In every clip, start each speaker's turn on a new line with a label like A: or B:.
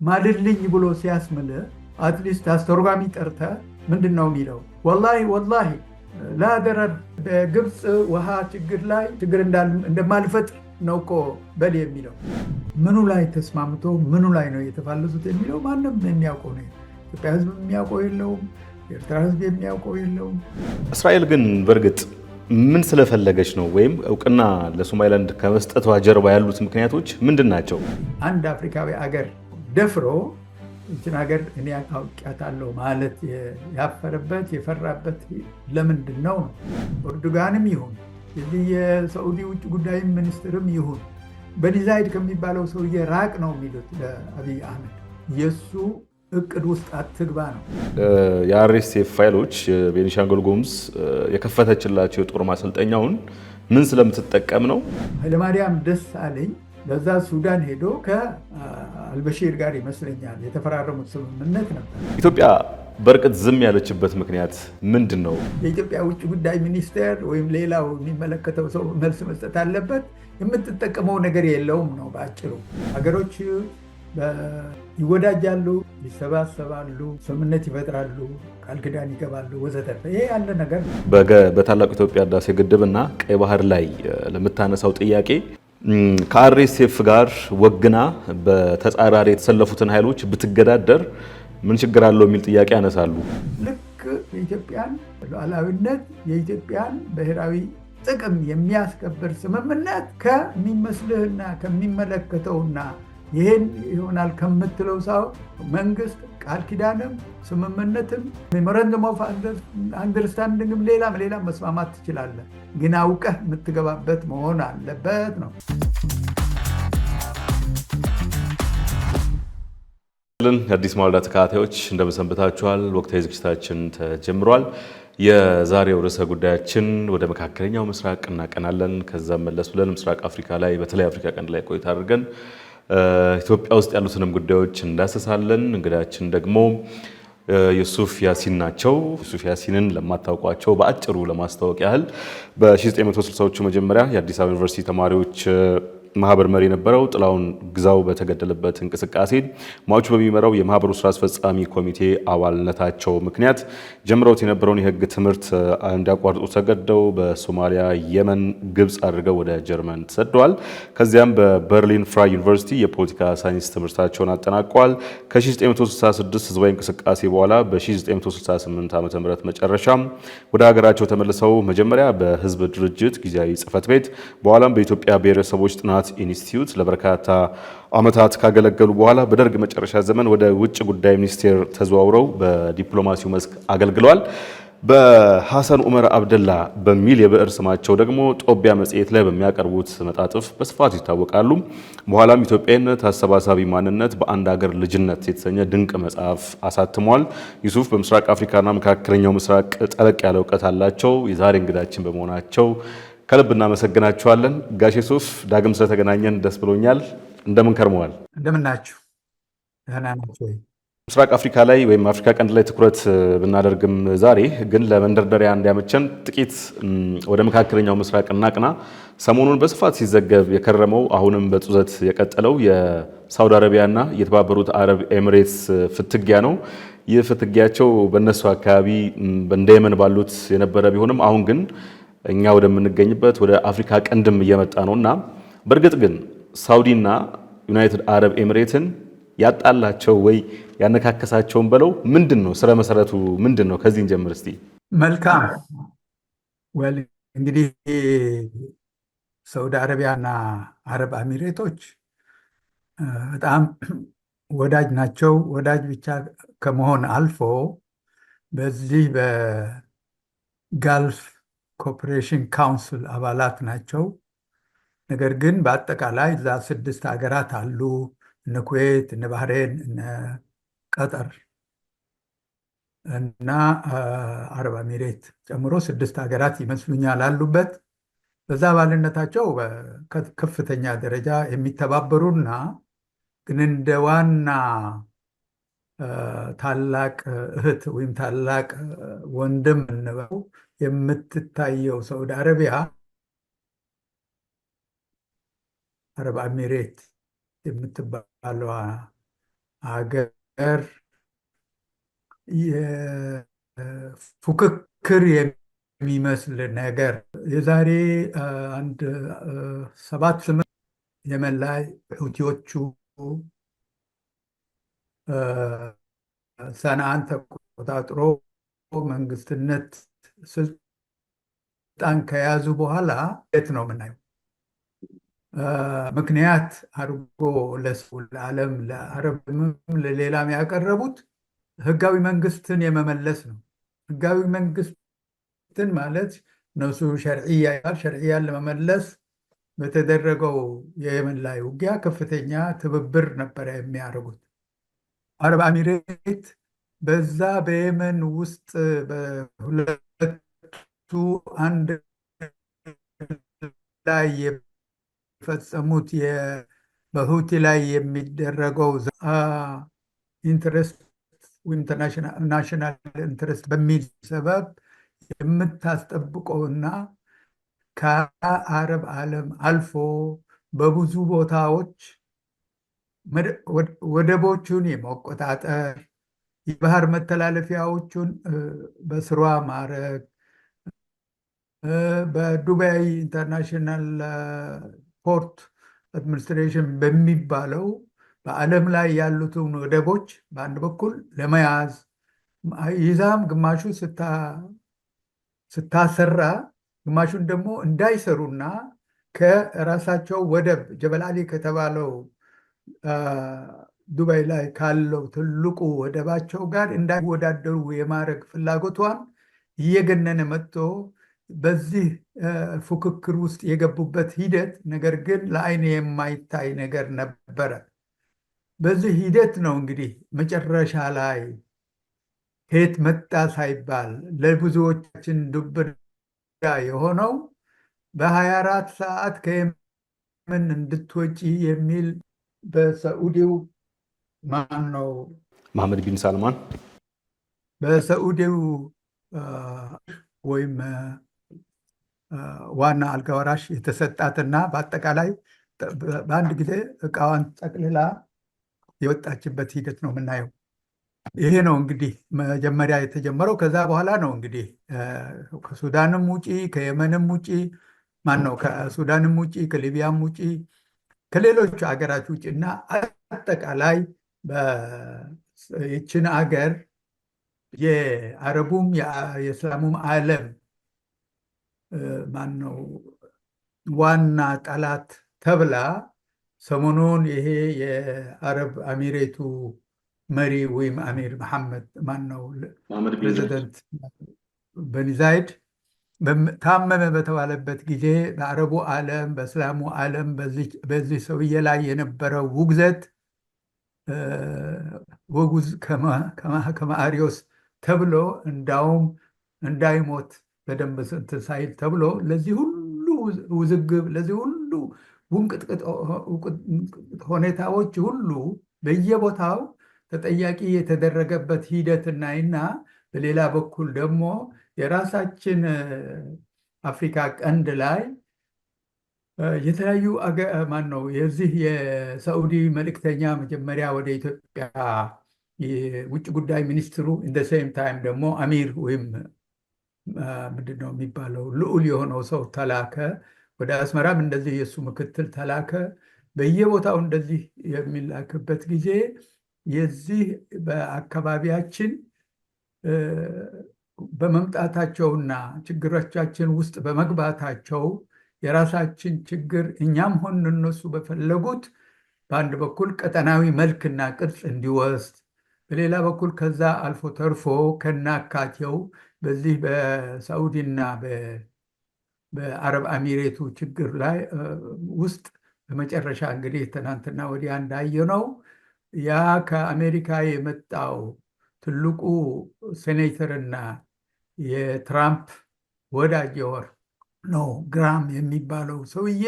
A: ማልልኝ ብሎ ሲያስምል አትሊስት አስተርጓሚ ጠርተ ምንድን ነው የሚለው? ወላሂ ወላሂ ላደረር በግብፅ ውሃ ችግር ላይ ችግር እንደማልፈጥር ነው እኮ በል የሚለው። ምኑ ላይ ተስማምቶ ምኑ ላይ ነው የተፋለሱት የሚለው ማንም የሚያውቀው ነው። ኢትዮጵያ ሕዝብ የሚያውቀው የለውም። የኤርትራ ሕዝብ የሚያውቀው የለውም።
B: እስራኤል ግን በእርግጥ ምን ስለፈለገች ነው? ወይም እውቅና ለሶማሊላንድ ከመስጠቷ ጀርባ ያሉት ምክንያቶች ምንድን ናቸው?
A: አንድ አፍሪካዊ አገር ደፍሮ ይችን ሀገር እኔ አውቃታለሁ ማለት ያፈረበት የፈራበት ለምንድን ነው? ኤርዶጋንም ይሁን የዚህ የሳዑዲ ውጭ ጉዳይ ሚኒስትርም ይሁን በዲዛይድ ከሚባለው ሰውዬ ራቅ ነው የሚሉት ለአብይ አህመድ። የእሱ እቅድ ውስጥ አትግባ ነው።
B: የአርኤስኤፍ ፋይሎች ቤኒሻንጉል ጉሙዝ የከፈተችላቸው የጦር ማሰልጠኛውን ምን ስለምትጠቀም ነው?
A: ኃይለማርያም ደሳለኝ ለዛ ሱዳን ሄዶ ከአልበሺር ጋር ይመስለኛል የተፈራረሙት ስምምነት ነበር።
B: ኢትዮጵያ በእርግጥ ዝም ያለችበት ምክንያት ምንድን ነው?
A: የኢትዮጵያ ውጭ ጉዳይ ሚኒስቴር ወይም ሌላው የሚመለከተው ሰው መልስ መስጠት አለበት። የምትጠቀመው ነገር የለውም ነው በአጭሩ። ሀገሮች ይወዳጃሉ፣ ይሰባሰባሉ፣ ስምምነት ይፈጥራሉ፣ ቃል ኪዳን ይገባሉ ወዘተርፈ። ይሄ ያለ ነገር ነው።
B: በታላቁ ኢትዮጵያ ህዳሴ ግድብና ቀይ ባህር ላይ ለምታነሳው ጥያቄ ከአርኤስኤፍ ጋር ወግና በተጻራሪ የተሰለፉትን ኃይሎች ብትገዳደር ምን ችግር አለው የሚል ጥያቄ ያነሳሉ።
A: ልክ የኢትዮጵያን ሉዓላዊነት የኢትዮጵያን ብሔራዊ ጥቅም የሚያስከብር ስምምነት ከሚመስልህና ከሚመለከተውና ይሄን ይሆናል ከምትለው ሰው መንግስት ቃል ኪዳንም ስምምነትም ሜሞራንደም ኦፍ አንደርስታንዲንግም ሌላም መስማማት ትችላለህ፣ ግን አውቀህ የምትገባበት መሆን አለበት ነው።
B: የአዲስ ማለዳ ተከታታዮች እንደምሰንብታችኋል። ወቅታዊ ዝግጅታችን ተጀምሯል። የዛሬው ርዕሰ ጉዳያችን ወደ መካከለኛው ምስራቅ እናቀናለን። ከዛም መለስ ብለን ምስራቅ አፍሪካ ላይ በተለይ አፍሪካ ቀንድ ላይ ቆይታ አድርገን ኢትዮጵያ ውስጥ ያሉትንም ጉዳዮች እንዳሰሳለን። እንግዳችን ደግሞ ዩሱፍ ያሲን ናቸው። ዩሱፍ ያሲንን ለማታውቋቸው በአጭሩ ለማስታወቅ ያህል በ1960ዎቹ መጀመሪያ የአዲስ አበባ ዩኒቨርሲቲ ተማሪዎች ማህበር መሪ የነበረው ጥላሁን ግዛው በተገደለበት እንቅስቃሴ ሟቹ በሚመራው የማህበሩ ስራ አስፈጻሚ ኮሚቴ አባልነታቸው ምክንያት ጀምረውት የነበረውን የህግ ትምህርት እንዲያቋርጡ ተገደው በሶማሊያ፣ የመን፣ ግብፅ አድርገው ወደ ጀርመን ተሰደዋል። ከዚያም በበርሊን ፍራይ ዩኒቨርሲቲ የፖለቲካ ሳይንስ ትምህርታቸውን አጠናቀዋል። ከ1966 ህዝባዊ እንቅስቃሴ በኋላ በ1968 ዓ.ም መጨረሻ ወደ ሀገራቸው ተመልሰው መጀመሪያ በህዝብ ድርጅት ጊዜያዊ ጽህፈት ቤት በኋላም በኢትዮጵያ ብሔረሰቦች ጥናት ኢንስቲትዩት ለበርካታ ዓመታት ካገለገሉ በኋላ በደርግ መጨረሻ ዘመን ወደ ውጭ ጉዳይ ሚኒስቴር ተዘዋውረው በዲፕሎማሲው መስክ አገልግለዋል። በሐሰን ዑመር አብደላ በሚል የብዕር ስማቸው ደግሞ ጦቢያ መጽሔት ላይ በሚያቀርቡት መጣጥፍ በስፋት ይታወቃሉ። በኋላም ኢትዮጵያዊነት አሰባሳቢ ማንነት በአንድ ሀገር ልጅነት የተሰኘ ድንቅ መጽሐፍ አሳትሟል። ዩሱፍ በምስራቅ አፍሪካና መካከለኛው ምስራቅ ጠለቅ ያለ እውቀት አላቸው። የዛሬ እንግዳችን በመሆናቸው ከልብ እናመሰግናችኋለን። ጋሽ ዩሱፍ ዳግም ስለተገናኘን ደስ ብሎኛል። እንደምን ከርመዋል?
A: እንደምን ናችሁ? ደህና ናችሁ ወይ?
B: ምስራቅ አፍሪካ ላይ ወይም አፍሪካ ቀንድ ላይ ትኩረት ብናደርግም ዛሬ ግን ለመንደርደሪያ እንዲያመቸን ጥቂት ወደ መካከለኛው ምስራቅ እናቅና። ሰሞኑን በስፋት ሲዘገብ የከረመው አሁንም በጡዘት የቀጠለው የሳውዲ አረቢያና የተባበሩት አረብ ኤሚሬትስ ፍትጊያ ነው። ይህ ፍትጊያቸው በእነሱ አካባቢ እንደ የመን ባሉት የነበረ ቢሆንም አሁን ግን እኛ ወደምንገኝበት ወደ አፍሪካ ቀንድም እየመጣ ነውና በእርግጥ ግን ሳውዲና ዩናይትድ አረብ ኤሚሬትን ያጣላቸው ወይ ያነካከሳቸውን በለው ምንድን ነው? ስረ መሰረቱ ምንድን ነው? ከዚህ እንጀምር እስቲ።
A: መልካም ወል እንግዲህ ሳውዲ አረቢያና አረብ ኤሚሬቶች በጣም ወዳጅ ናቸው። ወዳጅ ብቻ ከመሆን አልፎ በዚህ በጋልፍ ኮኦፕሬሽን ካውንስል አባላት ናቸው። ነገር ግን በአጠቃላይ እዛ 6 ሀገራት አሉ። እነ ኩዌት፣ እነ ባህሬን፣ እነ ቀጠር እና አረብ ኤሚሬት ጨምሮ 6 ሀገራት ይመስሉኛል አሉበት። በዛ አባልነታቸው ከፍተኛ ደረጃ የሚተባበሩና ግን እንደ ዋና ታላቅ እህት ወይም ታላቅ ወንድም እንበው የምትታየው ሳውዲ አረቢያ አረብ ኤሚሬት የምትባለዋ አገር የፉክክር የሚመስል ነገር የዛሬ አንድ 7-8 የመን ላይ ሁቲዎቹ ሰንዓን ተቆጣጥሮ መንግስትነት ስልጣን ከያዙ በኋላ የት ነው የምናየው? ምክንያት አድርጎ ለሰው ለዓለም ለአረብም ለሌላም ያቀረቡት ህጋዊ መንግስትን የመመለስ ነው። ህጋዊ መንግስትን ማለት እነሱ ሸርዕያን ለመመለስ በተደረገው የየመን ላይ ውጊያ ከፍተኛ ትብብር ነበረ የሚያደርጉት። አረብ አሚሬት በዛ በየመን ውስጥ በሁለቱ አንድ ላይ የፈጸሙት በሁቲ ላይ የሚደረገው ኢንትረስት ናሽናል ኢንትረስት በሚል ሰበብ የምታስጠብቀውና ከአረብ ዓለም አልፎ በብዙ ቦታዎች ወደቦቹን የመቆጣጠር የባህር መተላለፊያዎቹን በስሯ ማድረግ በዱባይ ኢንተርናሽናል ፖርት አድሚኒስትሬሽን በሚባለው በዓለም ላይ ያሉትን ወደቦች በአንድ በኩል ለመያዝ ይዛም ግማሹ ስታሰራ ግማሹን ደግሞ እንዳይሰሩና ከራሳቸው ወደብ ጀበል አሊ ከተባለው ዱባይ ላይ ካለው ትልቁ ወደባቸው ጋር እንዳይወዳደሩ የማድረግ ፍላጎቷን እየገነነ መጥቶ በዚህ ፉክክር ውስጥ የገቡበት ሂደት ነገር ግን ለዓይን የማይታይ ነገር ነበረ። በዚህ ሂደት ነው እንግዲህ መጨረሻ ላይ ከየት መጣ ሳይባል ለብዙዎቻችን ዱብዳ የሆነው በ24 ሰዓት ከየመን እንድትወጪ የሚል በሰዑዲው ማን ነው
B: መሐመድ ቢን ሳልማን
A: በሰዑዲው ወይም ዋና አልጋወራሽ የተሰጣትና በአጠቃላይ በአንድ ጊዜ እቃዋን ጠቅልላ የወጣችበት ሂደት ነው የምናየው። ይሄ ነው እንግዲህ መጀመሪያ የተጀመረው። ከዛ በኋላ ነው እንግዲህ ከሱዳንም ውጪ ከየመንም ውጪ ከሱዳንም ውጪ ከሊቢያም ውጪ ከሌሎች ሀገራት ውጭ እና አጠቃላይ ይችን አገር የአረቡም የእስላሙም ዓለም ዋና ጠላት ተብላ ሰሞኑን ይሄ የአረብ አሚሬቱ መሪ ወይም አሚር መሐመድ ፕሬዚደንት በን ዛይድ ታመመ በተባለበት ጊዜ በአረቡ ዓለም በእስላሙ ዓለም በዚህ ሰውዬ ላይ የነበረው ውግዘት ወጉዝ ከማሪዮስ ተብሎ እንዳውም እንዳይሞት በደንብ እንትን ሳይል ተብሎ ለዚህ ሁሉ ውዝግብ ለዚህ ሁሉ ውንቅጥቅጥ ሁኔታዎች ሁሉ በየቦታው ተጠያቂ የተደረገበት ሂደት እናይና በሌላ በኩል ደግሞ የራሳችን አፍሪካ ቀንድ ላይ የተለያዩ የዚህ የሳዑዲ መልእክተኛ መጀመሪያ ወደ ኢትዮጵያ የውጭ ጉዳይ ሚኒስትሩ ኢን ዘ ሴም ታይም ደግሞ አሚር ወይም ምንድነው የሚባለው ልዑል የሆነው ሰው ተላከ። ወደ አስመራም እንደዚህ የእሱ ምክትል ተላከ። በየቦታው እንደዚህ የሚላክበት ጊዜ የዚህ በአካባቢያችን በመምጣታቸውና ችግሮቻችን ውስጥ በመግባታቸው የራሳችን ችግር እኛም ሆን እነሱ በፈለጉት በአንድ በኩል ቀጠናዊ መልክና ቅርጽ እንዲወስድ፣ በሌላ በኩል ከዛ አልፎ ተርፎ ከናካቴው በዚህ በሳዑዲና በአረብ አሚሬቱ ችግር ላይ ውስጥ በመጨረሻ እንግዲህ ትናንትና ወዲያ እንዳየነው ያ ከአሜሪካ የመጣው ትልቁ ሴኔተርና የትራምፕ ወዳጅ የወር ነው ግራም የሚባለው ሰውዬ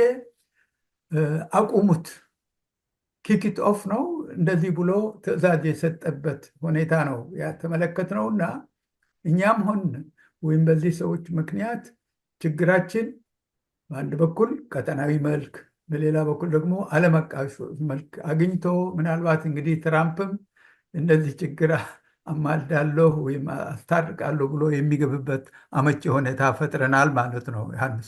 A: አቁሙት ኪክት ኦፍ ነው እንደዚህ ብሎ ትዕዛዝ የሰጠበት ሁኔታ ነው ያተመለከትነው። እና እኛም ሆን ወይም በዚህ ሰዎች ምክንያት ችግራችን በአንድ በኩል ቀጠናዊ መልክ፣ በሌላ በኩል ደግሞ ዓለም አቀፍ መልክ አግኝቶ ምናልባት እንግዲህ ትራምፕም እንደዚህ ችግር አማልዳለሁ ወይም አስታርቃለሁ ብሎ የሚገብበት አመቺ ሁኔታ ፈጥረናል ማለት ነው። ዮሐንስ፣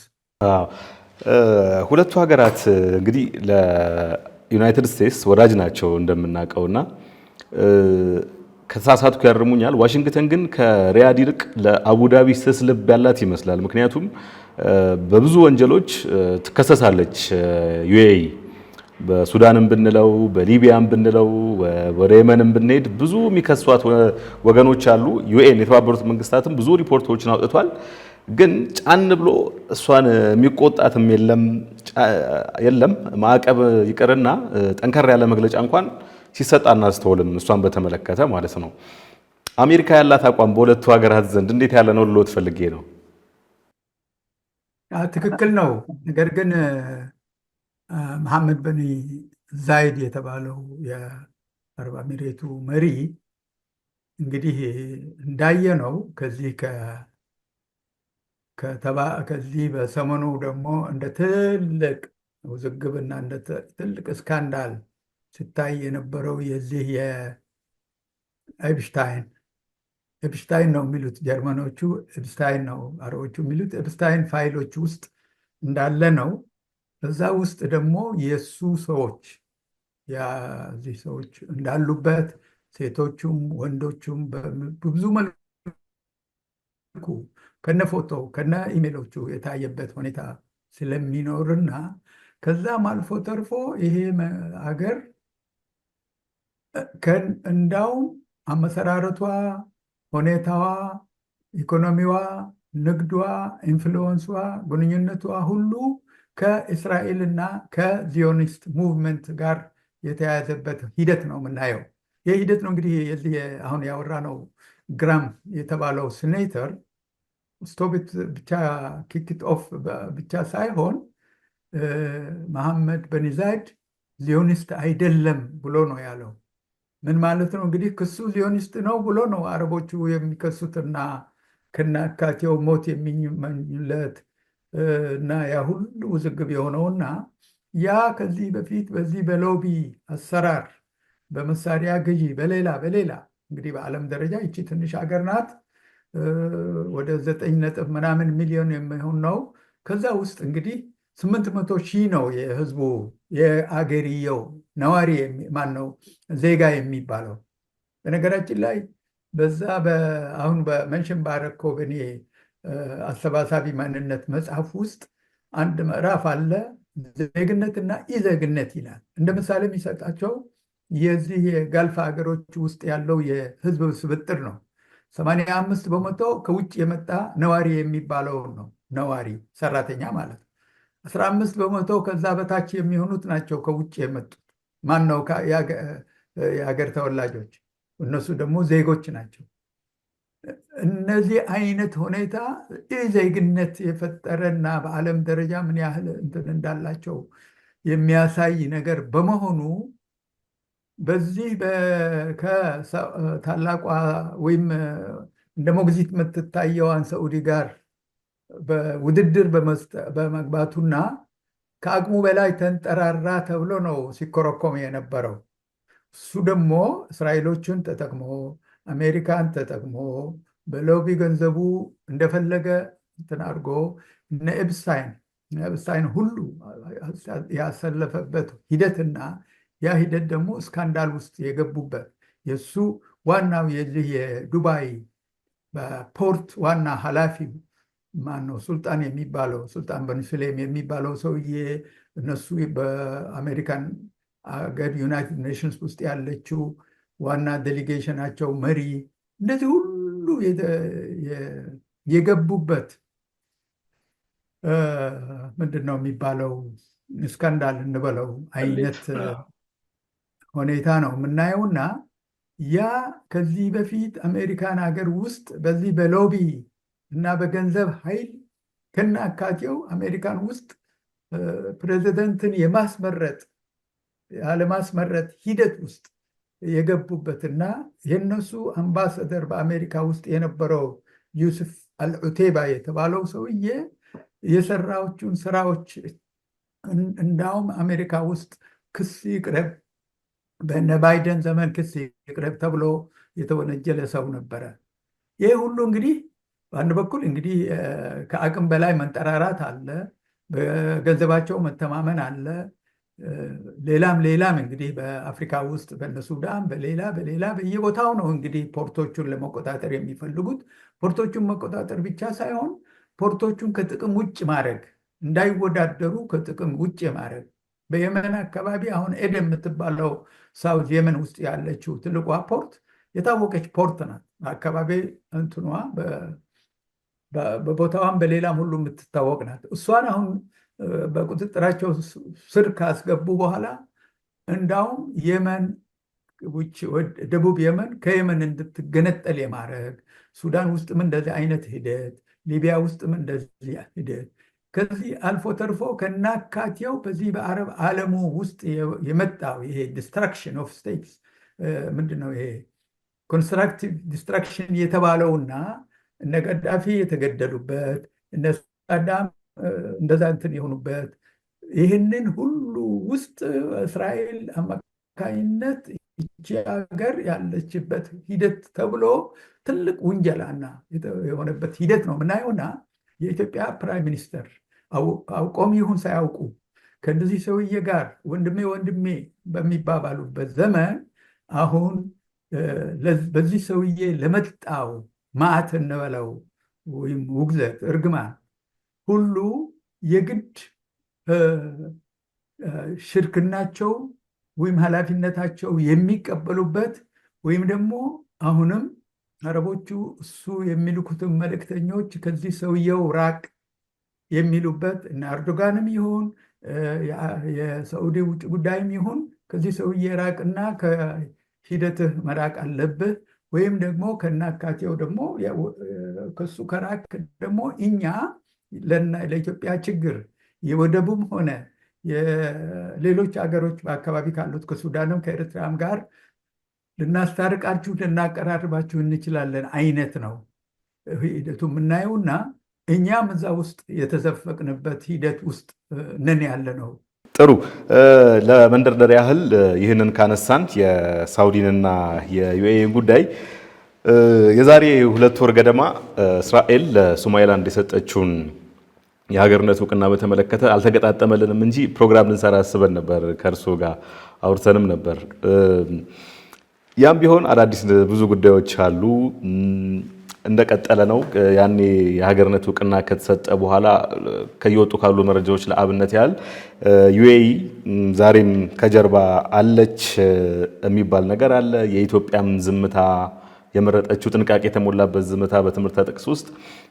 B: ሁለቱ ሀገራት እንግዲህ ለዩናይትድ ስቴትስ ወዳጅ ናቸው እንደምናውቀውና ከተሳሳትኩ ያርሙኛል። ዋሽንግተን ግን ከሪያድ ይልቅ ለአቡዳቢ ስስ ልብ ያላት ይመስላል። ምክንያቱም በብዙ ወንጀሎች ትከሰሳለች ዩኤኢ። በሱዳንም ብንለው በሊቢያም ብንለው ወደ የመንም ብንሄድ ብዙ የሚከሷት ወገኖች አሉ። ዩኤን የተባበሩት መንግስታትም ብዙ ሪፖርቶችን አውጥቷል። ግን ጫን ብሎ እሷን የሚቆጣትም የለም። ማዕቀብ ይቅርና ጠንከር ያለ መግለጫ እንኳን ሲሰጥ አናስተውልም፣ እሷን በተመለከተ ማለት ነው። አሜሪካ ያላት አቋም በሁለቱ ሀገራት ዘንድ እንዴት ያለ ነው ልሎ ትፈልጌ ነው።
A: ትክክል ነው። ነገር ግን መሐመድ በኒ ዛይድ የተባለው የአረብ ኤሚሬቱ መሪ እንግዲህ እንዳየነው ከዚህ በሰሞኑ ደግሞ እንደ ትልቅ ውዝግብና እንደ ትልቅ ስካንዳል ሲታይ የነበረው የዚህ ኤፕሽታይን ነው የሚሉት ጀርመኖቹ፣ ኤፕስታይን ነው አረቦቹ የሚሉት። ኤፕስታይን ፋይሎች ውስጥ እንዳለ ነው። በዛ ውስጥ ደግሞ የእሱ ሰዎች የዚህ ሰዎች እንዳሉበት ሴቶቹም ወንዶቹም በብዙ መልኩ ከነ ፎቶ ከነ ኢሜሎቹ የታየበት ሁኔታ ስለሚኖርና ከዛም አልፎ ተርፎ ይሄ ሀገር እንዳውም አመሰራረቷ፣ ሁኔታዋ፣ ኢኮኖሚዋ፣ ንግዷ፣ ኢንፍሉወንሷ፣ ግንኙነቷ ሁሉ ከእስራኤልና ከዚዮኒስት ሙቭመንት ጋር የተያያዘበት ሂደት ነው የምናየው። ይህ ሂደት ነው እንግዲህ የዚህ አሁን ያወራ ነው ግራም የተባለው ሴኔተር ስቶፕ ብቻ ኪክት ኦፍ ብቻ ሳይሆን መሐመድ በኒ ዛይድ ዚዮኒስት አይደለም ብሎ ነው ያለው። ምን ማለት ነው እንግዲህ? ክሱ ዚዮኒስት ነው ብሎ ነው አረቦቹ የሚከሱትና ከናካቴው ሞት የሚመኙለት እና ያ ሁሉ ውዝግብ የሆነውና ያ ከዚህ በፊት በዚህ በሎቢ አሰራር በመሳሪያ ግዢ በሌላ እንግዲህ በዓለም ደረጃ ይቺ ትንሽ ሀገር ናት። ወደ 9 ምናምን ሚሊዮን የሚሆን ነው። ከዛ ውስጥ እንግዲህ 800,000 ነው የህዝቡ የአገርየው ነዋሪ ማን ነው ዜጋ የሚባለው። በነገራችን ላይ በዛ አሁን በመንሽን ባረከው በኔ አሰባሳቢ ማንነት መጽሐፍ ውስጥ አንድ ምዕራፍ አለ፣ ዜግነትና ኢዜግነት ይላል። እንደ ምሳሌ የሚሰጣቸው የዚህ የጋልፍ ሀገሮች ውስጥ ያለው የህዝብ ስብጥር ነው። 85 በመቶ ከውጭ የመጣ ነዋሪ የሚባለውን ነው። ነዋሪ ሰራተኛ ማለት ነው። 15 በመቶ ከዛ በታች የሚሆኑት ናቸው ከውጭ የመጡት ማን ነው የሀገር ተወላጆች፣ እነሱ ደግሞ ዜጎች ናቸው። እነዚህ አይነት ሁኔታ ዜግነት የፈጠረና በዓለም ደረጃ ምን ያህል እንትን እንዳላቸው የሚያሳይ ነገር በመሆኑ በዚህ ከታላቋ ወይም እንደ ሞግዚት የምትታየዋን ሰዑዲ ጋር በውድድር በመግባቱና ከአቅሙ በላይ ተንጠራራ ተብሎ ነው ሲኮረኮም የነበረው። እሱ ደግሞ እስራኤሎችን ተጠቅሞ አሜሪካን ተጠቅሞ በሎቢ ገንዘቡ እንደፈለገ እንትን አድርጎ እነ ኤፕስታይን ሁሉ ያሰለፈበት ሂደትና ያ ሂደት ደግሞ ስካንዳል ውስጥ የገቡበት የእሱ ዋናው የዚህ የዱባይ በፖርት ዋና ኃላፊ ማነው ሱልጣን የሚባለው ሱልጣን በን ሱሌም የሚባለው ሰውዬ እነሱ በአሜሪካን አገር ዩናይትድ ኔሽንስ ውስጥ ያለችው ዋና ዴሊጌሽናቸው መሪ እንደዚህ ሁሉ የገቡበት ምንድን ነው የሚባለው ስካንዳል እንበለው አይነት ሁኔታ ነው የምናየውና ያ ከዚህ በፊት አሜሪካን ሀገር ውስጥ በዚህ በሎቢ እና በገንዘብ ኃይል ከናካቴው አሜሪካን ውስጥ ፕሬዚደንትን ያለማስመረጥ ሂደት ውስጥ የገቡበትና የነሱ አምባሳደር በአሜሪካ ውስጥ የነበረው ዩሱፍ አልዑቴባ የተባለው ሰውዬ የሰራዎቹን ስራዎች እንዳውም አሜሪካ ውስጥ ክስ ይቅረብ፣ በነ ባይደን ዘመን ክስ ይቅረብ ተብሎ የተወነጀለ ሰው ነበረ። ይህ ሁሉ እንግዲህ በአንድ በኩል እንግዲህ ከአቅም በላይ መንጠራራት አለ፣ በገንዘባቸው መተማመን አለ። ሌላም እንግዲህ በአፍሪካ ውስጥ በነ ሱዳን በሌላ በየቦታው ነው እንግዲህ ፖርቶቹን ለመቆጣጠር የሚፈልጉት። ፖርቶቹን መቆጣጠር ብቻ ሳይሆን ፖርቶቹን ከጥቅም ውጭ ማድረግ፣ እንዳይወዳደሩ ከጥቅም ውጭ ማድረግ። በየመን አካባቢ አሁን ኤደን የምትባለው ሳውዝ የመን ውስጥ ያለችው ትልቋ ፖርት የታወቀች ፖርት ናት። አካባቢ እንትኗ በቦታዋም በሌላም ሁሉ የምትታወቅ ናት። እሷን አሁን በቁጥጥራቸው ስር ካስገቡ በኋላ እንዳውም የመን ደቡብ የመን ከየመን እንድትገነጠል የማድረግ ሱዳን ውስጥም እንደዚህ አይነት ሂደት፣ ሊቢያ ውስጥም እንደዚህ ሂደት፣ ከዚህ አልፎ ተርፎ ከናካቴው በዚህ በአረብ ዓለሙ ውስጥ የመጣው ይሄ ዲስትራክሽን ኦፍ ስቴትስ ምንድነው ይሄ ኮንስትራክቲቭ ዲስትራክሽን የተባለውና እነ ቀዳፊ የተገደሉበት እነ ሳዳም እንደዛ እንትን የሆኑበት ይህንን ሁሉ ውስጥ እስራኤል አማካይነት ይቺ ሀገር ያለችበት ሂደት ተብሎ ትልቅ ውንጀላና የሆነበት ሂደት ነው የምናየውና የኢትዮጵያ ፕራይም ሚኒስተር አውቆም ይሁን ሳያውቁ ከእንደዚህ ሰውዬ ጋር ወንድሜ በሚባባሉበት ዘመን አሁን በዚህ ሰውዬ ለመጣው ማዕት እንበለው ወይም ውግዘት፣ እርግማን ሁሉ የግድ ሽርክናቸው ወይም ኃላፊነታቸው የሚቀበሉበት ወይም ደግሞ አሁንም አረቦቹ እሱ የሚልኩትን መልእክተኞች ከዚህ ሰውየው ራቅ የሚሉበት እና ኤርዶጋንም ይሁን የሳዑዲ ውጭ ጉዳይም ይሁን ከዚህ ሰውዬ ራቅና ከሂደትህ መራቅ አለብህ፣ ወይም ደግሞ ከናካቴው ደግሞ ከሱ ከራቅ ደግሞ እኛ ለኢትዮጵያ ችግር የወደቡም ሆነ የሌሎች ሀገሮች በአካባቢ ካሉት ከሱዳንም ከኤርትራም ጋር ልናስታርቃችሁ ልናቀራርባችሁ እንችላለን አይነት ነው ሂደቱ የምናየውና እኛም እዛ ውስጥ የተዘፈቅንበት ሂደት ውስጥ ነን ያለ ነው።
B: ጥሩ። ለመንደርደሪያ ያህል ይህንን ካነሳን የሳውዲንና የዩኤኢን ጉዳይ የዛሬ 2 ወር ገደማ እስራኤል ለሶማሌላንድ የሰጠችውን የሀገርነት እውቅና በተመለከተ አልተገጣጠመልንም እንጂ ፕሮግራም ልንሰራ አስበን ነበር። ከእርሶ ጋር አውርተንም ነበር። ያም ቢሆን አዳዲስ ብዙ ጉዳዮች አሉ። እንደቀጠለ ነው። ያኔ የሀገርነት እውቅና ከተሰጠ በኋላ ከየወጡ ካሉ መረጃዎች ለአብነት ያህል ዩኤኢ ዛሬም ከጀርባ አለች የሚባል ነገር አለ። የኢትዮጵያም ዝምታ የመረጠችው ጥንቃቄ የተሞላበት ዝምታ በትምህርት ጥቅስ ውስጥ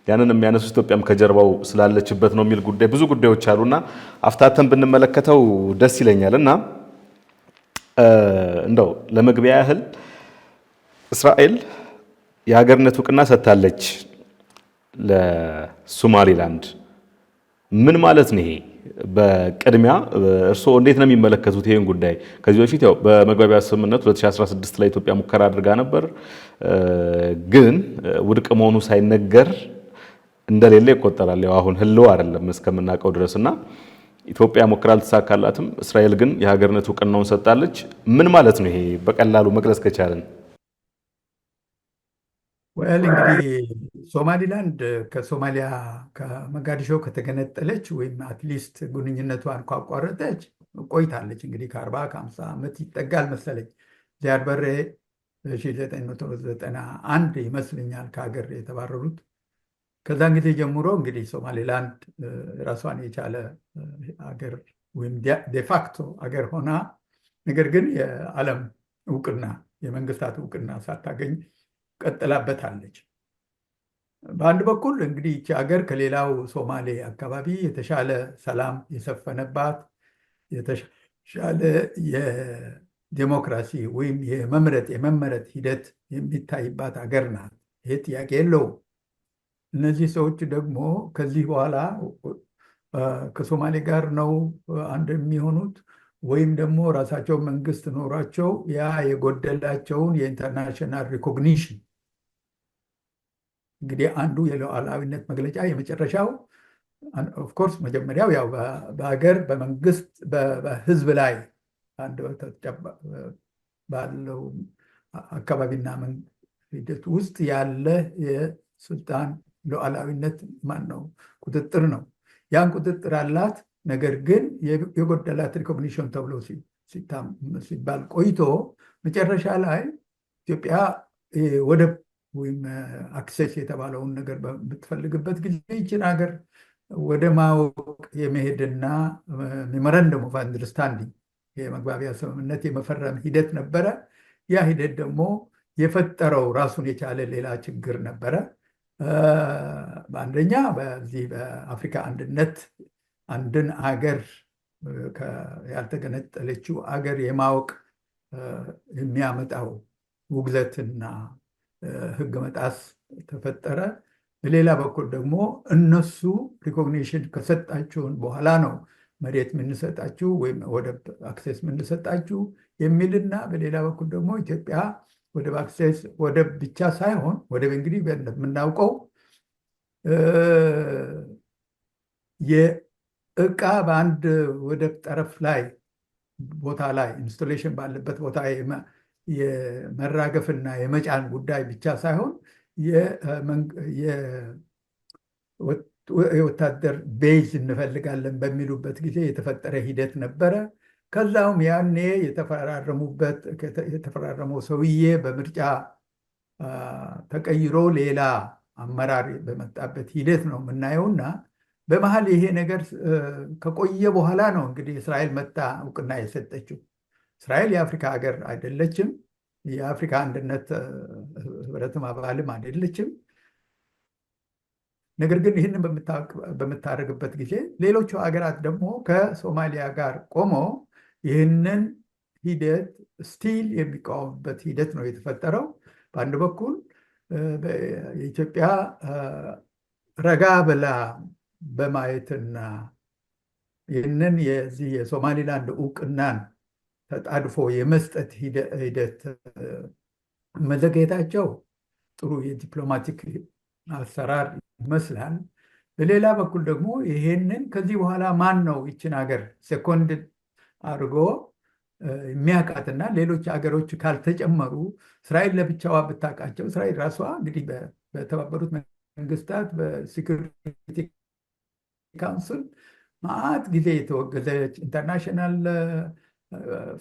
B: ያንን የሚያነሱ ኢትዮጵያም ከጀርባው ስላለችበት ነው የሚል ጉዳይ ብዙ ጉዳዮች አሉና አፍታተን ብንመለከተው ደስ ይለኛል። እና እንደው ለመግቢያ ያህል እስራኤል የሀገርነት እውቅና ሰጥታለች ለሶማሌላንድ። ምን ማለት ነው ይሄ? በቅድሚያ እርስዎ እንዴት ነው የሚመለከቱት ይሄን ጉዳይ? ከዚህ በፊት ያው በመግባቢያ ስምምነት 2016 ላይ ኢትዮጵያ ሙከራ አድርጋ ነበር፣ ግን ውድቅ መሆኑ ሳይነገር እንደሌለ ይቆጠራል። ያው አሁን ህልው አይደለም እስከምናውቀው ድረስና ኢትዮጵያ ሞክራ አልተሳካላትም። እስራኤል ግን የሀገርነት እውቅናውን ሰጥታለች። ምን ማለት ነው ይሄ? በቀላሉ መግለጽ ከቻለን።
A: ወል እንግዲህ ሶማሊላንድ ከሶማሊያ ከሞጋዲሾ ከተገነጠለች ወይም አትሊስት ግንኙነቷን ካቋረጠች ቆይታለች። እንግዲህ ከ40 ከ50 ዓመት ይጠጋል መሰለኝ። ዚያድ በሬ 1991 ይመስለኛል ከሀገር የተባረሩት። ከዛን ጊዜ ጀምሮ እንግዲህ ሶማሊላንድ ራሷን የቻለ ሀገር ወይም ዴፋክቶ ሀገር ሆና ነገር ግን የዓለም እውቅና የመንግስታት እውቅና ሳታገኝ ቀጥላበታለች። በአንድ በኩል እንግዲህ ይቺ ሀገር ከሌላው ሶማሌ አካባቢ የተሻለ ሰላም የሰፈነባት የተሻለ የዴሞክራሲ ወይም የመመረጥ ሂደት የሚታይባት ሀገር ናት። ይሄ ጥያቄ የለውም። እነዚህ ሰዎች ደግሞ ከዚህ በኋላ ከሶማሌ ጋር ነው አንድ የሚሆኑት ወይም ደግሞ ራሳቸው መንግስት ኖሯቸው ያ የጎደላቸውን የኢንተርናሽናል ሪኮግኒሽን እንግዲህ አንዱ የሉዓላዊነት መግለጫ የመጨረሻው ኦፍኮርስ መጀመሪያው ያው በሀገር በመንግስት በህዝብ ላይ አንድ ባለው አካባቢና ሂደት ውስጥ ያለ የስልጣን ሉዓላዊነት ነው ቁጥጥር ነው። ያን ቁጥጥር አላት። ነገር ግን የጎደላት ሪኮግኒሽን ተብሎ ሲባል ቆይቶ መጨረሻ ላይ ኢትዮጵያ ወደብ ወይም አክሴስ የተባለውን ነገር በምትፈልግበት ጊዜ ይችን ሀገር ወደ ማወቅ የመሄድና ሜሞራንደም ኦፍ አንደርስታንዲንግ የመግባቢያ ስምምነት የመፈረም ሂደት ነበረ። ያ ሂደት ደግሞ የፈጠረው ራሱን የቻለ ሌላ ችግር ነበረ። በአንደኛ በዚህ በአፍሪካ አንድነት አንድን አገር ያልተገነጠለችው አገር የማወቅ የሚያመጣው ውግዘትና ሕግ መጣስ ተፈጠረ። በሌላ በኩል ደግሞ እነሱ ሪኮግኒሽን ከሰጣችሁን በኋላ ነው መሬት የምንሰጣችሁ ወይም ወደብ አክሴስ የምንሰጣችሁ የሚልና በሌላ በኩል ደግሞ ኢትዮጵያ ወደብ አክሴስ ወደብ ብቻ ሳይሆን ወደብ እንግዲህ እንደምናውቀው የእቃ በአንድ ወደብ ጠረፍ ላይ ቦታ ላይ ኢንስቶሌሽን ባለበት ቦታ የመራገፍና የመጫን ጉዳይ ብቻ ሳይሆን የወታደር ቤዝ እንፈልጋለን በሚሉበት ጊዜ የተፈጠረ ሂደት ነበረ። ከዛውም ያኔ የተፈራረመው ሰውዬ በምርጫ ተቀይሮ ሌላ አመራር በመጣበት ሂደት ነው የምናየውና በመሀል ይሄ ነገር ከቆየ በኋላ ነው እንግዲህ እስራኤል መጣ እውቅና የሰጠችው። እስራኤል የአፍሪካ ሀገር አይደለችም። የአፍሪካ አንድነት ህብረትም አባልም አይደለችም። ነገር ግን ይህንን በምታደርግበት ጊዜ ሌሎቹ ሀገራት ደግሞ ከሶማሊያ ጋር ቆመው ይህንን ሂደት ስቲል የሚቃወሙበት ሂደት ነው የተፈጠረው። በአንድ በኩል የኢትዮጵያ ረጋ ብላ በማየትና ይህንን የዚህ የሶማሊላንድ እውቅናን ተጣድፎ የመስጠት ሂደት መዘግየታቸው ጥሩ የዲፕሎማቲክ አሰራር ይመስላል። በሌላ በኩል ደግሞ ይሄንን ከዚህ በኋላ ማን ነው ይችን ሀገር ሴኮንድ አድርጎ የሚያውቃትና ሌሎች ሀገሮች ካልተጨመሩ እስራኤል ለብቻዋ ብታውቃቸው፣ እስራኤል ራሷ እንግዲህ በተባበሩት መንግስታት በሴኩሪቲ ካውንስል ማዕት ጊዜ የተወገዘች ኢንተርናሽናል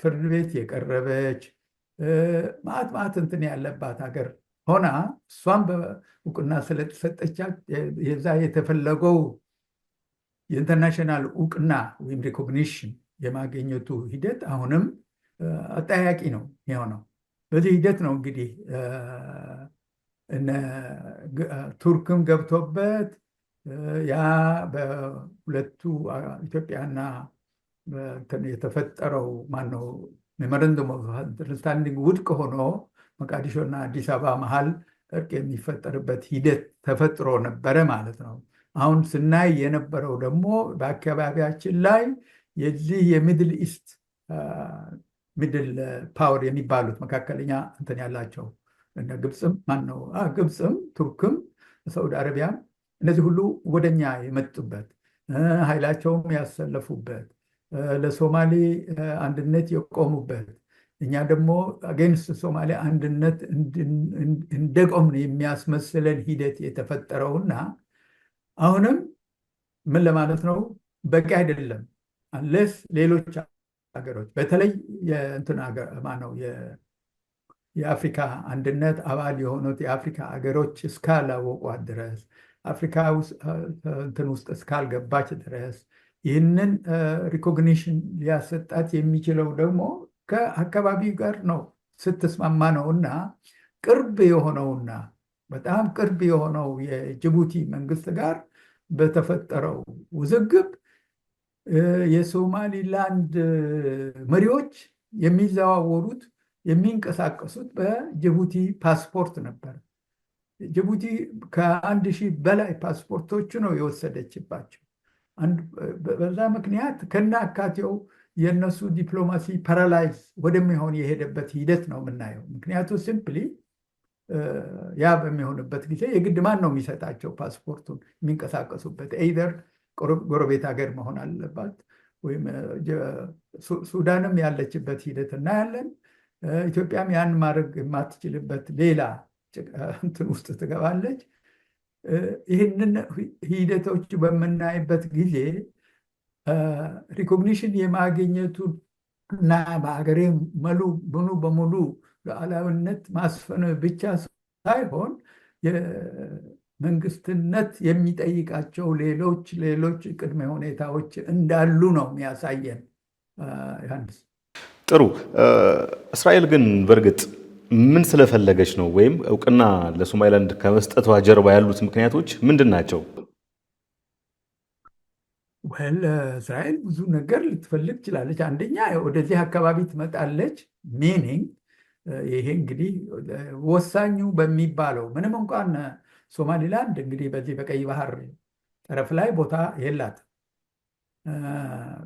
A: ፍርድ ቤት የቀረበች ማዕት እንትን ያለባት ሀገር ሆና እሷም በእውቅና ስለተሰጠቻት የዛ የተፈለገው የኢንተርናሽናል እውቅና ወይም ሪኮግኒሽን የማግኘቱ ሂደት አሁንም አጠያያቂ ነው የሆነው። በዚህ ሂደት ነው እንግዲህ ቱርክም ገብቶበት ያ በሁለቱ ኢትዮጵያና የተፈጠረው ማነው ሜሞራንደም ኦፍ አንደርስታንዲንግ ውድቅ ሆኖ መቃዲሾና አዲስ አበባ መሀል እርቅ የሚፈጠርበት ሂደት ተፈጥሮ ነበረ ማለት ነው። አሁን ስናይ የነበረው ደግሞ በአካባቢያችን ላይ የዚህ የሚድል ኢስት ሚድል ፓወር የሚባሉት መካከለኛ እንትን ያላቸው እነ ግብፅም ማነው ግብፅም ቱርክም ሳውዲ አረቢያም እነዚህ ሁሉ ወደኛ የመጡበት ኃይላቸውም ያሰለፉበት ለሶማሌ አንድነት የቆሙበት እኛ ደግሞ አጌንስት ሶማሌ አንድነት እንደቆምን የሚያስመስለን ሂደት የተፈጠረውና አሁንም ምን ለማለት ነው በቂ አይደለም። አንለስ ሌሎች ሀገሮች በተለይ የአፍሪካ አንድነት አባል የሆኑት የአፍሪካ ሀገሮች እስካላወቋት ድረስ አፍሪካ እንትን ውስጥ እስካልገባች ድረስ ይህንን ሪኮግኒሽን ሊያሰጣት የሚችለው ደግሞ ከአካባቢ ጋር ነው ስትስማማ ነው እና ቅርብ የሆነውና በጣም ቅርብ የሆነው የጅቡቲ መንግስት ጋር በተፈጠረው ውዝግብ የሶማሊላንድ መሪዎች የሚዘዋወሩት የሚንቀሳቀሱት በጅቡቲ ፓስፖርት ነበር። ጅቡቲ ከ1000 በላይ ፓስፖርቶቹ ነው የወሰደችባቸው። በዛ ምክንያት ከናካቴው የነሱ ዲፕሎማሲ ፓራላይዝ ወደሚሆን የሄደበት ሂደት ነው የምናየው። ምክንያቱ ሲምፕሊ ያ በሚሆንበት ጊዜ የግድ ማን ነው የሚሰጣቸው ፓስፖርቱን የሚንቀሳቀሱበት? ኤይደር ጎረቤት ሀገር መሆን አለባት። ወይም ሱዳንም ያለችበት ሂደት እናያለን። ኢትዮጵያም ያን ማድረግ የማትችልበት ሌላ እንትን ውስጥ ትገባለች። ይህንን ሂደቶች በምናይበት ጊዜ ሪኮግኒሽን የማግኘቱ እና በሀገሬ ሙሉ በሙሉ ሉዓላዊነት ማስፈን ብቻ ሳይሆን መንግስትነት የሚጠይቃቸው ሌሎች ቅድመ ሁኔታዎች እንዳሉ ነው የሚያሳየን። ዮሐንስ፣
B: ጥሩ። እስራኤል ግን በእርግጥ ምን ስለፈለገች ነው? ወይም እውቅና ለሶማሊላንድ ከመስጠቷ ጀርባ ያሉት ምክንያቶች ምንድን ናቸው?
A: እስራኤል ብዙ ነገር ልትፈልግ ትችላለች። አንደኛ ወደዚህ አካባቢ ትመጣለች። ሚኒንግ ይሄ እንግዲህ ወሳኙ በሚባለው ምንም እንኳን ሶማሊላንድ እንግዲህ በዚህ በቀይ ባህር ጠረፍ ላይ ቦታ የላትም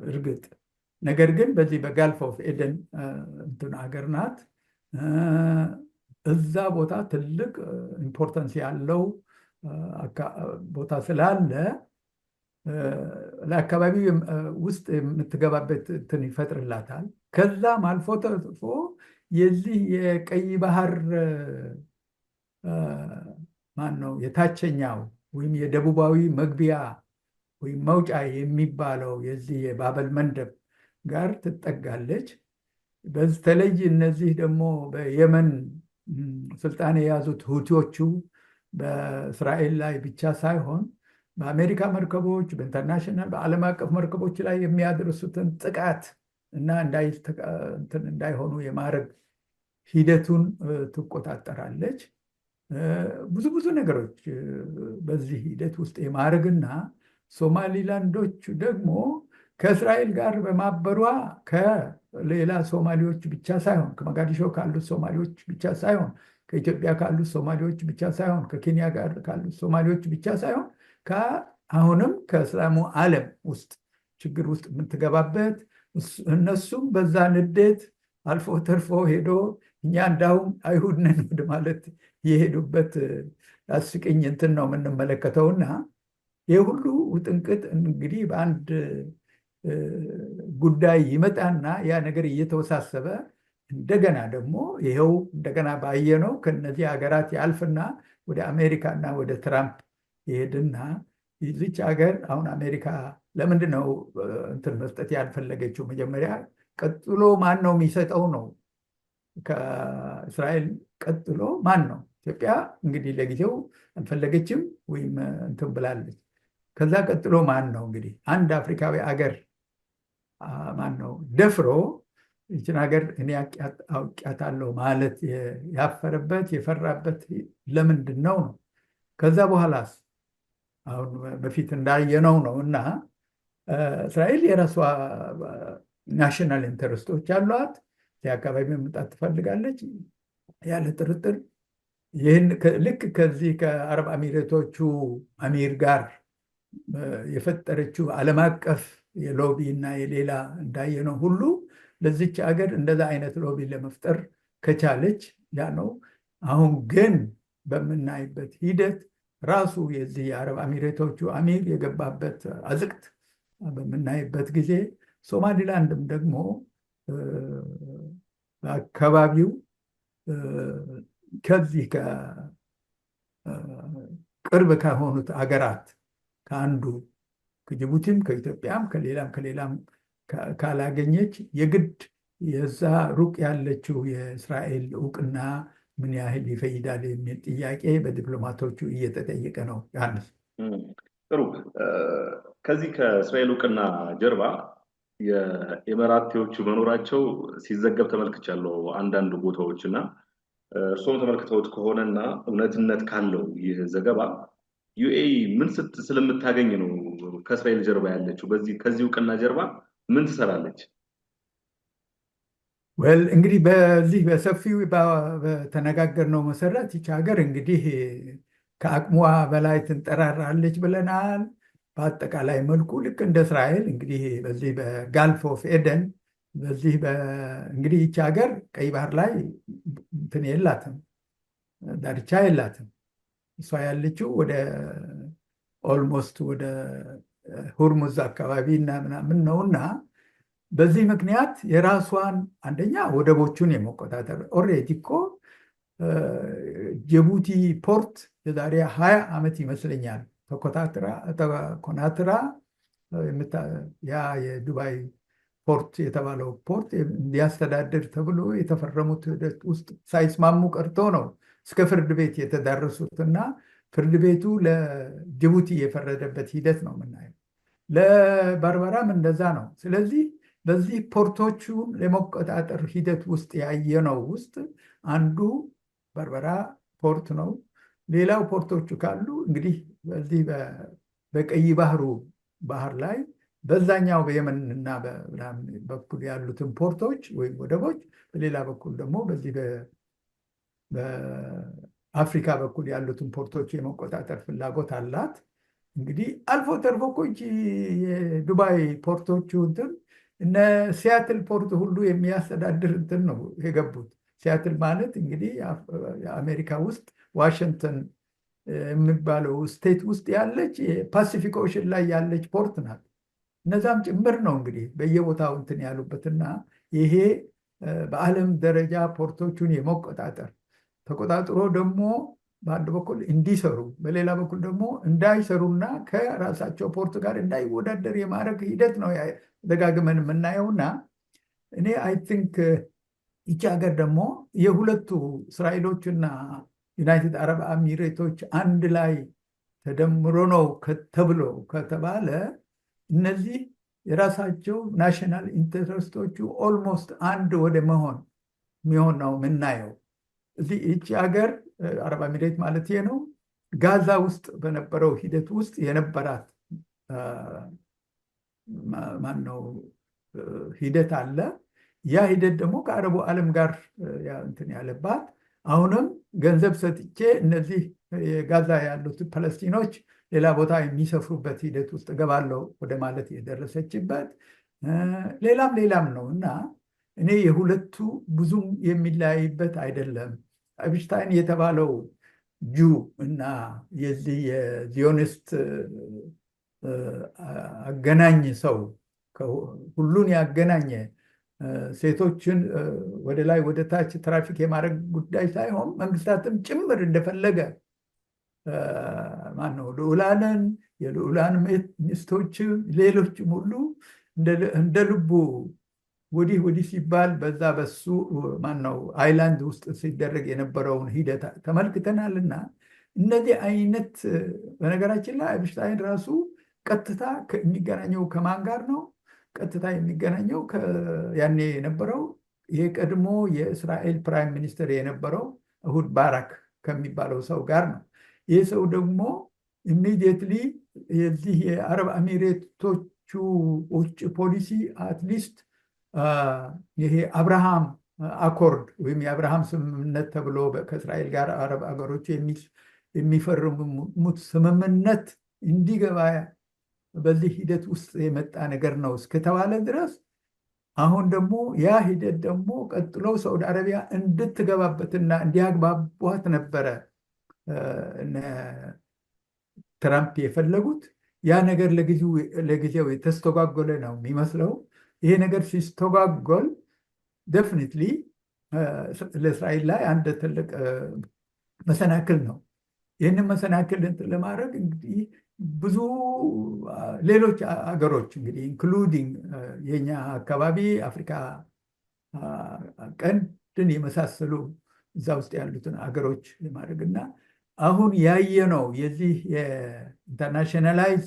A: እርግጥ፣ ነገር ግን በዚህ በጋልፍ ኦፍ ኤደን እንትን ሀገር ናት። እዛ ቦታ ትልቅ ኢምፖርታንስ ያለው ቦታ ስላለ ለአካባቢው ውስጥ የምትገባበት እንትን ይፈጥርላታል። ከዛም አልፎ ተርፎ የዚህ የቀይ ባህር ማን ነው የታችኛው ወይም የደቡባዊ መግቢያ ወይም መውጫ የሚባለው የዚህ የባበል መንደብ ጋር ትጠጋለች። በተለይ እነዚህ ደግሞ በየመን ስልጣን የያዙት ሁቲዎቹ በእስራኤል ላይ ብቻ ሳይሆን በአሜሪካ መርከቦች፣ በኢንተርናሽናል በዓለም አቀፍ መርከቦች ላይ የሚያደርሱትን ጥቃት እና እንዳይሆኑ የማድረግ ሂደቱን ትቆጣጠራለች። ብዙ ነገሮች በዚህ ሂደት ውስጥ የማድረግና ሶማሊላንዶች ደግሞ ከእስራኤል ጋር በማበሯ ከሌላ ሶማሌዎች ብቻ ሳይሆን ከሞቃዲሾ ካሉት ሶማሌዎች ብቻ ሳይሆን ከኢትዮጵያ ካሉት ሶማሌዎች ብቻ ሳይሆን ከኬንያ ጋር ካሉት ሶማሌዎች ብቻ ሳይሆን አሁንም ከእስላሙ ዓለም ውስጥ ችግር ውስጥ የምትገባበት እነሱም በዛ ንዴት አልፎ ተርፎ ሄዶ እኛ እንዳውም አይሁድ ነን ወደ ማለት የሄዱበት አስቂኝ እንትን ነው የምንመለከተውና ይህ ሁሉ ውጥንቅጥ እንግዲህ በአንድ ጉዳይ ይመጣና ያ ነገር እየተወሳሰበ እንደገና ደግሞ ይኸው እንደገና ባየነው ከነዚህ ሀገራት ያልፍና ወደ አሜሪካና ወደ ትራምፕ ይሄድና ይዚች ሀገር አሁን አሜሪካ ለምንድን ነው እንትን መስጠት ያልፈለገችው? መጀመሪያ ቀጥሎ ማን ነው የሚሰጠው ነው። ከእስራኤል ቀጥሎ ማን ነው? ኢትዮጵያ እንግዲህ ለጊዜው አልፈለገችም ወይም እንትን ብላለች። ከዛ ቀጥሎ ማን ነው? እንግዲህ አንድ አፍሪካዊ አገር ማን ነው ደፍሮ ይችን ሀገር እኔ አውቂያታለሁ ማለት ያፈረበት የፈራበት ለምንድን ነው ነው? ከዛ በኋላስ አሁን በፊት እንዳየነው ነው እና እስራኤል የራሷ ናሽናል ኢንተረስቶች አሏት። የአካባቢ መምጣት ትፈልጋለች ያለ ጥርጥር። ይህን ልክ ከዚህ ከአረብ አሚሬቶቹ አሚር ጋር የፈጠረችው ዓለም አቀፍ የሎቢ እና የሌላ እንዳየነው ሁሉ ለዚች ሀገር እንደዛ አይነት ሎቢ ለመፍጠር ከቻለች ያ ነው። አሁን ግን በምናይበት ሂደት ራሱ የዚህ የአረብ አሚሬቶቹ አሚር የገባበት አዝቅት በምናይበት ጊዜ ሶማሊላንድም ደግሞ በአካባቢው ከዚህ ቅርብ ከሆኑት አገራት ከአንዱ ከጅቡቲም ከኢትዮጵያም ከሌላም ካላገኘች የግድ የዛ ሩቅ ያለችው የእስራኤል እውቅና ምን ያህል ይፈይዳል የሚል ጥያቄ በዲፕሎማቶቹ እየተጠየቀ ነው። ዮሐንስ፣
B: ጥሩ። ከዚህ ከእስራኤል እውቅና ጀርባ የኤምራቴዎቹ መኖራቸው ሲዘገብ ተመልክቻለሁ አንዳንድ ቦታዎች እና እርስዎም ተመልክተውት ከሆነና እውነትነት ካለው ይህ ዘገባ ዩኤኢ ምን ስለምታገኝ ነው ከእስራኤል ጀርባ ያለችው? ከዚህ እውቅና ጀርባ ምን ትሰራለች?
A: እንግዲህ በዚህ በሰፊው በተነጋገርነው መሰረት ይቺ ሀገር እንግዲህ ከአቅሟ በላይ ትንጠራራለች ብለናል። በአጠቃላይ መልኩ ልክ እንደ እስራኤል እንግዲህ በዚህ በጋልፍ ኦፍ ኤደን በዚህ እንግዲህ ይቺ ሀገር ቀይ ባህር ላይ እንትን የላትም፣ ዳርቻ የላትም። እሷ ያለችው ወደ ኦልሞስት ወደ ሁርሙዝ አካባቢ እና ምናምን ነውና በዚህ ምክንያት የራሷን አንደኛ ወደቦቹን የመቆጣጠር ኦልሬዲ እኮ ጅቡቲ ፖርት የዛሬ 20 ዓመት ይመስለኛል ተኮናትራ ያ የዱባይ ፖርት የተባለው ፖርት እንዲያስተዳድር ተብሎ የተፈረሙት ሂደት ውስጥ ሳይስማሙ ቀርቶ ነው እስከ ፍርድ ቤት የተዳረሱትና ፍርድ ቤቱ ለጅቡቲ የፈረደበት ሂደት ነው የምናየው። ለበርበራም እንደዛ ነው። ስለዚህ በዚህ ፖርቶቹን የመቆጣጠር ሂደት ውስጥ ያየነው ውስጥ አንዱ በርበራ ፖርት ነው። ሌላው ፖርቶቹ ካሉ እንግዲህ በዚህ በቀይ ባህር ላይ በዛኛው በየመንና በኩል ያሉትን ፖርቶች ወይም ወደቦች፣ በሌላ በኩል ደግሞ በዚህ በአፍሪካ በኩል ያሉትን ፖርቶች የመቆጣጠር ፍላጎት አላት። እንግዲህ አልፎ ተርፎ እኮ የዱባይ ፖርቶቹ እንትን እነ ሲያትል ፖርት ሁሉ የሚያስተዳድር እንትን ነው የገቡት። ሲያትል ማለት እንግዲህ የአሜሪካ ውስጥ ዋሽንግተን የሚባለው ስቴት ውስጥ ያለች የፓሲፊክ ኦሽን ላይ ያለች ፖርት ናት። እነዛም ጭምር ነው እንግዲህ በየቦታው እንትን ያሉበትና ይሄ በዓለም ደረጃ ፖርቶቹን የመቆጣጠር ተቆጣጥሮ ደግሞ በአንድ በኩል እንዲሰሩ በሌላ በኩል ደግሞ እንዳይሰሩና ከራሳቸው ፖርት ጋር እንዳይወዳደር የማድረግ ሂደት ነው ደጋግመን የምናየውና እኔ አይ ቲንክ ይቺ ሀገር ደግሞ የሁለቱ እስራኤሎችና ዩናይትድ አረብ አሚሬቶች አንድ ላይ ተደምሮ ነው ተብሎ ከተባለ እነዚህ የራሳቸው ናሽናል ኢንተረስቶቹ ኦልሞስት አንድ ወደ መሆን የሚሆን ነው የምናየው። እዚህ ይቺ ሀገር አረብ አሚሬት ማለት ነው ጋዛ ውስጥ በነበረው ሂደት ውስጥ የነበራት ማነው ሂደት አለ። ያ ሂደት ደግሞ ከአረቡ ዓለም ጋር እንትን ያለባት አሁንም ገንዘብ ሰጥቼ እነዚህ የጋዛ ያሉት ፓለስቲኖች ሌላ ቦታ የሚሰፍሩበት ሂደት ውስጥ እገባለሁ ወደ ማለት የደረሰችበት ሌላም ነው እና እኔ የሁለቱ ብዙም የሚለያይበት አይደለም። አይንሽታይን የተባለው ጁ እና የዚህ የዚዮኒስት አገናኝ ሰው ሁሉን ያገናኘ ሴቶችን ወደ ላይ ወደ ታች ትራፊክ የማድረግ ጉዳይ ሳይሆን መንግስታትም ጭምር እንደፈለገ ማነው ልዑላንን የልዑላን ሚስቶች ሌሎችም ሁሉ እንደ ልቡ ወዲህ ሲባል በዛ በሱ ማነው አይላንድ ውስጥ ሲደረግ የነበረውን ሂደት ተመልክተናልና እነዚህ አይነት በነገራችን ላይ አይንሽታይን ራሱ ቀጥታ የሚገናኘው ከማን ጋር ነው? ቀጥታ የሚገናኘው ያኔ የነበረው የቀድሞ የእስራኤል ፕራይም ሚኒስትር የነበረው እሁድ ባራክ ከሚባለው ሰው ጋር ነው። ይህ ሰው ደግሞ ኢሚዲየትሊ የዚህ የአረብ አሚሬቶቹ ውጭ ፖሊሲ አትሊስት ይሄ አብርሃም አኮርድ ወይም የአብርሃም ስምምነት ተብሎ ከእስራኤል ጋር አረብ አገሮች የሚፈርሙት ስምምነት እንዲገባ በዚህ ሂደት ውስጥ የመጣ ነገር ነው እስከተባለ ድረስ አሁን ደግሞ ያ ሂደት ደግሞ ቀጥሎ ሳውዲ አረቢያ እንድትገባበትና እንዲያግባቧት ነበረ ትራምፕ የፈለጉት። ያ ነገር ለጊዜው የተስተጓጎለ ነው የሚመስለው። ይሄ ነገር ሲስተጓጎል ደፍኒትሊ ለእስራኤል ላይ አንድ ትልቅ መሰናክል ነው። ይህንን መሰናክል ለማድረግ እንግዲህ ብዙ ሌሎች አገሮች እንግዲህ ኢንክሉዲንግ የኛ አካባቢ አፍሪካ ቀንድን የመሳሰሉ እዛ ውስጥ ያሉትን አገሮች የማድረግና አሁን ያየነው የዚህ የኢንተርናሽናላይዝ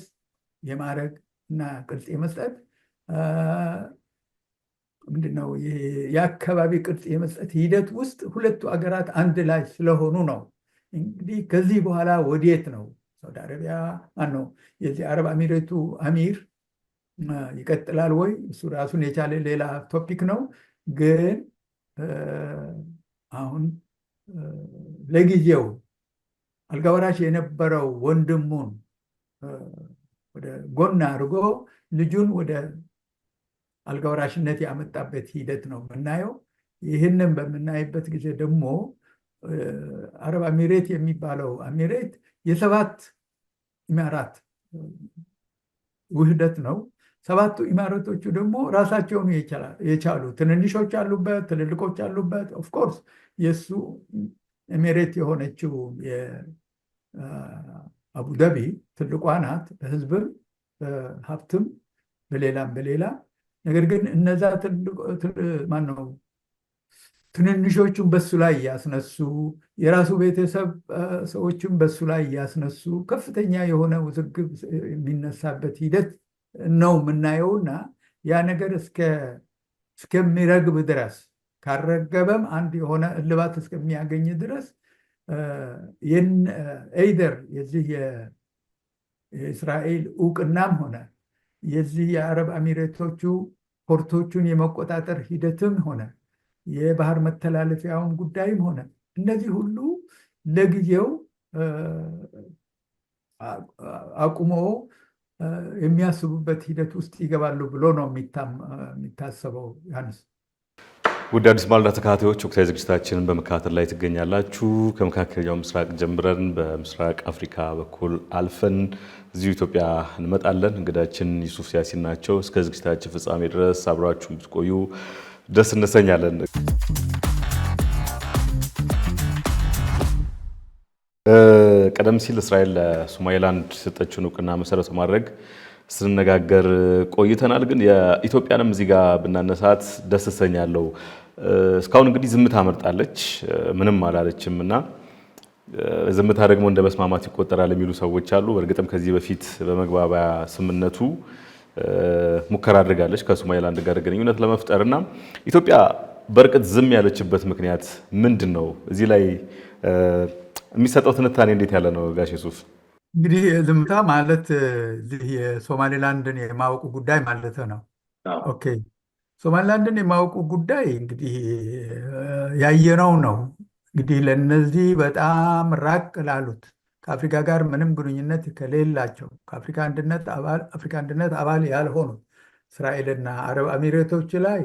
A: የማድረግ እና ቅርጽ የመስጠት ምንድነው የአካባቢ ቅርጽ የመስጠት ሂደት ውስጥ ሁለቱ አገራት አንድ ላይ ስለሆኑ ነው። እንግዲህ ከዚህ በኋላ ወዴት ነው ሳውዲ አረቢያ ማነው የዚህ አረብ አሚሬቱ አሚር ይቀጥላል ወይ? እሱ ራሱን የቻለ ሌላ ቶፒክ ነው። ግን አሁን ለጊዜው አልጋወራሽ የነበረው ወንድሙን ወደ ጎን አድርጎ ልጁን ወደ አልጋወራሽነት ያመጣበት ሂደት ነው የምናየው። ይህንን በምናይበት ጊዜ ደግሞ አረብ አሚሬት የሚባለው አሚሬት የሰባት ኢማራት ውህደት ነው። 7ቱ ኢማረቶቹ ደግሞ ራሳቸውን የቻሉ ትንንሾች አሉበት፣ ትልልቆች አሉበት። ኦፍኮርስ የእሱ ኤሜሬት የሆነችው የአቡዳቢ ትልቋ ናት፣ በህዝብም በሀብትም በሌላም በሌላ። ነገር ግን እነዛ ማነው ትንንሾቹን በሱ ላይ እያስነሱ የራሱ ቤተሰብ ሰዎችም በሱ ላይ እያስነሱ ከፍተኛ የሆነ ውዝግብ የሚነሳበት ሂደት ነው የምናየውና ያ ነገር እስከሚረግብ ድረስ ካረገበም አንድ የሆነ እልባት እስከሚያገኝ ድረስ ኤይደር የዚህ የእስራኤል እውቅናም ሆነ የዚህ የአረብ አሚሬቶቹ ፖርቶቹን የመቆጣጠር ሂደትም ሆነ የባህር መተላለፊያውን ጉዳይም ሆነ እነዚህ ሁሉ ለጊዜው አቁሞ የሚያስቡበት ሂደት ውስጥ ይገባሉ ብሎ ነው የሚታሰበው። ያንስ
B: ውድ አዲስ ማለዳ ተከታታዮች ወቅታዊ ዝግጅታችንን በመከታተል ላይ ትገኛላችሁ። ከመካከለኛው ምስራቅ ጀምረን በምስራቅ አፍሪካ በኩል አልፈን እዚሁ ኢትዮጵያ እንመጣለን። እንግዳችን ዩሱፍ ያሲን ናቸው። እስከ ዝግጅታችን ፍጻሜ ድረስ አብራችሁ ብትቆዩ ደስ እንሰኛለን። ቀደም ሲል እስራኤል ለሶማሌላንድ ሰጠችውን እውቅና መሰረት በማድረግ ስንነጋገር ቆይተናል። ግን የኢትዮጵያንም እዚህ ጋር ብናነሳት ደስ እሰኛለሁ። እስካሁን እንግዲህ ዝምታ መርጣለች፣ ምንም አላለችም እና ዝምታ ደግሞ እንደ መስማማት ይቆጠራል የሚሉ ሰዎች አሉ። በእርግጥም ከዚህ በፊት በመግባቢያ ስምምነቱ ሙከራ አድርጋለች ከሶማሌላንድ ጋር ግንኙነት ለመፍጠር እና ኢትዮጵያ በእርግጥ ዝም ያለችበት ምክንያት ምንድን ነው? እዚህ ላይ የሚሰጠው ትንታኔ እንዴት ያለ ነው ጋሽ ሱፍ?
A: እንግዲህ ዝምታ ማለት እዚህ የሶማሌላንድን የማወቁ ጉዳይ ማለት ነው። ኦኬ፣ ሶማሌላንድን የማወቁ ጉዳይ እንግዲህ ያየነው ነው። እንግዲህ ለነዚህ በጣም ራቅ ላሉት ከአፍሪካ ጋር ምንም ግንኙነት ከሌላቸው ከአፍሪካ አንድነት አባል ያልሆኑ እስራኤልና አረብ አሚሬቶች ላይ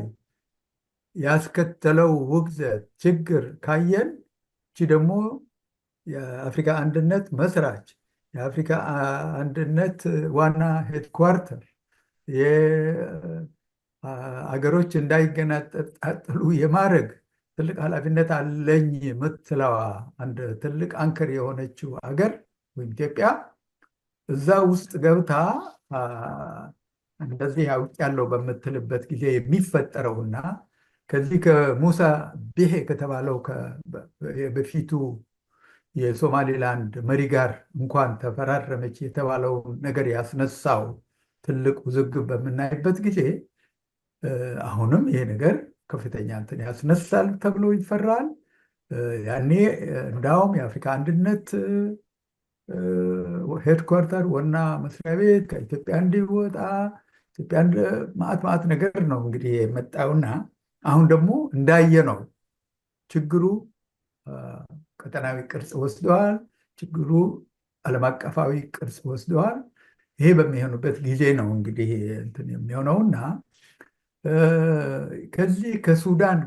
A: ያስከተለው ውግዘት ችግር ካየን እቺ ደግሞ የአፍሪካ አንድነት መስራች የአፍሪካ አንድነት ዋና ሄድኳርተር የአገሮች እንዳይገነጣጠሉ የማድረግ ትልቅ ኃላፊነት አለኝ የምትለዋ አንድ ትልቅ አንከር የሆነችው አገር ወይም ኢትዮጵያ እዛ ውስጥ ገብታ እንደዚህ ያውቃለሁ በምትልበት ጊዜ የሚፈጠረውና ከዚህ ከሙሳ ቢሄ ከተባለው በፊቱ የሶማሌላንድ መሪ ጋር እንኳን ተፈራረመች የተባለው ነገር ያስነሳው ትልቅ ውዝግብ በምናይበት ጊዜ አሁንም ይሄ ነገር ከፍተኛ እንትን ያስነሳል ተብሎ ይፈራል። ያኔ እንዳውም የአፍሪካ አንድነት ሄድኳርተር ዋና መስሪያ ቤት ከኢትዮጵያ እንዲወጣ ኢትዮጵያ ማዕት ነገር ነው እንግዲህ የመጣውና አሁን ደግሞ እንዳየነው ችግሩ ቀጠናዊ ቅርጽ ወስደዋል። ችግሩ ዓለም አቀፋዊ ቅርጽ ወስደዋል። ይሄ በሚሆኑበት ጊዜ ነው እንግዲህ እንትን የሚሆነውና ከዚህ ከሱዳን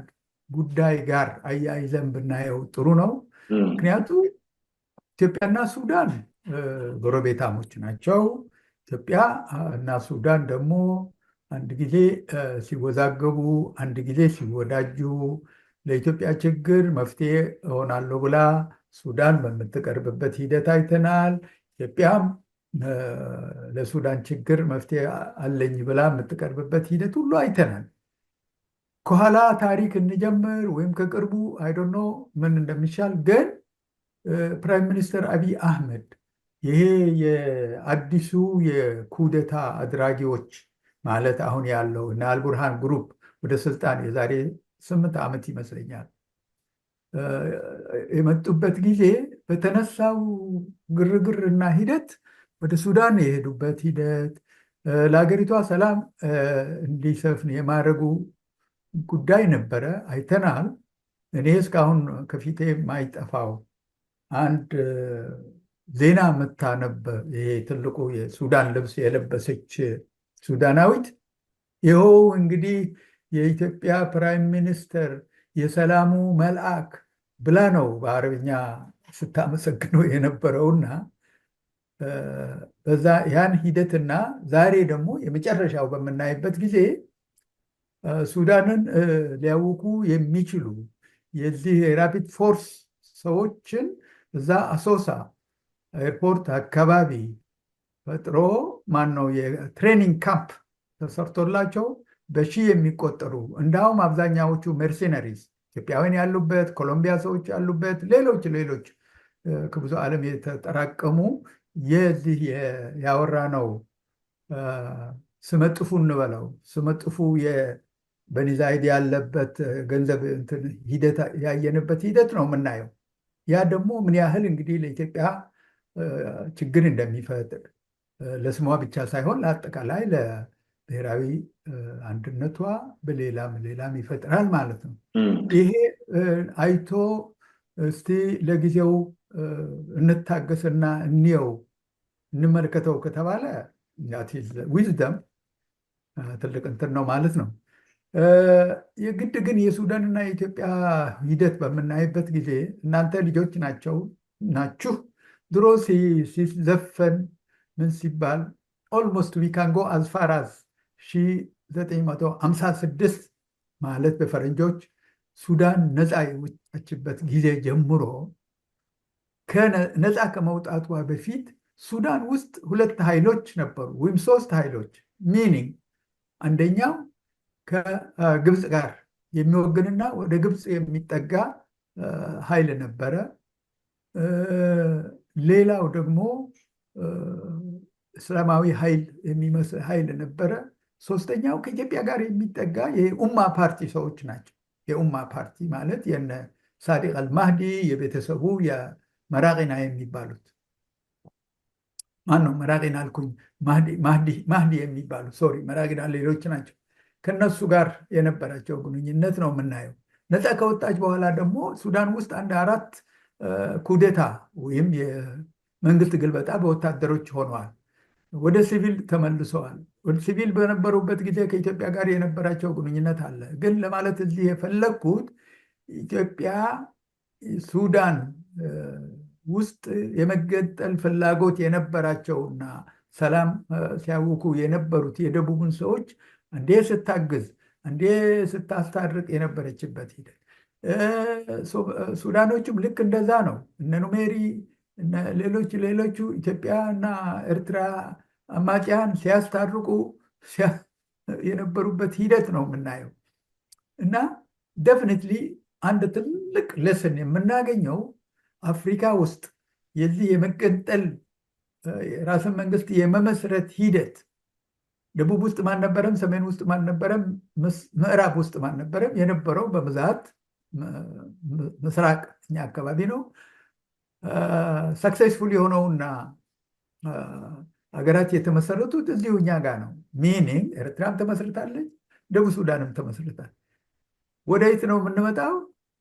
A: ጉዳይ ጋር አያይዘን ብናየው ጥሩ ነው። ምክንያቱም ኢትዮጵያና ሱዳን ጎረቤታሞች ናቸው። ኢትዮጵያ እና ሱዳን ደግሞ አንድ ጊዜ ሲወዛገቡ፣ አንድ ጊዜ ሲወዳጁ ለኢትዮጵያ ችግር መፍትሄ እሆናለሁ ብላ ሱዳን በምትቀርብበት ሂደት አይተናል። ኢትዮጵያም ለሱዳን ችግር መፍትሄ አለኝ ብላ የምትቀርብበት ሂደት ሁሉ አይተናል። ከኋላ ታሪክ እንጀምር ወይም ከቅርቡ አይዶኖ ምን እንደሚሻል ግን ፕራይም ሚኒስትር አቢይ አህመድ ይሄ የአዲሱ የኩደታ አድራጊዎች ማለት አሁን ያለው እና አልቡርሃን ግሩፕ ወደ ስልጣን የዛሬ 8 ዓመት ይመስለኛል የመጡበት ጊዜ በተነሳው ግርግር እና ሂደት ወደ ሱዳን የሄዱበት ሂደት ለሀገሪቷ ሰላም እንዲሰፍን የማድረጉ ጉዳይ ነበረ፣ አይተናል። እኔ እስካሁን ከፊቴ የማይጠፋው አንድ ዜና የምታነብ ይሄ ትልቁ የሱዳን ልብስ የለበሰች ሱዳናዊት ይኸው እንግዲህ የኢትዮጵያ ፕራይም ሚኒስተር የሰላሙ መልአክ ብላ ነው በአረብኛ ስታመሰግነው የነበረውና በዛ ያን ሂደትና ዛሬ ደግሞ የመጨረሻው በምናይበት ጊዜ ሱዳንን ሊያውኩ የሚችሉ የዚህ የራፒድ ፎርስ ሰዎችን እዛ አሶሳ ኤርፖርት አካባቢ ፈጥሮ ማነው የትሬኒንግ ካምፕ ተሰርቶላቸው በሺህ የሚቆጠሩ እንዳውም አብዛኛዎቹ ሜርሴነሪስ ኢትዮጵያውያን ያሉበት፣ ኮሎምቢያ ሰዎች ያሉበት፣ ሌሎች ከብዙ ዓለም የተጠራቀሙ የዚህ ያወራ ነው ስመጥፉ እንበለው ስመጥፉ በኒዛይድ ያለበት ገንዘብ ሂደት ያየንበት ሂደት ነው የምናየው። ያ ደግሞ ምን ያህል እንግዲህ ለኢትዮጵያ ችግር እንደሚፈጥር ለስሟ ብቻ ሳይሆን ለአጠቃላይ ለብሔራዊ አንድነቷ በሌላም ይፈጥራል ማለት ነው። ይሄ አይቶ እስቲ ለጊዜው እንታገስና እንየው እንመልከተው ከተባለ ዊዝደም ትልቅ እንትን ነው ማለት ነው። የግድ ግን የሱዳንና የኢትዮጵያ ሂደት በምናይበት ጊዜ እናንተ ልጆች ናችሁ። ድሮ ሲዘፈን ምን ሲባል ኦልሞስት ዊ ካን ጎ አዝ ፋር አዝ 1956 ማለት በፈረንጆች ሱዳን ነፃ የወጣችበት ጊዜ ጀምሮ ነፃ ከመውጣቷ በፊት ሱዳን ውስጥ ሁለት ኃይሎች ነበሩ ወይም ሶስት ኃይሎች ሚኒንግ አንደኛው ከግብፅ ጋር የሚወግንና ወደ ግብፅ የሚጠጋ ኃይል ነበረ። ሌላው ደግሞ እስላማዊ ኃይል የሚመስል ኃይል ነበረ። ሶስተኛው ከኢትዮጵያ ጋር የሚጠጋ የኡማ ፓርቲ ሰዎች ናቸው። የኡማ ፓርቲ ማለት የነ ሳዲቅ አልማህዲ የቤተሰቡ የመራቂና የሚባሉት ማነው? መራቂና አልኩኝ፣ ማህዲ የሚባሉት ሶሪ፣ መራቂና ሌሎች ናቸው። ከነሱ ጋር የነበራቸው ግንኙነት ነው የምናየው። ነፃ ከወጣች በኋላ ደግሞ ሱዳን ውስጥ አንድ 4 ኩዴታ ወይም የመንግስት ግልበጣ በወታደሮች ሆነዋል። ወደ ሲቪል ተመልሰዋል። ወደ ሲቪል በነበሩበት ጊዜ ከኢትዮጵያ ጋር የነበራቸው ግንኙነት አለ። ግን ለማለት እዚህ የፈለግኩት ኢትዮጵያ ሱዳን ውስጥ የመገንጠል ፍላጎት የነበራቸውና ሰላም ሲያውኩ የነበሩት የደቡብን ሰዎች አንዴ ስታግዝ አንዴ ስታስታርቅ የነበረችበት ሂደት፣ ሱዳኖችም ልክ እንደዛ ነው። እነ ኑሜሪ ሌሎቹ ኢትዮጵያ እና ኤርትራ አማጽያን ሲያስታርቁ የነበሩበት ሂደት ነው የምናየው። እና ደፍኒትሊ አንድ ትልቅ ሌሰን የምናገኘው አፍሪካ ውስጥ የዚህ የመገንጠል የራስን መንግስት የመመስረት ሂደት ደቡብ ውስጥ ማልነበረም፣ ሰሜን ውስጥ ማልነበረም፣ ምዕራብ ውስጥ ማልነበረም። የነበረው በብዛት ምስራቅ እኛ አካባቢ ነው። ሰክሴስፉል የሆነውና ሀገራት የተመሰረቱት እዚሁ እኛ ጋር ነው። ሚኒንግ ኤርትራም ተመስርታለች፣ ደቡብ ሱዳንም ተመስርታል። ወደ የት ነው የምንመጣው?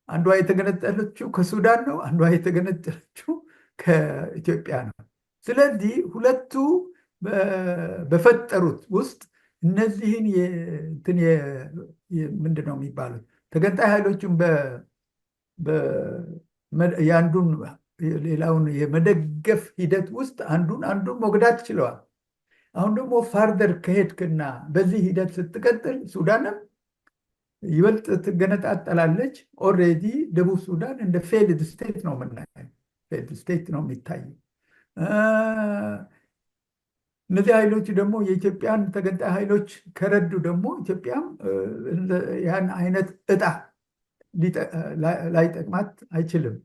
A: አንዷ የተገነጠለችው ከሱዳን ነው፣ አንዷ የተገነጠለችው ከኢትዮጵያ ነው። ስለዚህ ሁለቱ በፈጠሩት ውስጥ እነዚህን ምንድን ነው የሚባሉት ተገንጣይ ኃይሎችን የአንዱን ሌላውን የመደገፍ ሂደት ውስጥ አንዱን መጉዳት ችለዋል። አሁን ደግሞ ፋርደር ከሄድክና በዚህ ሂደት ስትቀጥል ሱዳንም ይበልጥ ትገነጣጠላለች። ኦልሬዲ ደቡብ ሱዳን እንደ ፌልድ ስቴት ነው የምናየው፣ ፌልድ ስቴት ነው የሚታየው። እነዚህ ኃይሎች ደግሞ የኢትዮጵያን ተገንጣይ ኃይሎች ከረዱ ደግሞ ኢትዮጵያም ያን አይነት እጣ ላይጠቅማት አይችልም፣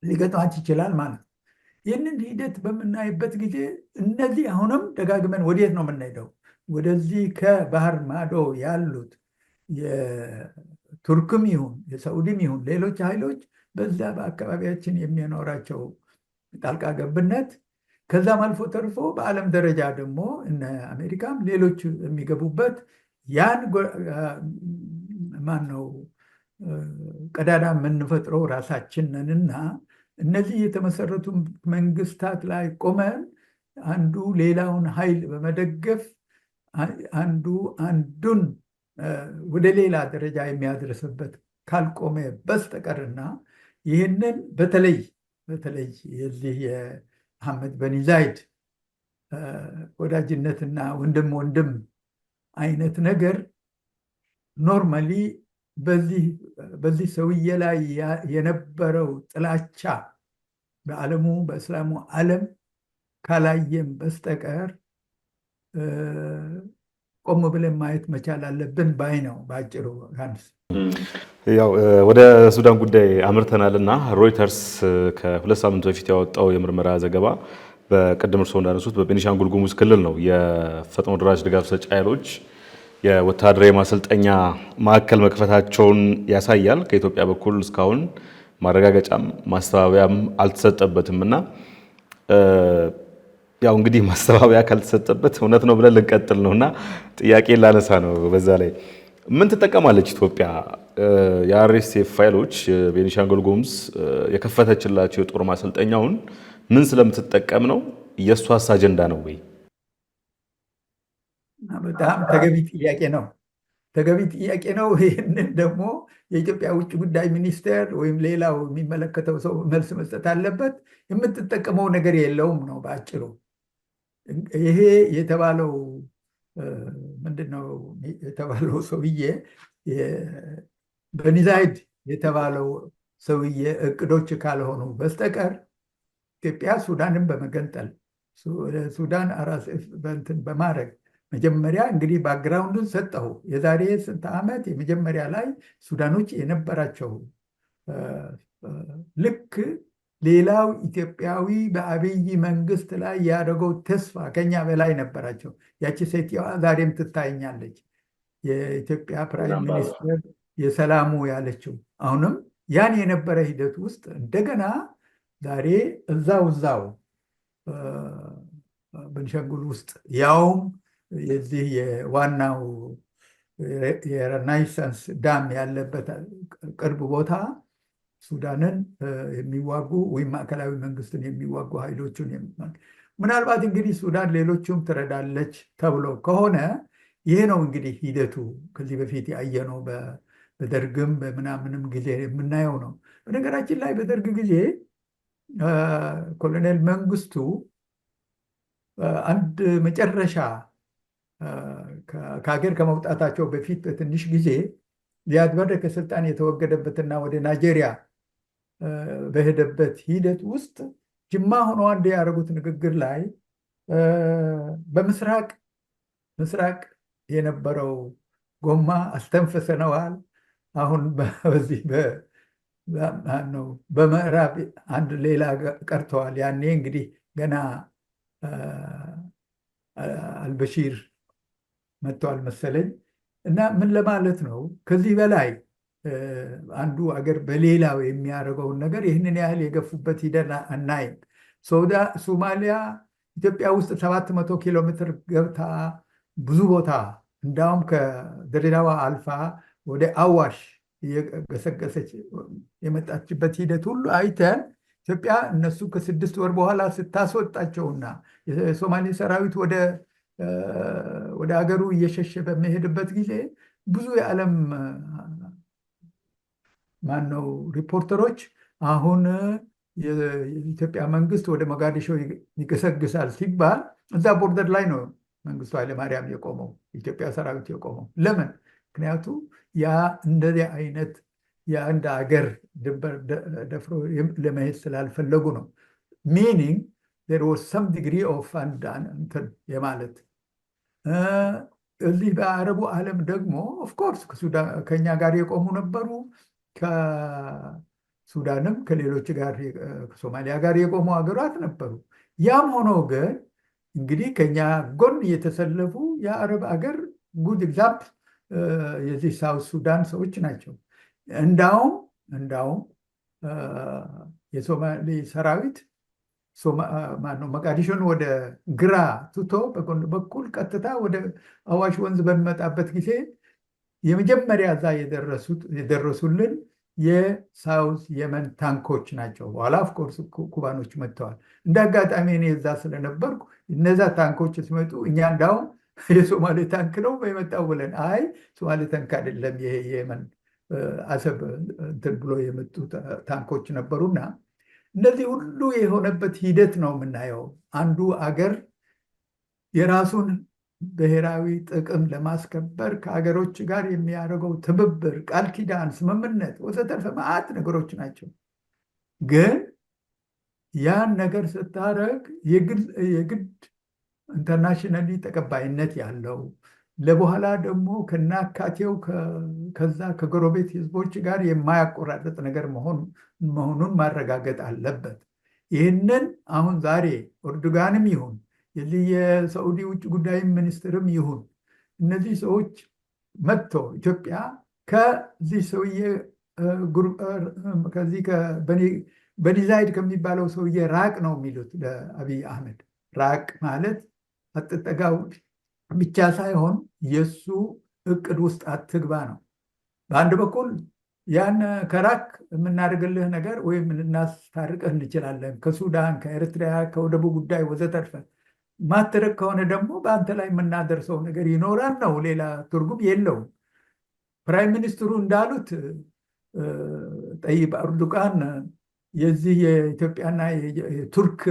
A: ሊገጥማት ይችላል ማለት ነው። ይህንን ሂደት በምናይበት ጊዜ እነዚህ አሁንም ደጋግመን ወዴት ነው የምንሄደው? ወደዚህ ከባህር ማዶ ያሉት የቱርክም ይሁን የሳዑዲም ይሁን ሌሎች ኃይሎች በዛ በአካባቢያችን የሚኖራቸው ጣልቃ ገብነት ከዛም አልፎ ተርፎ በዓለም ደረጃ ደግሞ እነ አሜሪካም ሌሎች የሚገቡበት ያን ማነው ቀዳዳ የምንፈጥረው ራሳችን ነንና እነዚህ የተመሰረቱ መንግስታት ላይ ቆመን አንዱ ሌላውን ኃይል በመደገፍ አንዱ አንዱን ወደ ሌላ ደረጃ የሚያደርስበት ካልቆመ በስተቀርና ይህንን በተለይ የዚህ አህመድ በኒ ዛይድ ወዳጅነትና ወንድም ወንድም አይነት ነገር ኖርማሊ በዚህ ሰውዬ ላይ የነበረው ጥላቻ በዓለሙ በእስላሙ ዓለም ካላየም በስተቀር ቆም ብለን ማየት መቻል አለብን ባይ ነው በአጭሩ። ዮሐንስ፣
B: ያው ወደ ሱዳን ጉዳይ አምርተናልና ሮይተርስ ከ2 ሳምንት በፊት ያወጣው የምርመራ ዘገባ በቅድም እርስዎ እንዳነሱት በቤኒሻንጉል ጉሙዝ ክልል ነው የፈጥኖ ደራሽ ድጋፍ ሰጪ ኃይሎች የወታደራዊ ማሰልጠኛ ማዕከል መክፈታቸውን ያሳያል። ከኢትዮጵያ በኩል እስካሁን ማረጋገጫም ማስተባበያም አልተሰጠበትም እና ያው እንግዲህ ማስተባበያ ካልተሰጠበት እውነት ነው ብለን ልንቀጥል ነውና ጥያቄ ላነሳ ነው። በዛ ላይ ምን ትጠቀማለች ኢትዮጵያ? የአርኤስኤፍ ፋይሎች ቤኒሻንጉል ጉሙዝ የከፈተችላቸው የጦር ማሰልጠኛውን ምን ስለምትጠቀም ነው? የእሷስ አጀንዳ ነው ወይ?
A: በጣም ተገቢ ጥያቄ ነው። ተገቢ ጥያቄ ነው። ይህንን ደግሞ የኢትዮጵያ ውጭ ጉዳይ ሚኒስቴር ወይም ሌላው የሚመለከተው ሰው መልስ መስጠት አለበት። የምትጠቀመው ነገር የለውም ነው በአጭሩ። ይሄ የተባለው ምንድነው የተባለው ሰውዬ በኒ ዛይድ የተባለው ሰውዬ እቅዶች ካልሆኑ በስተቀር ኢትዮጵያ ሱዳንን በመገንጠል ሱዳን አርኤስኤፍ በእንትን በማድረግ መጀመሪያ እንግዲህ ባክግራውንዱን ሰጠሁ። የዛሬ ስንት ዓመት የመጀመሪያ ላይ ሱዳኖች የነበራቸው ልክ ሌላው ኢትዮጵያዊ በአብይ መንግስት ላይ ያደረገው ተስፋ ከኛ በላይ ነበራቸው። ያቺ ሴትየዋ ዛሬም ትታየኛለች። የኢትዮጵያ ፕራይም ሚኒስትር የሰላሙ ያለችው አሁንም ያን የነበረ ሂደት ውስጥ እንደገና ዛሬ እዛው ቤኒሻንጉል ውስጥ ያውም የዚህ የዋናው የሬናይሳንስ ዳም ያለበት ቅርብ ቦታ ሱዳንን የሚዋጉ ወይም ማዕከላዊ መንግስትን የሚዋጉ ኃይሎችን ምናልባት እንግዲህ ሱዳን ሌሎቹም ትረዳለች ተብሎ ከሆነ ይሄ ነው እንግዲህ ሂደቱ። ከዚህ በፊት ያየነው በደርግም በምናምንም ጊዜ የምናየው ነው። በነገራችን ላይ በደርግ ጊዜ ኮሎኔል መንግስቱ አንድ መጨረሻ ከሀገር ከመውጣታቸው በፊት በትንሽ ጊዜ ዚያድ ባሬ ከስልጣን የተወገደበትና ወደ ናይጄሪያ በሄደበት ሂደት ውስጥ ጅማ ሆኖ አንድ ያደረጉት ንግግር ላይ በምስራቅ የነበረው ጎማ አስተንፍሰነዋል፣ አሁን በዚህ በምዕራብ አንድ ሌላ ቀርተዋል። ያኔ እንግዲህ ገና አልበሺር መጥተዋል መሰለኝ። እና ምን ለማለት ነው? ከዚህ በላይ አንዱ አገር በሌላው የሚያደርገውን ነገር ይህንን ያህል የገፉበት ሂደን አናይም። ሶማሊያ ኢትዮጵያ ውስጥ 700 ኪሎ ሜትር ገብታ ብዙ ቦታ እንዳውም ከድሬዳዋ አልፋ ወደ አዋሽ እየገሰገሰች የመጣችበት ሂደት ሁሉ አይተን ኢትዮጵያ እነሱ ከ6 ወር በኋላ ስታስወጣቸውና የሶማሌ ሰራዊት ወደ አገሩ እየሸሸ በሚሄድበት ጊዜ ብዙ የዓለም ማነው ሪፖርተሮች አሁን የኢትዮጵያ መንግስት ወደ ሞጋዲሾ ይገሰግሳል ሲባል እዛ ቦርደር ላይ ነው መንግስቱ ኃይለማርያም የቆመው፣ የኢትዮጵያ ሰራዊት የቆመው። ለምን? ምክንያቱ ያ እንደዚህ አይነት የአንድ ሀገር ድንበር ደፍሮ ለመሄድ ስላልፈለጉ ነው። ሚኒንግ there was some degree of እንትን የማለት እዚህ በአረቡ ዓለም ደግሞ ኦፍኮርስ ከኛ ጋር የቆሙ ነበሩ። ከሱዳንም ከሌሎች ጋር ከሶማሊያ ጋር የቆሙ ሀገራት ነበሩ። ያም ሆኖ ግን እንግዲህ ከኛ ጎን የተሰለፉ የአረብ ሀገር ጉድ ኤግዛምፕል የዚህ ሳውት ሱዳን ሰዎች ናቸው። እንዳውም የሶማሌ ሰራዊት ሞቃዲሾን ወደ ግራ ትቶ በጎን በኩል ቀጥታ ወደ አዋሽ ወንዝ በሚመጣበት ጊዜ የመጀመሪያ እዛ የደረሱልን የሳውዝ የመን ታንኮች ናቸው። በኋላ ኦፍኮርስ ኩባኖች መጥተዋል። እንደ አጋጣሚ እኔ እዛ ስለነበርኩ እነዛ ታንኮች ሲመጡ እኛ እንዳውም የሶማሌ ታንክ ነው የመጣው ብለን፣ አይ ሶማሌ ታንክ አይደለም ይሄ የመን አሰብ እንትን ብሎ የመጡ ታንኮች ነበሩና እነዚህ ሁሉ የሆነበት ሂደት ነው የምናየው። አንዱ አገር የራሱን ብሔራዊ ጥቅም ለማስከበር ከሀገሮች ጋር የሚያደርገው ትብብር፣ ቃል ኪዳን፣ ስምምነት ወዘተርፈ መዓት ነገሮች ናቸው። ግን ያን ነገር ስታደርግ የግድ ኢንተርናሽናሊ ተቀባይነት ያለው ለበኋላ ደግሞ ከናካቴው ከዛ ከጎረቤት ህዝቦች ጋር የማያቆራረጥ ነገር መሆኑን ማረጋገጥ አለበት። ይህንን አሁን ዛሬ ኤርዶጋንም ይሁን የዚህ የሳዑዲ ውጭ ጉዳይ ሚኒስትርም ይሁን እነዚህ ሰዎች መጥቶ ኢትዮጵያ ከዚህ ሰውዬ ከዚህ በኒ ዛይድ ከሚባለው ሰውዬ ራቅ ነው የሚሉት ለአብይ አህመድ። ራቅ ማለት አትጠጋው ብቻ ሳይሆን የሱ እቅድ ውስጥ አትግባ ነው። በአንድ በኩል ያን ከራክ የምናደርግልህ ነገር ወይም ልናስታርቅህ እንችላለን ከሱዳን፣ ከኤርትራ፣ ከወደቡ ጉዳይ ወዘተርፈ። ማትረቅ ከሆነ ደግሞ በአንተ ላይ የምናደርሰው ነገር ይኖራል ነው። ሌላ ትርጉም የለውም። ፕራይም ሚኒስትሩ እንዳሉት ጠይብ ኤርዶጋን የዚህ የኢትዮጵያና የቱርክ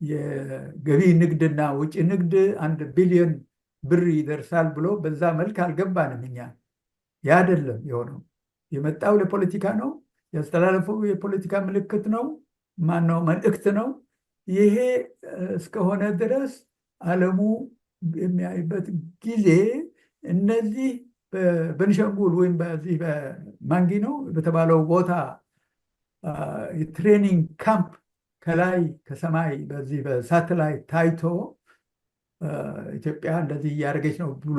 A: የገቢ ንግድና ውጭ ንግድ 1 ቢሊዮን ብር ይደርሳል ብሎ በዛ መልክ አልገባንም እኛ። ያ አይደለም የሆነው። የመጣው ለፖለቲካ ነው፣ ያስተላለፈው የፖለቲካ ምልክት ነው፣ ማነው መልእክት ነው። ይሄ እስከሆነ ድረስ ዓለሙ የሚያይበት ጊዜ እነዚህ በቤንሻንጉል ወይም በዚህ በማንጊኖ በተባለው ቦታ የትሬኒንግ ካምፕ ከላይ ከሰማይ በዚህ በሳተላይት ታይቶ ኢትዮጵያ እንደዚህ እያደረገች ነው ብሎ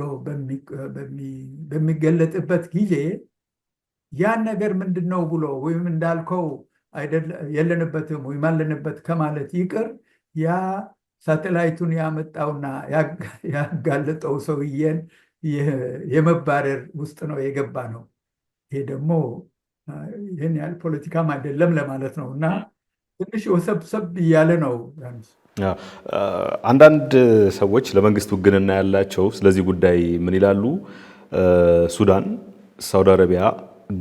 A: በሚገለጥበት ጊዜ ያን ነገር ምንድን ነው ብሎ ወይም እንዳልከው የለንበትም ወይም አለንበት ከማለት ይቅር ያ ሳተላይቱን ያመጣውና ያጋለጠው ሰውዬን የመባረር ውስጥ ነው የገባ ነው። ይሄ ደግሞ ይህን ያህል ፖለቲካም አይደለም ለማለት ነው እና ትንሽ ወሰብሰብ እያለ ነው።
B: አንዳንድ ሰዎች ለመንግስት ውግንና ያላቸው ስለዚህ ጉዳይ ምን ይላሉ? ሱዳን፣ ሳውዲ አረቢያ፣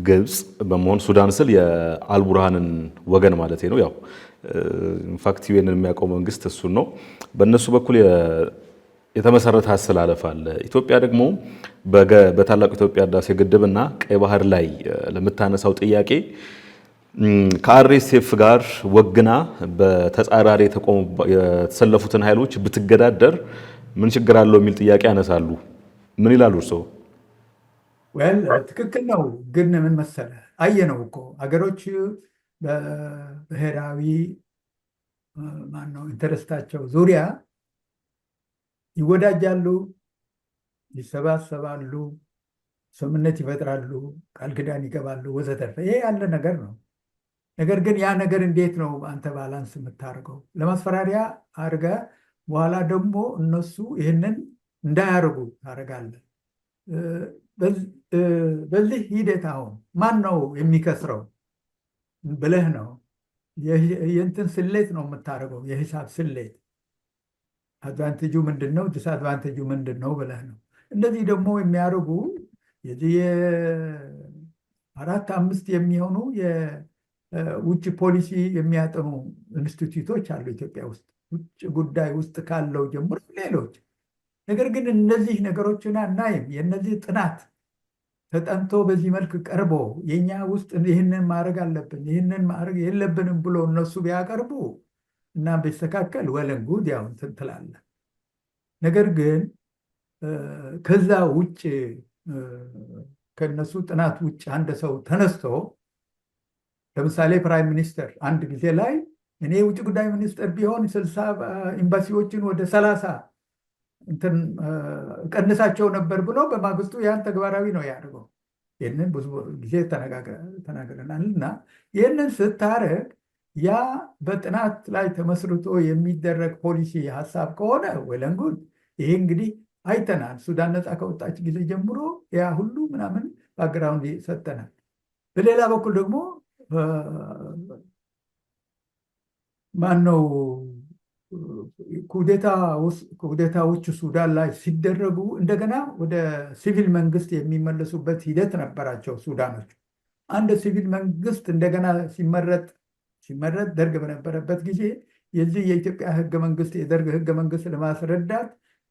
B: ግብፅ በመሆን ሱዳን ስል የአልቡርሃንን ወገን ማለት ነው። ያው ኢንፋክት ዩኤንን የሚያውቀው መንግስት እሱን ነው። በእነሱ በኩል የተመሰረተ አሰላለፍ አለ። ኢትዮጵያ ደግሞ በታላቁ ኢትዮጵያ ህዳሴ ግድብና ቀይ ባህር ላይ ለምታነሳው ጥያቄ ከአርኤስኤፍ ጋር ወግና በተጻራሪ የተሰለፉትን ኃይሎች ብትገዳደር ምን ችግር አለው የሚል ጥያቄ ያነሳሉ። ምን ይላሉ እርስዎ?
A: ትክክል ነው። ግን ምን መሰለህ አየነው እኮ አገሮች በብሔራዊ ማነው ኢንተረስታቸው ዙሪያ ይወዳጃሉ፣ ይሰባሰባሉ፣ ስምምነት ይፈጥራሉ፣ ቃል ኪዳን ይገባሉ ወዘተርፈ። ይሄ ያለ ነገር ነው። ነገር ግን ያ ነገር እንዴት ነው አንተ ባላንስ የምታደርገው? ለማስፈራሪያ አድርገህ በኋላ ደግሞ እነሱ ይህንን እንዳያደርጉ ታደርጋለህ። በዚህ ሂደት አሁን ማን ነው የሚከስረው ብለህ ነው የእንትን ስሌት ነው የምታደርገው፣ የሂሳብ ስሌት። አድቫንቴጁ ምንድን ነው፣ ዲስአድቫንቴጁ ምንድን ነው ብለህ ነው። እንደዚህ ደግሞ የሚያደርጉ የዚህ 4 5 የሚሆኑ ውጭ ፖሊሲ የሚያጠኑ ኢንስቲትዩቶች አሉ ኢትዮጵያ ውስጥ፣ ውጭ ጉዳይ ውስጥ ካለው ጀምሮ ሌሎች። ነገር ግን እነዚህ ነገሮችን አናይም። የነዚህ ጥናት ተጠንቶ በዚህ መልክ ቀርቦ የኛ ውስጥ ይህንን ማድረግ አለብን ይህንን ማድረግ የለብንም ብሎ እነሱ ቢያቀርቡ እና ቢስተካከል ወለን ጉድ ያው እንትን ትላለህ። ነገር ግን ከዛ ውጭ ከነሱ ጥናት ውጭ አንድ ሰው ተነስቶ ለምሳሌ ፕራይም ሚኒስተር አንድ ጊዜ ላይ እኔ የውጭ ጉዳይ ሚኒስተር ቢሆን 60 ኤምባሲዎችን ወደ 30 እንትን ቀንሳቸው ነበር ብሎ በማግስቱ ያን ተግባራዊ ነው ያደርገው። ይህንን ብዙ ጊዜ ተናግረናል። እና ይህንን ስታረግ ያ በጥናት ላይ ተመስርቶ የሚደረግ ፖሊሲ ሀሳብ ከሆነ ወለንጉድ ይሄ እንግዲህ አይተናል። ሱዳን ነፃ ከወጣች ጊዜ ጀምሮ ያ ሁሉ ምናምን ባክግራውንድ ሰጠናል። በሌላ በኩል ደግሞ ማነው ኩዴታዎች ሱዳን ላይ ሲደረጉ እንደገና ወደ ሲቪል መንግስት የሚመለሱበት ሂደት ነበራቸው ሱዳኖች። አንድ ሲቪል መንግስት እንደገና ሲመረጥ ሲመረጥ ደርግ በነበረበት ጊዜ የዚህ የኢትዮጵያ ህገ መንግስት የደርግ ህገ መንግስት ለማስረዳት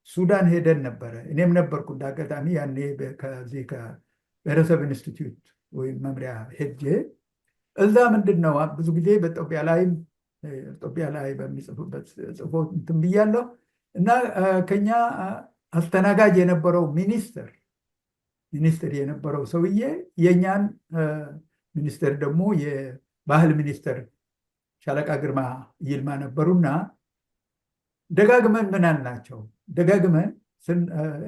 A: ሱዳን ሄደን ነበረ። እኔም ነበርኩ እንዳጋጣሚ ያኔ ከዚህ ከብሔረሰብ ኢንስቲትዩት ወይም መምሪያ ሄጄ እዛ ምንድን ነው ብዙ ጊዜ ኢትዮጵያ ላይ በሚጽፉበት ጽፎ እንትን ብያለሁ እና ከኛ አስተናጋጅ የነበረው ሚኒስትር የነበረው ሰውዬ የእኛን ሚኒስትር ደግሞ የባህል ሚኒስትር ሻለቃ ግርማ ይልማ ነበሩና ደጋግመን ምን አልናቸው? ደጋግመን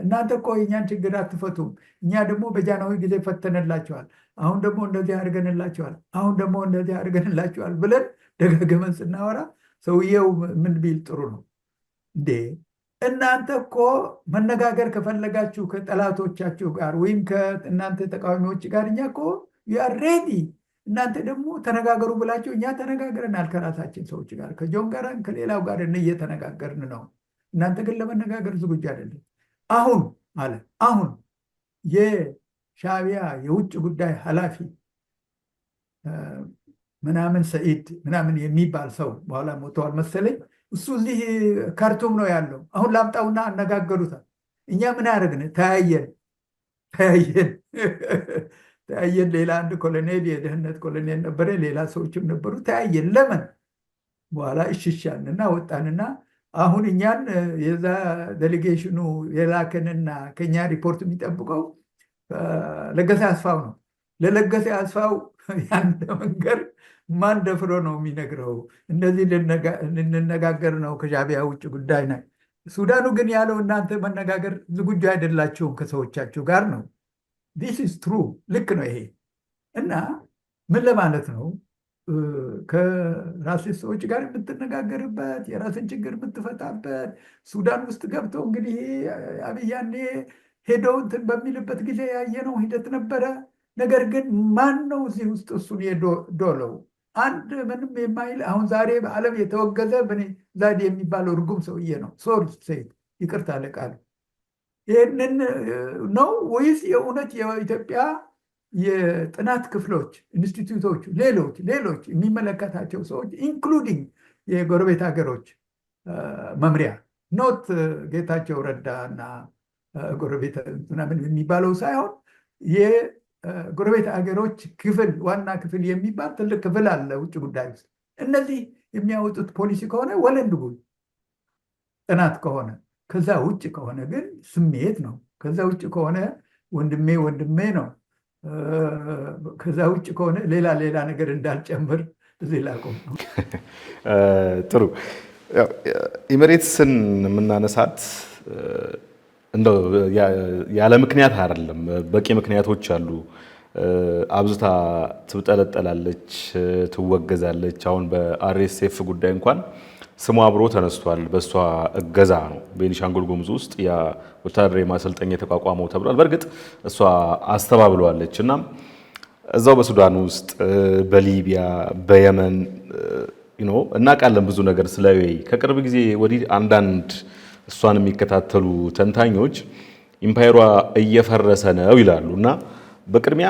A: እናንተ እኮ የእኛን ችግር አትፈቱም፣ እኛ ደግሞ በጃንሆይ ጊዜ ፈተንላቸዋል፣ አሁን ደግሞ እንደዚህ አድርገንላቸዋል፣ አሁን ደግሞ እንደዚህ አድርገንላቸዋል ብለን ደጋግመን ስናወራ ሰውየው ምን ቢል ጥሩ ነው እንዴ? እናንተ እኮ መነጋገር ከፈለጋችሁ ከጠላቶቻችሁ ጋር ወይም ከእናንተ ተቃዋሚዎች ጋር እኛ እኮ ዩአር ሬዲ፣ እናንተ ደግሞ ተነጋገሩ ብላችሁ እኛ ተነጋግረናል ከራሳችን ሰዎች ጋር ከጆን ጋር ከሌላው ጋር እየተነጋገርን ነው። እናንተ ግን ለመነጋገር ዝግጁ አይደለም። አሁን የሻዕቢያ የውጭ ጉዳይ ኃላፊ ምናምን ሰኢድ ምናምን የሚባል ሰው በኋላ ሞተዋል መሰለኝ። እሱ እዚህ ካርቱም ነው ያለው። አሁን ላምጣውና አነጋገሩታል። እኛ ምን አደረግን? ተያየን። ሌላ አንድ ኮሎኔል የደህንነት ኮሎኔል ነበረ፣ ሌላ ሰዎችም ነበሩ። ተያየን። ለምን? በኋላ እሽሻንና ወጣንና አሁን እኛን የዛ ዴሌጌሽኑ የላከንና ከኛ ሪፖርት የሚጠብቀው ለገሰ አስፋው ነው። ለለገሰ አስፋው ያን መንገር ማን ደፍሮ ነው የሚነግረው? እንደዚህ ልንነጋገር ነው ከሻዕቢያ ውጭ ጉዳይ ነው። ሱዳኑ ግን ያለው እናንተ መነጋገር ዝግጁ አይደላችሁም ከሰዎቻችሁ ጋር ነው። ዲስ ኢዝ ትሩ። ልክ ነው ይሄ። እና ምን ለማለት ነው? ከራስ ሰዎች ጋር የምትነጋገርበት የራስን ችግር የምትፈታበት ሱዳን ውስጥ ገብተው እንግዲህ አብይ ያኔ ሄደው እንትን በሚልበት ጊዜ ያየነው ሂደት ነበረ። ነገር ግን ማን ነው እዚህ ውስጥ እሱን የዶለው? አንድ ምንም የማይል አሁን ዛሬ በዓለም የተወገዘ በኔ ዛዴ የሚባለው እርጉም ሰውዬ ነው። ሶል ሴት ይቅርታ ለቃሉ ይህንን ነው ወይስ የእውነት የኢትዮጵያ የጥናት ክፍሎች ኢንስቲትዩቶች፣ ሌሎች የሚመለከታቸው ሰዎች ኢንክሉዲንግ የጎረቤት ሀገሮች መምሪያ ኖት ጌታቸው ረዳ እና ጎረቤት ምናምን የሚባለው ሳይሆን የጎረቤት ሀገሮች ክፍል ዋና ክፍል የሚባል ትልቅ ክፍል አለ ውጭ ጉዳይ ውስጥ። እነዚህ የሚያወጡት ፖሊሲ ከሆነ ወለንድጉል ጥናት ከሆነ፣ ከዛ ውጭ ከሆነ ግን ስሜት ነው። ከዛ ውጭ ከሆነ ወንድሜ ነው። ከዛ ውጭ ከሆነ ሌላ ነገር እንዳልጨምር እዚህ ላቆም ነው።
B: ጥሩ። ኤሚሬትስን የምናነሳት እንደው ያለ ምክንያት አይደለም፣ በቂ ምክንያቶች አሉ። አብዝታ ትብጠለጠላለች፣ ትወገዛለች። አሁን በአርኤስኤፍ ጉዳይ እንኳን ስሙ አብሮ ተነስቷል። በእሷ እገዛ ነው ቤኒሻንጉል ጉሙዝ ውስጥ ወታደራዊ ማሰልጠኛ የተቋቋመው ተብሏል። በእርግጥ እሷ አስተባብለዋለች። እና እዛው በሱዳን ውስጥ በሊቢያ በየመን እናውቃለን ብዙ ነገር ስለ ከቅርብ ጊዜ ወዲህ አንዳንድ እሷን የሚከታተሉ ተንታኞች ኢምፓየሯ እየፈረሰ ነው ይላሉ። እና በቅድሚያ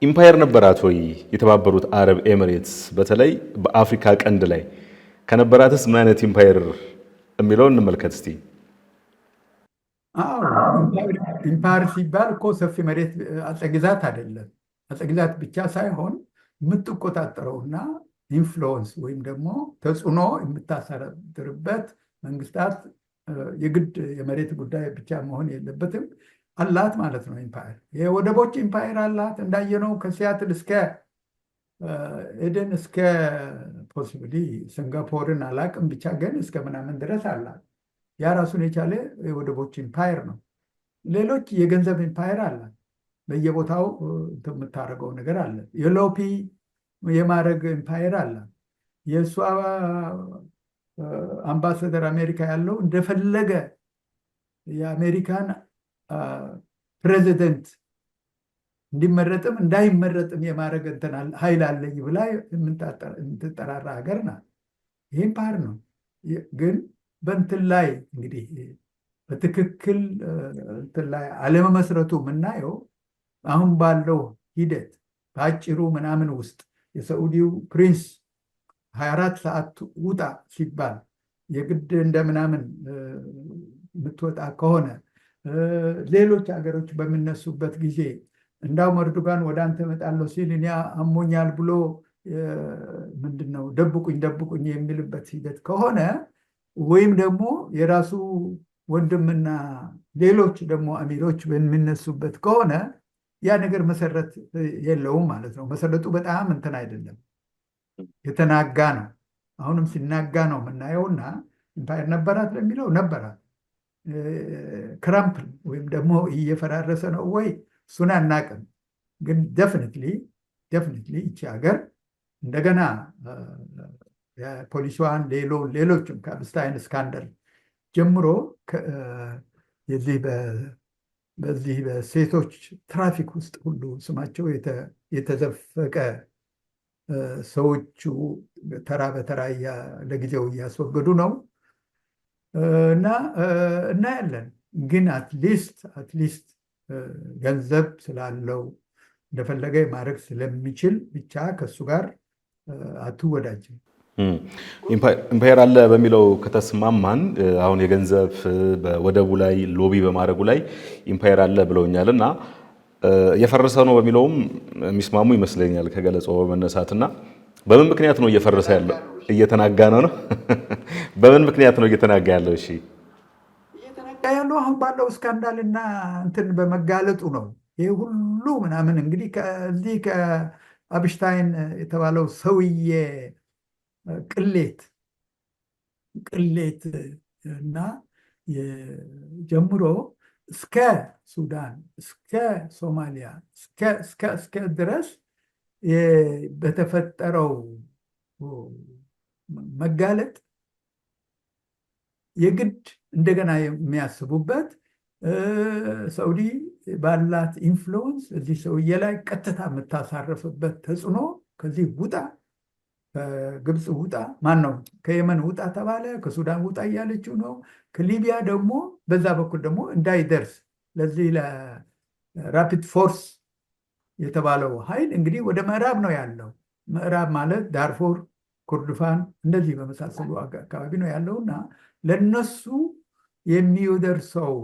B: ኢምፓየር ነበራት ወይ የተባበሩት አረብ ኤሚሬትስ? በተለይ በአፍሪካ ቀንድ ላይ ከነበራትስ ምን አይነት ኢምፓየር የሚለውን እንመልከት እስቲ።
A: ኢምፓየር ሲባል እኮ ሰፊ መሬት አጸግዛት አይደለም። አጸግዛት ብቻ ሳይሆን የምትቆጣጠረውና ኢንፍሉወንስ ወይም ደግሞ ተጽዕኖ የምታሳድርበት መንግስታት የግድ የመሬት ጉዳይ ብቻ መሆን የለበትም አላት ማለት ነው። ኢምፓየር የወደቦች ኢምፓየር አላት እንዳየነው ከሲያትል እስከ ኤደን እስከ ፖሲብሊ ሲንጋፖርን አላቅም ብቻ ግን እስከ ምናምን ድረስ አላት። ያ ራሱን የቻለ የወደቦች ኢምፓየር ነው። ሌሎች የገንዘብ ኢምፓየር አላት። በየቦታው የምታደርገው ነገር አለ። የሎፒ የማድረግ ኢምፓየር አላት። የእሷ አምባሳደር አሜሪካ ያለው እንደፈለገ የአሜሪካን ፕሬዚደንት እንዲመረጥም እንዳይመረጥም የማድረግ ኃይል አለኝ ብላ የምትጠራራ ሀገር ናት። ይህም ፓር ነው። ግን በእንትን ላይ እንግዲህ በትክክል እንትን ላይ አለመመስረቱ የምናየው አሁን ባለው ሂደት በአጭሩ ምናምን ውስጥ የሳዑዲው ፕሪንስ 24 ሰዓት ውጣ ሲባል የግድ እንደምናምን የምትወጣ ከሆነ ሌሎች ሀገሮች በሚነሱበት ጊዜ እንዳውም ኤርዶጋን ወደ አንተ እመጣለሁ ሲል እኔ አሞኛል ብሎ ምንድነው ደብቁኝ ደብቁኝ የሚልበት ሂደት ከሆነ ወይም ደግሞ የራሱ ወንድምና ሌሎች ደግሞ አሚሮች በሚነሱበት ከሆነ ያ ነገር መሰረት የለውም ማለት ነው። መሰረቱ በጣም እንትን አይደለም፣ የተናጋ ነው። አሁንም ሲናጋ ነው የምናየውና ኢምፓየር ነበራት ለሚለው ነበራት። ክራምፕል ወይም ደግሞ እየፈራረሰ ነው ወይ እሱን አናቅም። ግን ደፍኒትሊ ይቺ ሀገር እንደገና ፖሊሲዋን ሌሎችም ከአብስታይን ስካንደል ጀምሮ በዚህ በሴቶች ትራፊክ ውስጥ ሁሉ ስማቸው የተዘፈቀ ሰዎቹ ተራ በተራ ለጊዜው እያስወገዱ ነው እና እናያለን። ግን አትሊስት ገንዘብ ስላለው እንደፈለገ ማድረግ ስለሚችል ብቻ ከሱ ጋር አትወዳጅም።
B: ኢምፓየር አለ በሚለው ከተስማማን አሁን የገንዘብ በወደቡ ላይ ሎቢ በማድረጉ ላይ ኢምፓየር አለ ብለውኛል እና እየፈረሰ ነው በሚለውም የሚስማሙ ይመስለኛል ከገለጻው በመነሳትና በምን ምክንያት ነው እየፈረሰ ያለው? እየተናጋ ነው። በምን ምክንያት ነው እየተናጋ ያለው? እሺ
A: እየተናጋ ያለው አሁን ባለው ስካንዳልና እንትን በመጋለጡ ነው። ይሄ ሁሉ ምናምን እንግዲህ ከዚህ ከአብሽታይን የተባለው ሰውዬ ቅሌት እና ጀምሮ እስከ ሱዳን እስከ ሶማሊያ እስከ ድረስ በተፈጠረው መጋለጥ የግድ እንደገና የሚያስቡበት ሳውዲ ባላት ኢንፍሉዌንስ እዚህ ሰውዬ ላይ ቀጥታ የምታሳርፍበት ተጽዕኖ ከዚህ ውጣ፣ ከግብፅ ውጣ፣ ማን ነው ከየመን ውጣ ተባለ፣ ከሱዳን ውጣ እያለችው ነው። ከሊቢያ ደግሞ በዛ በኩል ደግሞ እንዳይደርስ ለዚህ ለራፒድ ፎርስ የተባለው ኃይል እንግዲህ ወደ ምዕራብ ነው ያለው። ምዕራብ ማለት ዳርፎር፣ ኩርድፋን እንደዚህ በመሳሰሉ አካባቢ ነው ያለውና ለነሱ የሚደርሰው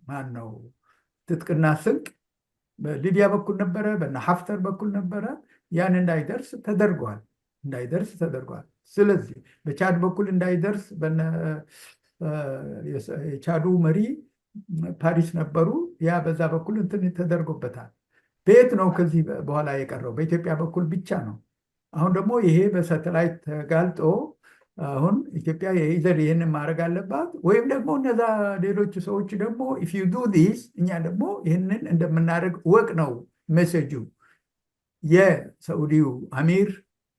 A: ማን ነው ትጥቅና ስንቅ በሊቢያ በኩል ነበረ፣ በነ ሀፍተር በኩል ነበረ። ያን እንዳይደርስ ተደርጓል። ስለዚህ በቻድ በኩል እንዳይደርስ የቻዱ መሪ ፓሪስ ነበሩ። ያ በዛ በኩል እንትን ተደርጎበታል። በየት ነው ከዚህ በኋላ የቀረው? በኢትዮጵያ በኩል ብቻ ነው። አሁን ደግሞ ይሄ በሳተላይት ተጋልጦ አሁን ኢትዮጵያ የኢዘር ይህንን ማድረግ አለባት ወይም ደግሞ እነዛ ሌሎቹ ሰዎች ደግሞ ኢፍ ዩ ዱ ዲስ እኛ ደግሞ ይህንን እንደምናደርግ ወቅ ነው ሜሴጁ። የሳዑዲው አሚር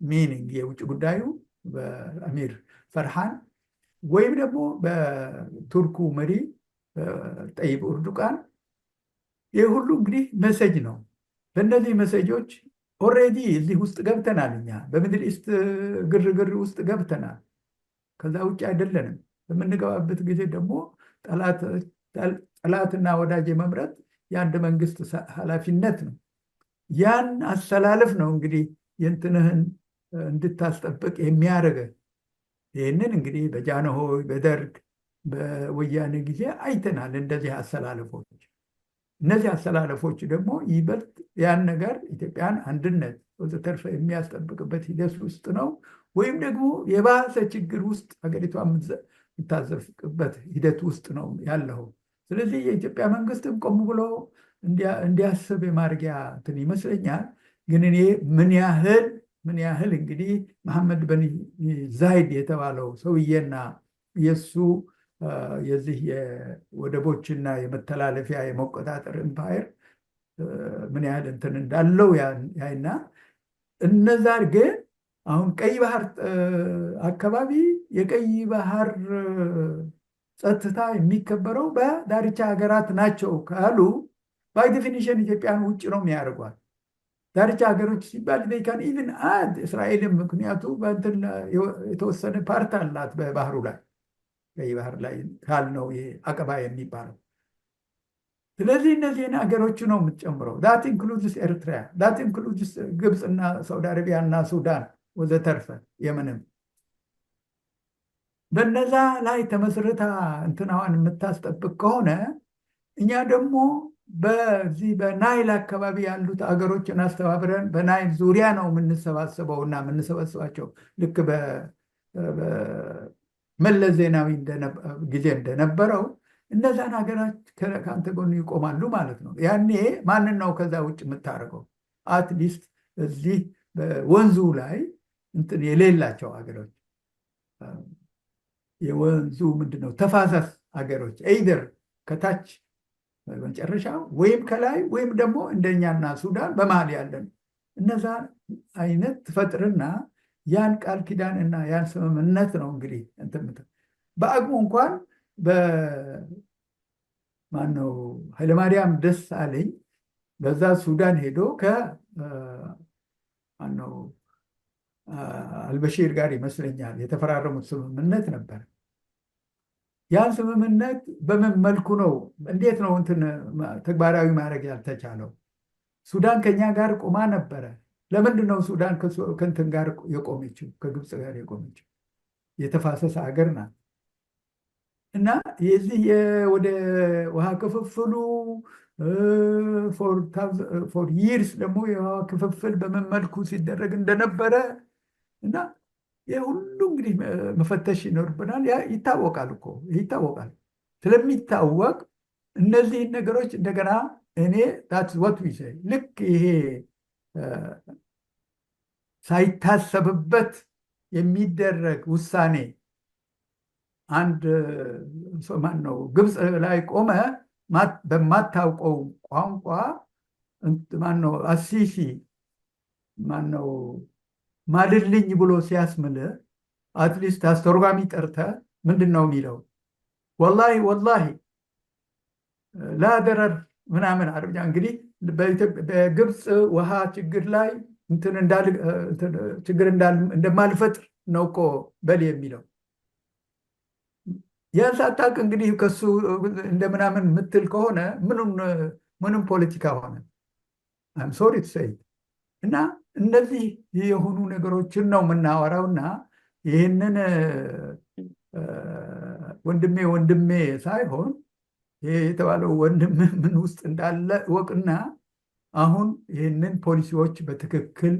A: ሚኒንግ የውጭ ጉዳዩ በአሚር ፈርሃን ወይም ደግሞ በቱርኩ መሪ ጠይብ ኤርዶጋን ይህ ሁሉ እንግዲህ መሰጅ ነው። በእነዚህ መሰጆች ኦልሬዲ እዚህ ውስጥ ገብተናል። እኛ በሚድል ኢስት ግርግር ውስጥ ገብተናል። ከዛ ውጭ አይደለንም። በምንገባበት ጊዜ ደግሞ ጠላትና ወዳጅ የመምረጥ የአንድ መንግስት ኃላፊነት ነው። ያን አሰላለፍ ነው እንግዲህ የእንትንህን እንድታስጠብቅ የሚያደርገ። ይህንን እንግዲህ በጃንሆይ በደርግ በወያኔ ጊዜ አይተናል እንደዚህ አሰላለፎች። እነዚህ አሰላለፎች ደግሞ ይበልጥ ያን ነገር ኢትዮጵያን አንድነት ወዘተርፈ የሚያስጠብቅበት ሂደት ውስጥ ነው ወይም ደግሞ የባሰ ችግር ውስጥ ሀገሪቷ የምታዘፍቅበት ሂደት ውስጥ ነው ያለው። ስለዚህ የኢትዮጵያ መንግስትም ቆም ብሎ እንዲያስብ የማድረጊያ እንትን ይመስለኛል። ግን እኔ ምን ያህል እንግዲህ መሐመድ በን ዛይድ የተባለው ሰውዬና የእሱ የዚህ የወደቦችና የመተላለፊያ የመቆጣጠር ኢምፓየር ምን ያህል እንትን እንዳለው ያይና እነዛ ግን አሁን ቀይ ባህር አካባቢ የቀይ ባህር ጸጥታ የሚከበረው በዳርቻ ሀገራት ናቸው ካሉ ባይ ዴፊኒሽን ኢትዮጵያን ውጭ ነው የሚያደርጓል። ዳርቻ ሀገሮች ሲባል ካን ኢቭን አድ እስራኤልም፣ ምክንያቱ በእንትን የተወሰነ ፓርት አላት በባህሩ ላይ ቀይ ባህር ላይ ካልነው አቀባ የሚባለው። ስለዚህ እነዚህን ሀገሮች ነው የምትጨምረው። ዳት ኢንክሉድስ ኤርትራ፣ ዳት ኢንክሉድስ ግብፅና ሳውዲ አረቢያ እና ሱዳን ወዘተርፈ የመንም በነዛ ላይ ተመስርታ እንትናዋን የምታስጠብቅ ከሆነ እኛ ደግሞ በዚህ በናይል አካባቢ ያሉት አገሮችን አስተባብረን በናይል ዙሪያ ነው የምንሰባሰበው እና የምንሰበስባቸው ልክ በመለስ ዜናዊ ጊዜ እንደነበረው እነዛን ሀገራት ከአንተ ጎን ይቆማሉ ማለት ነው። ያኔ ማንን ነው ከዛ ውጭ የምታደርገው? አትሊስት እዚህ በወንዙ ላይ እንትን የሌላቸው ሀገሮች የወንዙ ምንድነው ተፋሰስ ሀገሮች ኤይደር ከታች መጨረሻ ወይም ከላይ ወይም ደግሞ እንደኛና ሱዳን በመሀል ያለን እነዛ አይነት ትፈጥርና ያን ቃል ኪዳን እና ያን ስምምነት ነው እንግዲህ እንትን በአቅሙ እንኳን በማነው ኃይለማርያም ደሳለኝ በዛ ሱዳን ሄዶ ከማነው አልበሺር ጋር ይመስለኛል የተፈራረሙት ስምምነት ነበር። ያን ስምምነት በምን መልኩ ነው እንዴት ነው እንትን ተግባራዊ ማድረግ ያልተቻለው? ሱዳን ከኛ ጋር ቆማ ነበረ። ለምንድን ነው ሱዳን ከእንትን ጋር የቆመችው? ከግብፅ ጋር የቆመችው የተፋሰሰ ሀገር ናት። እና የዚህ ወደ ውሃ ክፍፍሉ ፎር ይርስ ደግሞ የውሃ ክፍፍል በምን መልኩ ሲደረግ እንደነበረ እና የሁሉ እንግዲህ መፈተሽ ይኖርብናል። ይታወቃል እኮ ይታወቃል። ስለሚታወቅ እነዚህን ነገሮች እንደገና እኔ ወት ልክ ይሄ ሳይታሰብበት የሚደረግ ውሳኔ አንድ ማን ነው ግብፅ ላይ ቆመ በማታውቀው ቋንቋ ማን ነው አሲሲ ማን ነው ማልልኝ ብሎ ሲያስምል አትሊስት አስተርጓሚ ጠርተ ምንድን ነው የሚለው? ወላሂ ወላሂ ላደረር ምናምን አረብኛ እንግዲህ በግብፅ ውሃ ችግር ላይ ችግር እንደማልፈጥር ነው እኮ በል የሚለው። ያን ሳታውቅ እንግዲህ ከሱ እንደምናምን ምትል ከሆነ ምንም ፖለቲካ ሆነ። አም ሶሪ ቱ ሴይ እና እነዚህ የሆኑ ነገሮችን ነው የምናወራውና ይህንን ወንድሜ ሳይሆን ይሄ የተባለው ወንድም ምን ውስጥ እንዳለ ወቅና አሁን ይህንን ፖሊሲዎች በትክክል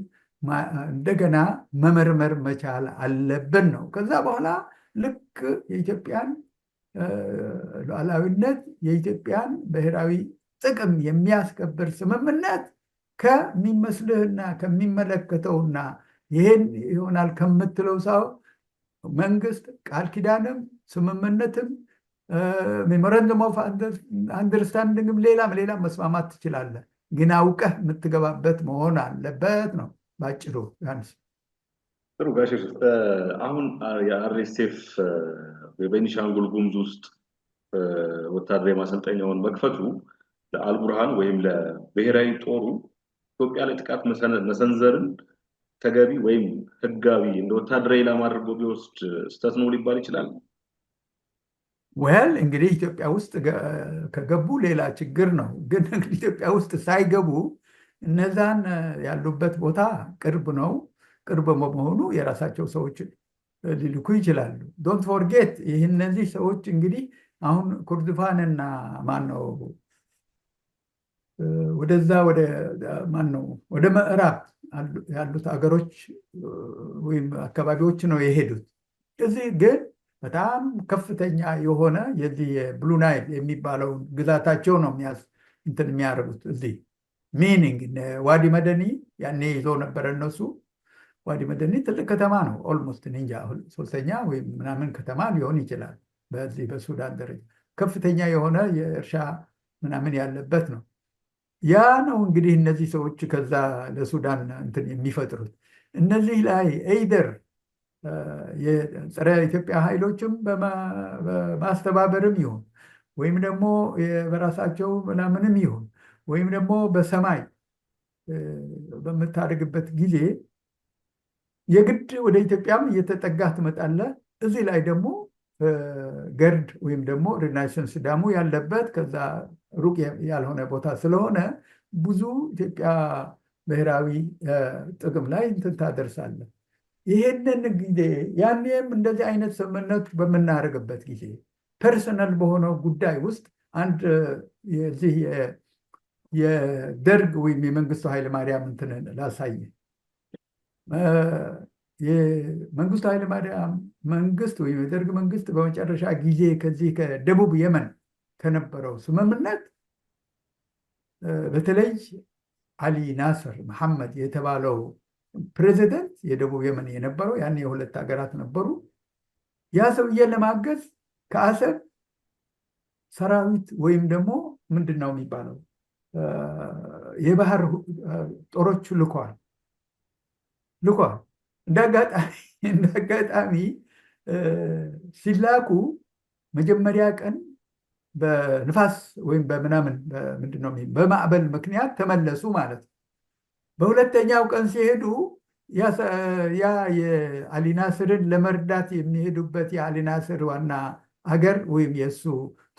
A: እንደገና መመርመር መቻል አለብን ነው። ከዛ በኋላ ልክ የኢትዮጵያን ሉዓላዊነት የኢትዮጵያን ብሔራዊ ጥቅም የሚያስከብር ስምምነት ከሚመስልህና ከሚመለከተውና ይሄን ይሆናል ከምትለው ሰው መንግስት ቃል ኪዳንም ስምምነትም ሜሞራንደም ኦፍ አንደርስታንዲንግም ሌላም መስማማት ትችላለህ፣ ግን አውቀህ የምትገባበት መሆን አለበት ነው ባጭሩ። ያንስ
C: ጥሩ ጋሽ አሁን የአርኤስኤፍ በቤኒሻንጉል ጉሙዝ ውስጥ ወታደራዊ ማሰልጠኛውን መክፈቱ ለአልቡርሃን ወይም ለብሔራዊ ጦሩ ኢትዮጵያ ላይ ጥቃት መሰንዘርን ተገቢ ወይም ህጋዊ እንደ ወታደራዊ ኢላማ አድርጎ ቢወስድ ስህተት ነው ሊባል ይችላል?
A: ወል እንግዲህ ኢትዮጵያ ውስጥ ከገቡ ሌላ ችግር ነው። ግን ኢትዮጵያ ውስጥ ሳይገቡ እነዛን ያሉበት ቦታ ቅርብ ነው። ቅርብ በመሆኑ የራሳቸው ሰዎች ሊልኩ ይችላሉ። ዶንት ፎርጌት እነዚህ ሰዎች እንግዲህ አሁን ኩርድፋንና ማነው ወደዛ ወደ ማነው ወደ ምዕራብ ያሉት አገሮች ወይም አካባቢዎች ነው የሄዱት። እዚህ ግን በጣም ከፍተኛ የሆነ የዚህ ብሉ ናይል የሚባለውን ግዛታቸው ነው እንትን የሚያደርጉት። እዚህ ሚኒንግ ዋዲ መደኒ ያኔ ይዘው ነበረ እነሱ። ዋዲ መደኒ ትልቅ ከተማ ነው። ኦልሞስት እንጃ ሶስተኛ ወይም ምናምን ከተማ ሊሆን ይችላል። በዚህ በሱዳን ደረጃ ከፍተኛ የሆነ የእርሻ ምናምን ያለበት ነው። ያ ነው እንግዲህ እነዚህ ሰዎች ከዛ ለሱዳን እንትን የሚፈጥሩት። እነዚህ ላይ ኤይደር የጸረ ኢትዮጵያ ኃይሎችም በማስተባበርም ይሁን ወይም ደግሞ በራሳቸው ምናምንም ይሁን ወይም ደግሞ በሰማይ በምታደርግበት ጊዜ የግድ ወደ ኢትዮጵያም እየተጠጋ ትመጣለህ። እዚህ ላይ ደግሞ ገርድ ወይም ደግሞ ሪናይሰንስ ዳሙ ያለበት ከዛ ሩቅ ያልሆነ ቦታ ስለሆነ ብዙ ኢትዮጵያ ብሔራዊ ጥቅም ላይ እንትን ታደርሳለህ። ይሄንን ጊዜ ያኔም እንደዚህ አይነት ስምምነት በምናደርግበት ጊዜ ፐርሰናል በሆነው ጉዳይ ውስጥ አንድ የዚህ የደርግ ወይም የመንግስቱ ኃይለማርያም እንትን ላሳይ። የመንግስቱ ኃይለማርያም መንግስት ወይም የደርግ መንግስት በመጨረሻ ጊዜ ከዚህ ከደቡብ የመን ከነበረው ስምምነት በተለይ አሊ ናስር መሐመድ የተባለው ፕሬዚደንት የደቡብ የመን የነበረው ያን የሁለት ሀገራት ነበሩ። ያ ሰውዬን ለማገዝ ከአሰብ ሰራዊት ወይም ደግሞ ምንድን ነው የሚባለው የባህር ጦሮች ልኳል። እንዳጋጣሚ ሲላኩ መጀመሪያ ቀን በንፋስ ወይም በምናምን ምንድነው በማዕበል ምክንያት ተመለሱ ማለት ነው። በሁለተኛው ቀን ሲሄዱ ያ የአሊ ናስርን ለመርዳት የሚሄዱበት የአሊ ናስር ዋና አገር ወይም የእሱ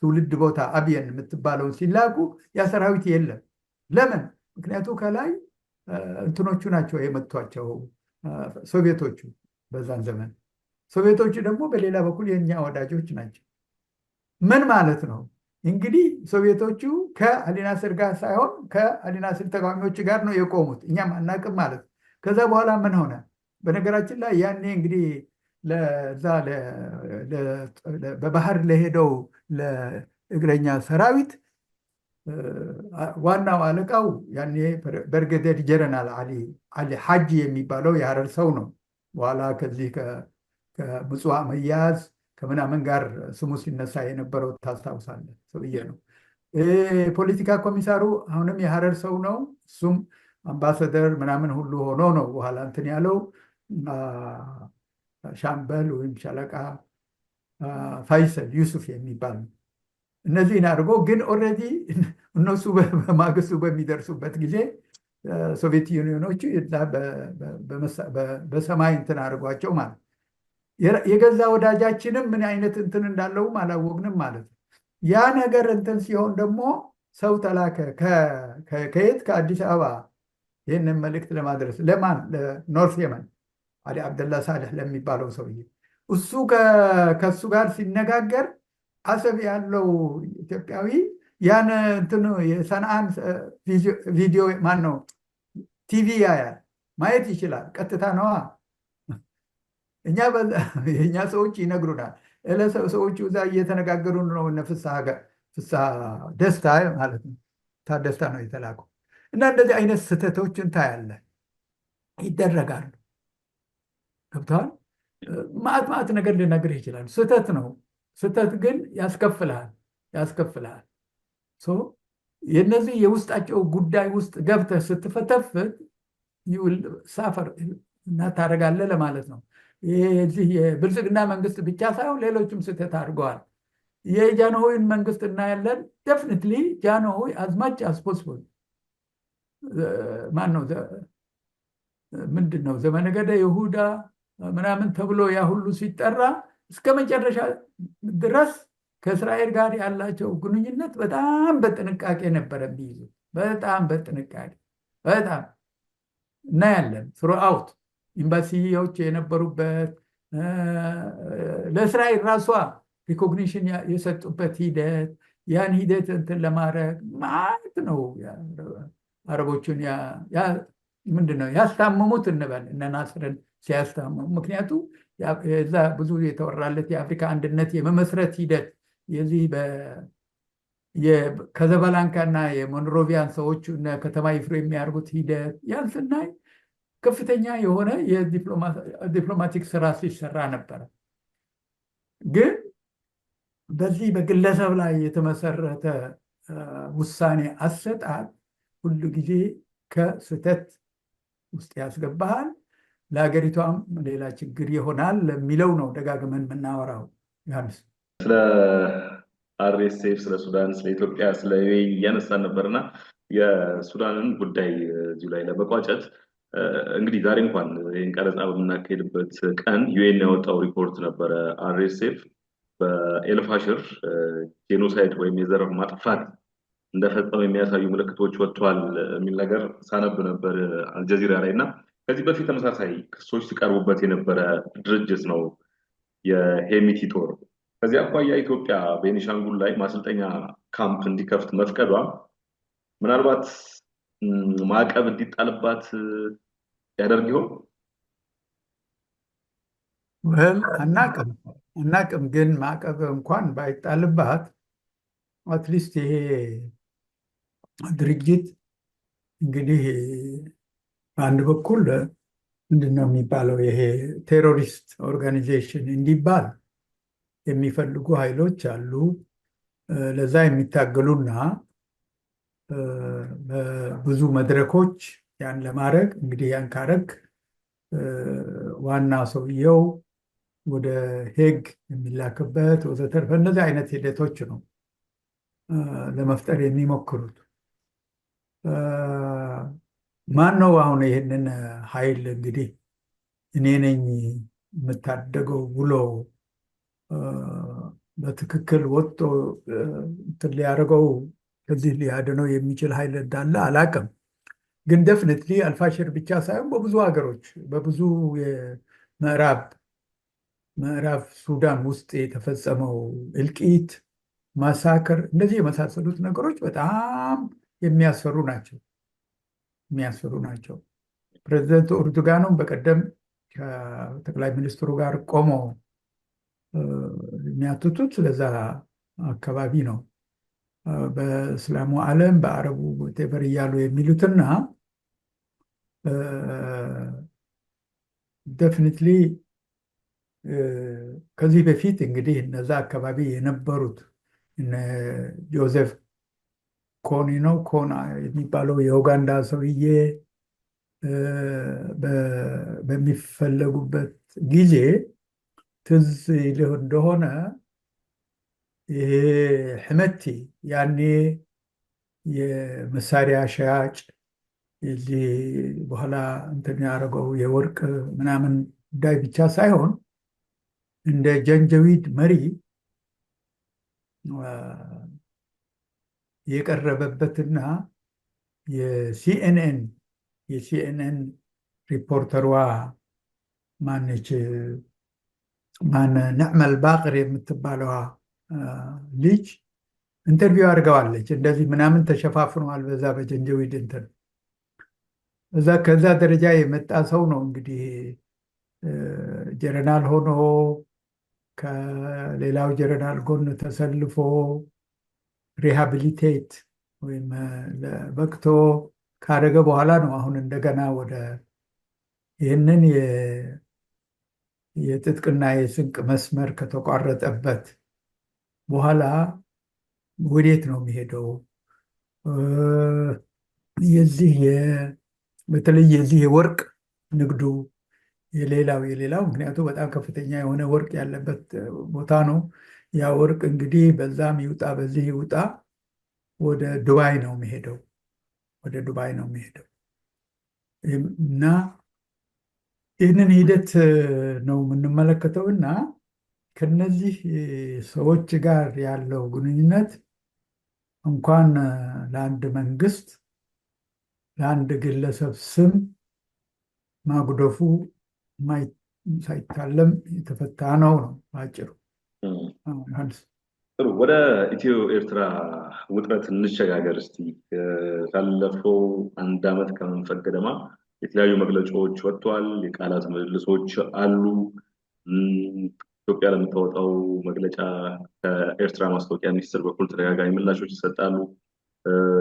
A: ትውልድ ቦታ አብየን የምትባለው ሲላኩ ያ ሰራዊት የለም። ለምን? ምክንያቱ ከላይ እንትኖቹ ናቸው የመቷቸው ሶቪየቶቹ። በዛን ዘመን ሶቪየቶቹ ደግሞ በሌላ በኩል የኛ ወዳጆች ናቸው። ምን ማለት ነው እንግዲህ ሶቪየቶቹ ከአሊ ናስር ጋር ሳይሆን ከአሊ ናስር ተቃዋሚዎች ጋር ነው የቆሙት። እኛም አናቅም ማለት ነው። ከዛ በኋላ ምን ሆነ? በነገራችን ላይ ያኔ እንግዲህ ለዛ በባህር ለሄደው ለእግረኛ ሰራዊት ዋናው አለቃው ያኔ ብርጋዴር ጀነራል አሊ ሐጂ የሚባለው የሀረር ሰው ነው። በኋላ ከዚህ ከምጽዋ መያዝ ከምናምን ጋር ስሙ ሲነሳ የነበረው ታስታውሳለህ ሰውዬ ነው። ፖለቲካ ኮሚሳሩ አሁንም የሀረር ሰው ነው። እሱም አምባሳደር ምናምን ሁሉ ሆኖ ነው በኋላ እንትን ያለው ሻምበል ወይም ሻለቃ ፋይሰል ዩሱፍ የሚባል ነው። እነዚህን አድርጎ ግን ኦልሬዲ እነሱ በማግስቱ በሚደርሱበት ጊዜ ሶቪየት ዩኒዮኖቹ በሰማይ እንትን አድርጓቸው ማለት የገዛ ወዳጃችንም ምን አይነት እንትን እንዳለውም አላወቅንም ማለት ነው። ያ ነገር እንትን ሲሆን ደግሞ ሰው ተላከ ከየት ከአዲስ አበባ ይህንን መልእክት ለማድረስ ለማን? ለኖርት የመን አሊ አብደላ ሳሌሕ ለሚባለው ሰውዬ። እሱ ከእሱ ጋር ሲነጋገር አሰብ ያለው ኢትዮጵያዊ ያን እንትኑ የሰንዓን ቪዲዮ ማን ነው ቲቪ ያያል፣ ማየት ይችላል። ቀጥታ ነዋ። የእኛ ሰዎች ይነግሩናል። ሰዎቹ እዛ እየተነጋገሩ ነው። ፍስሐ ደስታ ማለት ነው። ደስታ ነው የተላከው። እና እንደዚህ አይነት ስህተቶችን ታያለ ይደረጋሉ። ገብተዋል። ማዕት ነገር ልነግርህ ይችላል። ስህተት ነው። ስህተት ግን ያስከፍልሃል። የነዚህ የውስጣቸው ጉዳይ ውስጥ ገብተህ ስትፈተፍት ሳፈር እና ታደርጋለህ ለማለት ነው። ይህ የብልጽግና መንግስት ብቻ ሳይሆን ሌሎችም ስህተት አድርገዋል። የጃንሆይን መንግስት እናያለን። ደፍኒትሊ ጃንሆይ አዝማች አስፖስብል ማን ነው ምንድን ነው ዘመነገደ ይሁዳ ምናምን ተብሎ ያ ሁሉ ሲጠራ እስከ መጨረሻ ድረስ ከእስራኤል ጋር ያላቸው ግንኙነት በጣም በጥንቃቄ ነበረ የሚይዙ። በጣም በጥንቃቄ በጣም እናያለን። ስሩአውት ኤምባሲዎች የነበሩበት ለእስራኤል ራሷ ሪኮግኒሽን የሰጡበት ሂደት ያን ሂደት እንትን ለማድረግ ማለት ነው። አረቦቹን ምንድነው ያስታመሙት እንበል እነ ናስርን ሲያስታመሙ። ምክንያቱ ዛ ብዙ የተወራለት የአፍሪካ አንድነት የመመስረት ሂደት የዚህ ከዘበላንካና የሞንሮቪያን ሰዎቹ ከተማ ይፍሩ የሚያደርጉት ሂደት ያን ስናይ ከፍተኛ የሆነ የዲፕሎማቲክ ስራ ሲሰራ ነበረ። ግን በዚህ በግለሰብ ላይ የተመሰረተ ውሳኔ አሰጣጥ ሁሉ ጊዜ ከስህተት ውስጥ ያስገባሃል፣ ለሀገሪቷም ሌላ ችግር ይሆናል የሚለው ነው ደጋግመን የምናወራው። ዮሐንስ
C: ስለ አርኤስኤፍ፣ ስለ ሱዳን፣ ስለ ኢትዮጵያ፣ ስለ እያነሳን ነበርና የሱዳንን ጉዳይ እዚሁ ላይ ለመቋጨት እንግዲህ ዛሬ እንኳን ይህን ቀረጻ በምናካሄድበት ቀን ዩኤን ያወጣው ሪፖርት ነበረ። አርኤስኤፍ በኤልፋሽር ጄኖሳይድ ወይም የዘር ማጥፋት እንደፈጸመ የሚያሳዩ ምልክቶች ወጥቷል የሚል ነገር ሳነብ ነበር አልጀዚራ ላይ እና ከዚህ በፊት ተመሳሳይ ክሶች ሲቀርቡበት የነበረ ድርጅት ነው የሄሚቲ ጦር። ከዚህ አኳያ ኢትዮጵያ ቤኒሻንጉል ላይ ማሰልጠኛ ካምፕ እንዲከፍት መፍቀዷ ምናልባት ማዕቀብ እንዲጣልባት ያደርግ ይሆን?
A: አናቅም። ግን ማዕቀብ እንኳን ባይጣልባት አትሊስት ይሄ ድርጅት እንግዲህ በአንድ በኩል ምንድነው የሚባለው ይሄ ቴሮሪስት ኦርጋኒዜሽን እንዲባል የሚፈልጉ ኃይሎች አሉ። ለዛ የሚታገሉና በብዙ መድረኮች ያን ለማድረግ እንግዲህ ያን ካረግ ዋና ሰውየው ወደ ሄግ የሚላክበት ወዘተርፈ እነዚህ አይነት ሂደቶች ነው ለመፍጠር የሚሞክሩት። ማን ነው አሁን ይህንን ኃይል እንግዲህ እኔ ነኝ የምታደገው ብሎ በትክክል ወጥቶ ሊያደርገው ከዚህ ሊያድነው የሚችል ኃይል እንዳለ አላቅም። ግን ደፍኒትሊ አልፋሽር ብቻ ሳይሆን በብዙ ሀገሮች በብዙ የምዕራብ ሱዳን ውስጥ የተፈጸመው እልቂት፣ ማሳከር፣ እንደዚህ የመሳሰሉት ነገሮች በጣም የሚያስፈሩ ናቸው። ፕሬዚደንት ኤርዶጋንም በቀደም ከጠቅላይ ሚኒስትሩ ጋር ቆመው የሚያትቱት ስለዛ አካባቢ ነው። በእስላሙ ዓለም በአረቡ ቴበር እያሉ የሚሉትና ደፍኒትሊ ከዚህ በፊት እንግዲህ እነዛ አካባቢ የነበሩት ጆዜፍ ኮኒ ነው ኮና የሚባለው የኡጋንዳ ሰውዬ በሚፈለጉበት ጊዜ ትዝ ይልህ እንደሆነ ይሄ ሕመቲ ያኔ የመሳሪያ ሻጭ የዚህ በኋላ እንትን ያደረገው የወርቅ ምናምን ጉዳይ ብቻ ሳይሆን እንደ ጀንጀዊድ መሪ የቀረበበትና የሲኤንኤን ሪፖርተሯ ማነች ነዕመል ባቅር የምትባለዋ ልጅ ኢንተርቪው አድርገዋለች። እንደዚህ ምናምን ተሸፋፍነዋል በዛ በጀንጀዊድ እንትን ከዛ ደረጃ የመጣ ሰው ነው እንግዲህ ጀነራል ሆኖ ከሌላው ጀነራል ጎን ተሰልፎ ሪሃቢሊቴት ወይም በቅቶ ካደረገ በኋላ ነው አሁን እንደገና ወደ ይህንን የትጥቅና የስንቅ መስመር ከተቋረጠበት በኋላ ወዴት ነው የሚሄደው? በተለይ የዚህ የወርቅ ንግዱ የሌላው ምክንያቱ በጣም ከፍተኛ የሆነ ወርቅ ያለበት ቦታ ነው። ያ ወርቅ እንግዲህ በዛም ይውጣ በዚህ ይውጣ ወደ ዱባይ ነው የሚሄደው እና ይህንን ሂደት ነው የምንመለከተው እና ከነዚህ ሰዎች ጋር ያለው ግንኙነት እንኳን ለአንድ መንግስት ለአንድ ግለሰብ ስም ማጉደፉ ሳይታለም የተፈታ ነው ባጭሩ።
C: ጥሩ፣ ወደ ኢትዮ ኤርትራ ውጥረት እንሸጋገር እስቲ። ካለፈው አንድ ዓመት ከመንፈቅ ገደማ የተለያዩ መግለጫዎች ወጥተዋል፣ የቃላት ምልልሶች አሉ። ኢትዮጵያ ለምታወጣው መግለጫ ከኤርትራ ማስታወቂያ ሚኒስትር በኩል ተደጋጋሚ ምላሾች ይሰጣሉ።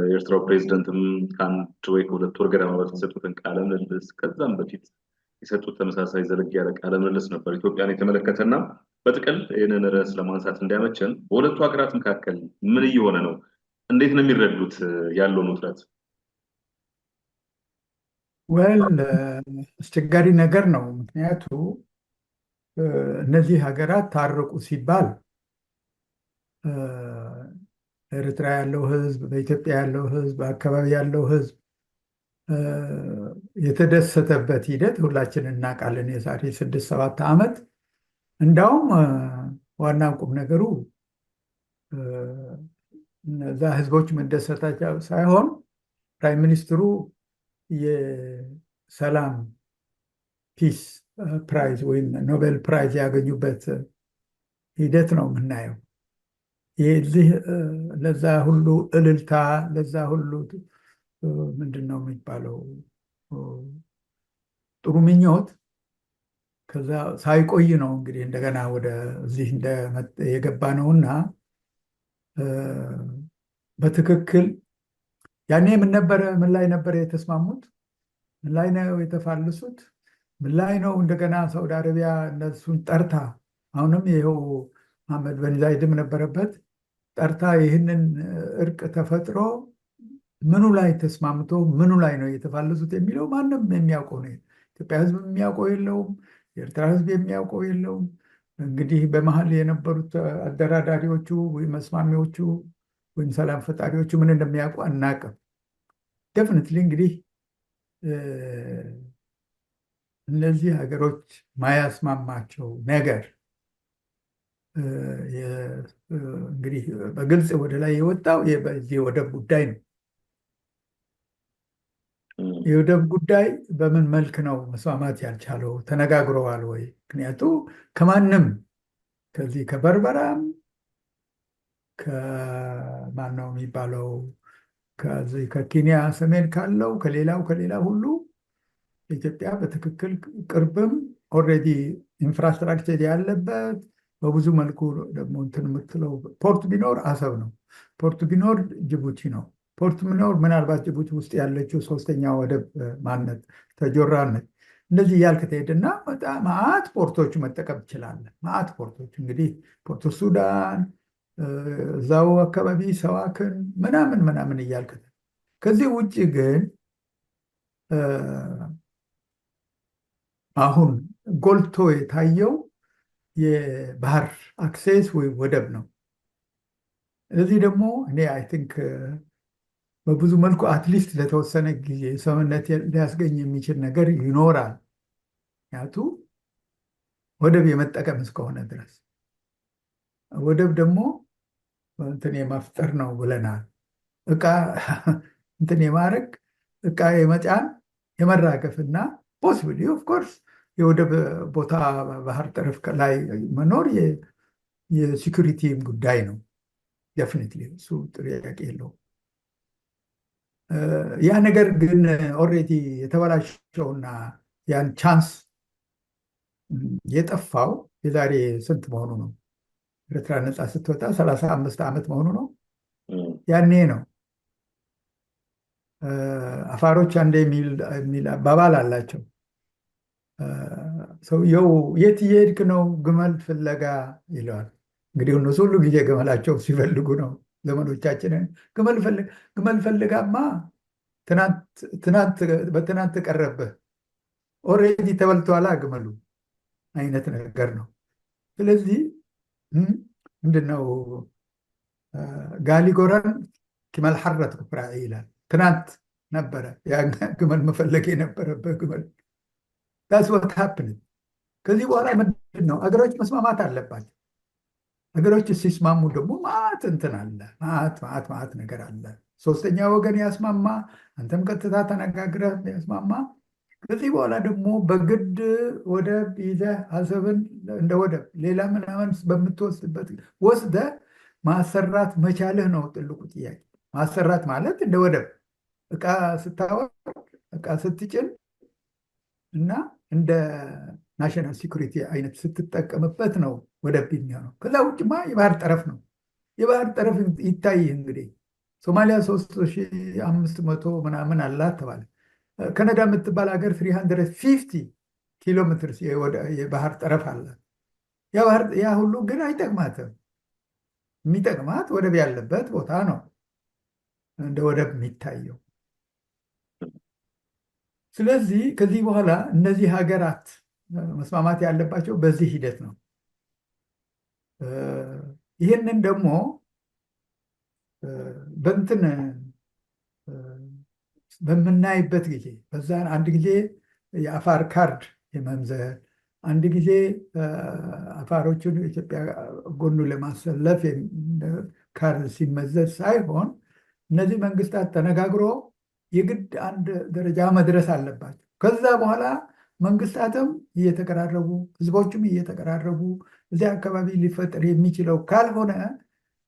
C: የኤርትራው ፕሬዚደንትም ከአንድ ወይ ከሁለት ወር ገደማ በፊት የሰጡትን ቃለ ምልልስ ከዛም በፊት የሰጡት ተመሳሳይ ዘለግ ያለ ቃለ ምልልስ ነበር ኢትዮጵያን የተመለከተና በጥቅል ይህንን ርዕስ ለማንሳት እንዲያመቸን በሁለቱ ሀገራት መካከል ምን እየሆነ ነው? እንዴት ነው የሚረዱት ያለውን ውጥረት?
A: አስቸጋሪ ነገር ነው። ምክንያቱ እነዚህ ሀገራት ታረቁ ሲባል ኤርትራ ያለው ህዝብ፣ በኢትዮጵያ ያለው ህዝብ፣ በአካባቢ ያለው ህዝብ የተደሰተበት ሂደት ሁላችን እናውቃለን። የዛሬ 6-7 ዓመት እንዳውም ዋና ቁም ነገሩ እነዛ ህዝቦች መደሰታቸው ሳይሆን ፕራይም ሚኒስትሩ የሰላም ፒስ ፕራይዝ ወይም ኖቤል ፕራይዝ ያገኙበት ሂደት ነው የምናየው። ይህ ለዛ ሁሉ እልልታ፣ ለዛ ሁሉ ምንድን ነው የሚባለው ጥሩ ምኞት ከዛ ሳይቆይ ነው እንግዲህ እንደገና ወደዚህ የገባ ነውና በትክክል ያኔ ምን ላይ ነበር የተስማሙት? ምን ላይ ነው የተፋለሱት? ምን ላይ ነው እንደገና ሳውዲ አረቢያ እነሱን ጠርታ፣ አሁንም ይኸው መሐመድ በን ዛይድም ነበረበት፣ ጠርታ ይህንን እርቅ ተፈጥሮ ምኑ ላይ ተስማምቶ ምኑ ላይ ነው የተፋለሱት የሚለው ማንም የሚያውቀው ነው። ኢትዮጵያ ሕዝብ የሚያውቀው የለውም። የኤርትራ ሕዝብ የሚያውቀው የለውም። እንግዲህ በመሀል የነበሩት አደራዳሪዎቹ ወይም መስማሚዎቹ ወይም ሰላም ፈጣሪዎቹ ምን እንደሚያውቁ አናውቅም። ደፍኒትሊ እንግዲህ እነዚህ ሀገሮች ማያስማማቸው ነገር እንግዲህ በግልጽ ወደ ላይ የወጣው የዚህ የወደብ ጉዳይ ነው። የወደብ ጉዳይ በምን መልክ ነው መስማማት ያልቻለው? ተነጋግረዋል ወይ? ምክንያቱ ከማንም ከዚህ ከበርበራም ከማን ነው የሚባለው ከዚህ ከኬንያ ሰሜን ካለው ከሌላ ሁሉ ኢትዮጵያ በትክክል ቅርብም ኦልሬዲ ኢንፍራስትራክቸር ያለበት በብዙ መልኩ ደግሞ እንትን የምትለው ፖርት ቢኖር አሰብ ነው። ፖርት ቢኖር ጅቡቲ ነው። ፖርት ቢኖር ምናልባት ጅቡቲ ውስጥ ያለችው ሶስተኛ ወደብ ማነት ተጆራ ነች። እንደዚህ እያልክ ትሄድና በጣም ማአት ፖርቶች መጠቀም ትችላለህ። ማአት ፖርቶች እንግዲህ ፖርት ሱዳን እዛው አካባቢ ሰዋክን ምናምን እያልክ ከዚህ ውጭ ግን አሁን ጎልቶ የታየው የባህር አክሴስ ወይም ወደብ ነው። እዚህ ደግሞ እኔ አይ ቲንክ በብዙ መልኩ አትሊስት ለተወሰነ ጊዜ ስምምነት ሊያስገኝ የሚችል ነገር ይኖራል። ምክንያቱ ወደብ የመጠቀም እስከሆነ ድረስ ወደብ ደግሞ እንትን የመፍጠር ነው ብለናል። እቃ እንትን የማድረግ እቃ የመጫን የመራገፍና ፖሲብሊ ኦፍኮርስ የወደብ ቦታ ባህር ጠረፍ ላይ መኖር የሲኩሪቲም ጉዳይ ነው። ዴፊኒትሊ እሱ ጥያቄ የለውም። ያ ነገር ግን ኦልሬዲ የተበላሸውና ያን ቻንስ የጠፋው የዛሬ ስንት መሆኑ ነው? ኤርትራ ነፃ ስትወጣ 35 ዓመት መሆኑ ነው። ያኔ ነው አፋሮች አንድ የሚል አባባል አላቸው። ሰውየው የት እየሄድክ ነው? ግመል ፍለጋ ይለዋል። እንግዲህ እነሱ ሁሉ ጊዜ ግመላቸው ሲፈልጉ ነው ዘመዶቻችንን። ግመል ፈልጋማ በትናንት ቀረብህ፣ ኦልሬዲ ተበልቷላ ግመሉ አይነት ነገር ነው። ስለዚህ ምንድነው ጋሊ ጎረን ኪመል ሐረት ኩፍራ ይላል። ትናንት ነበረ ያ ግመል መፈለግ የነበረበት ግመል። ዳስ ዋት ሃፕንድ። ከዚህ በኋላ ምንድን ነው አገሮች መስማማት አለባቸው። ነገሮች ሲስማሙ ደግሞ ማት እንትን አለ፣ ማት ነገር አለ። ሶስተኛ ወገን ያስማማ፣ አንተም ቀጥታ ተነጋግረህ ያስማማ። ከዚህ በኋላ ደግሞ በግድ ወደብ ይዘህ አሰብን እንደ ወደብ ሌላ ምናምን በምትወስድበት ወስደህ ማሰራት መቻልህ ነው ትልቁ ጥያቄ። ማሰራት ማለት እንደ ወደብ እቃ ስታወቅ እቃ ስትጭን እና እንደ ናሽናል ሲኩሪቲ አይነት ስትጠቀምበት ነው ወደብ የሚሆነው። ከዛ ውጭማ የባህር ጠረፍ ነው። የባህር ጠረፍ ይታይ እንግዲህ ሶማሊያ 3500 ምናምን አላት ተባለ። ካናዳ የምትባል ሀገር 350 ኪሎ ሜትር የባህር ጠረፍ አላት። ያ ሁሉ ግን አይጠቅማትም። የሚጠቅማት ወደብ ያለበት ቦታ ነው እንደ ወደብ የሚታየው። ስለዚህ ከዚህ በኋላ እነዚህ ሀገራት መስማማት ያለባቸው በዚህ ሂደት ነው። ይህንን ደግሞ በእንትን በምናይበት ጊዜ በዛን አንድ ጊዜ የአፋር ካርድ የመምዘር አንድ ጊዜ አፋሮቹን ኢትዮጵያ ጎኑ ለማሰለፍ ካርድ ሲመዘዝ ሳይሆን እነዚህ መንግስታት ተነጋግሮ የግድ አንድ ደረጃ መድረስ አለባቸው። ከዛ በኋላ መንግስታትም እየተቀራረቡ ህዝቦችም እየተቀራረቡ እዚያ አካባቢ ሊፈጠር የሚችለው ካልሆነ